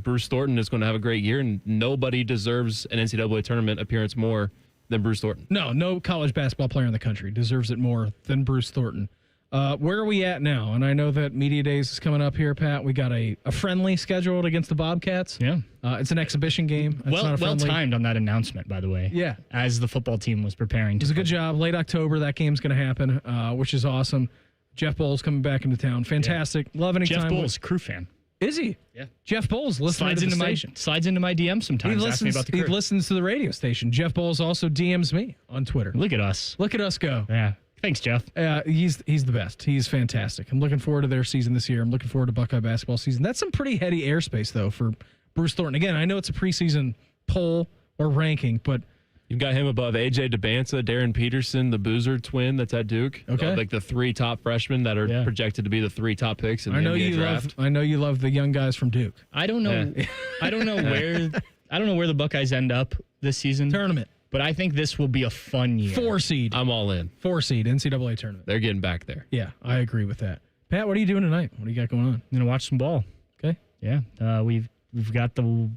Bruce Thornton is going to have a great year, and nobody deserves an NCAA tournament appearance more than Bruce Thornton. No college basketball player in the country deserves it more than Bruce Thornton. Where are we at now? And I know that Media Days is coming up here, Pat. We got a friendly scheduled against the Bobcats. Yeah. It's an exhibition game. It's not a well friendly. timed on that announcement, by the way. Yeah. As the football team was preparing. It was a good job. Late October, that game's going to happen, which is awesome. Jeff Bowles coming back into town. Fantastic. Yeah. Love any time. Jeff Bowles, crew fan. Is he? Yeah. Jeff Bowles listening to the station. Slides into my DM sometimes. Asks me about the crew. He listens to the radio station. Jeff Bowles also DMs me on Twitter. Look at us. Look at us go. Yeah. Thanks, Jeff. He's the best. He's fantastic. I'm looking forward to their season this year. I'm looking forward to Buckeye basketball season. That's some pretty heady airspace, though, for Bruce Thornton. Again, I know it's a preseason poll or ranking, but you've got him above AJ DeBanza, Darren Peterson, the Boozer twin that's at Duke. Okay. Like the 3 top freshmen that are projected to be the 3 top picks in the NBA draft. I know you love the young guys from Duke. I don't know. Yeah. I don't know where the Buckeyes end up this season. Tournament. But I think this will be a fun year. 4 seed. I'm all in. 4 seed NCAA tournament. They're getting back there. Yeah, I agree with that. Pat, what are you doing tonight? What do you got going on? I'm gonna watch some ball. Okay. Yeah. We've got the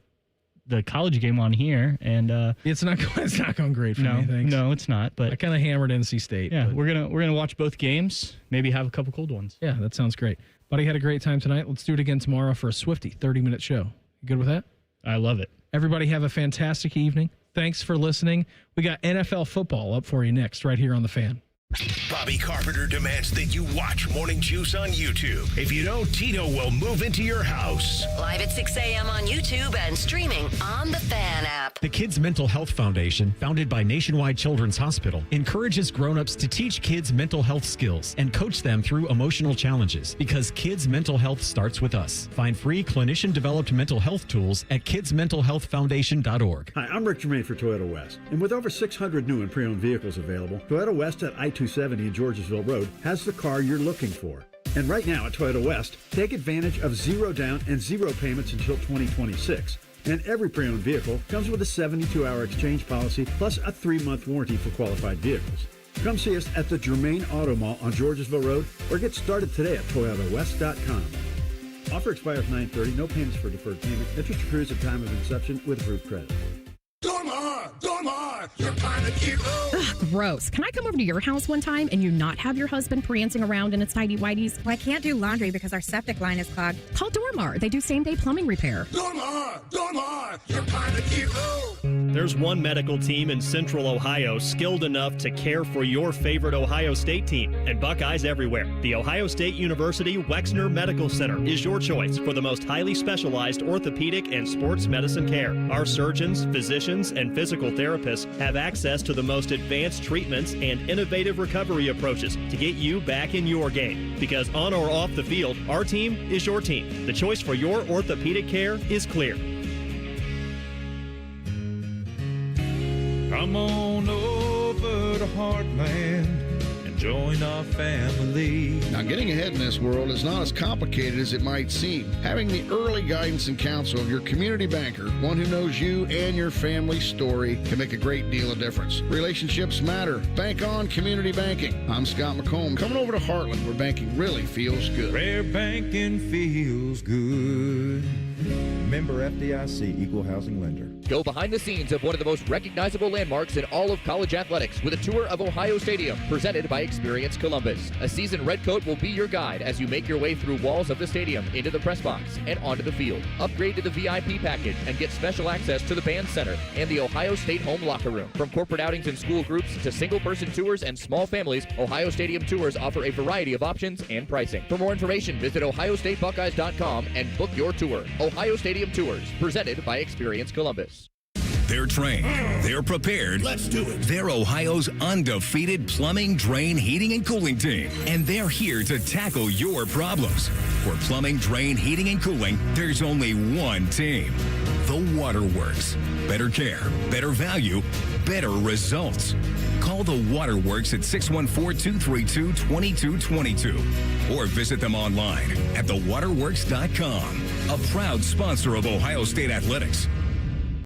college game on here, and it's not going great for me. Thanks. No, it's not. But I kind of hammered NC State. Yeah, but we're gonna watch both games. Maybe have a couple cold ones. Yeah, that sounds great. Buddy had a great time tonight. Let's do it again tomorrow for a Swifty 30-minute show. You good with that? I love it. Everybody have a fantastic evening. Thanks for listening. We got NFL football up for you next, right here on The Fan. Bobby Carpenter demands that you watch Morning Juice on YouTube. If you don't, Tito will move into your house. Live at 6 a.m. on YouTube and streaming on the Fan app. The Kids Mental Health Foundation, founded by Nationwide Children's Hospital, encourages grown-ups to teach kids mental health skills and coach them through emotional challenges, because kids' mental health starts with us. Find free clinician-developed mental health tools at kidsmentalhealthfoundation.org. Hi, I'm Rick Germain for Toyota West. And with over 600 new and pre-owned vehicles available, Toyota West at I-270 in Georgesville Road has the car you're looking for. And right now at Toyota West, take advantage of 0 down and 0 payments until 2026. And every pre-owned vehicle comes with a 72-hour exchange policy plus a 3-month warranty for qualified vehicles. Come see us at the Germain Auto Mall on Georgesville Road or get started today at ToyotaWest.com. Offer expires 9/30. No payments for deferred payment. Interest accrues at time of inception with approved credit. Dormar, you're kind of cute. Ugh, gross. Can I come over to your house one time and you not have your husband prancing around in his tidy whities? Well, I can't do laundry because our septic line is clogged. Call Dormar. They do same-day plumbing repair. Dormar, you're kind of cute. There's one medical team in Central Ohio skilled enough to care for your favorite Ohio State team, and Buckeyes everywhere. The Ohio State University Wexner Medical Center is your choice for the most highly specialized orthopedic and sports medicine care. Our surgeons, physicians, and physical therapists have access to the most advanced treatments and innovative recovery approaches to get you back in your game. Because on or off the field, our team is your team. The choice for your orthopedic care is clear. Come on over to Heartland and join our family. Now, getting ahead in this world is not as complicated as it might seem. Having the early guidance and counsel of your community banker, one who knows you and your family's story, can make a great deal of difference. Relationships matter. Bank on community banking. I'm Scott McComb, coming over to Heartland, where banking really feels good. Where banking feels good. Member FDIC, Equal Housing Lender. Go behind the scenes of one of the most recognizable landmarks in all of college athletics with a tour of Ohio Stadium, presented by Experience Columbus. A seasoned redcoat will be your guide as you make your way through walls of the stadium, into the press box, and onto the field. Upgrade to the VIP package and get special access to the band center and the Ohio State home locker room. From corporate outings and school groups to single-person tours and small families, Ohio Stadium tours offer a variety of options and pricing. For more information, visit ohiostatebuckeyes.com and book your tour. Ohio Stadium Tours, presented by Experience Columbus. They're trained. They're prepared. Let's do it. They're Ohio's undefeated plumbing, drain, heating, and cooling team. And they're here to tackle your problems. For plumbing, drain, heating, and cooling, there's only one team. The Waterworks. Better care, better value, better results. Call the Waterworks at 614-232-2222 or visit them online at thewaterworks.com. A proud sponsor of Ohio State Athletics.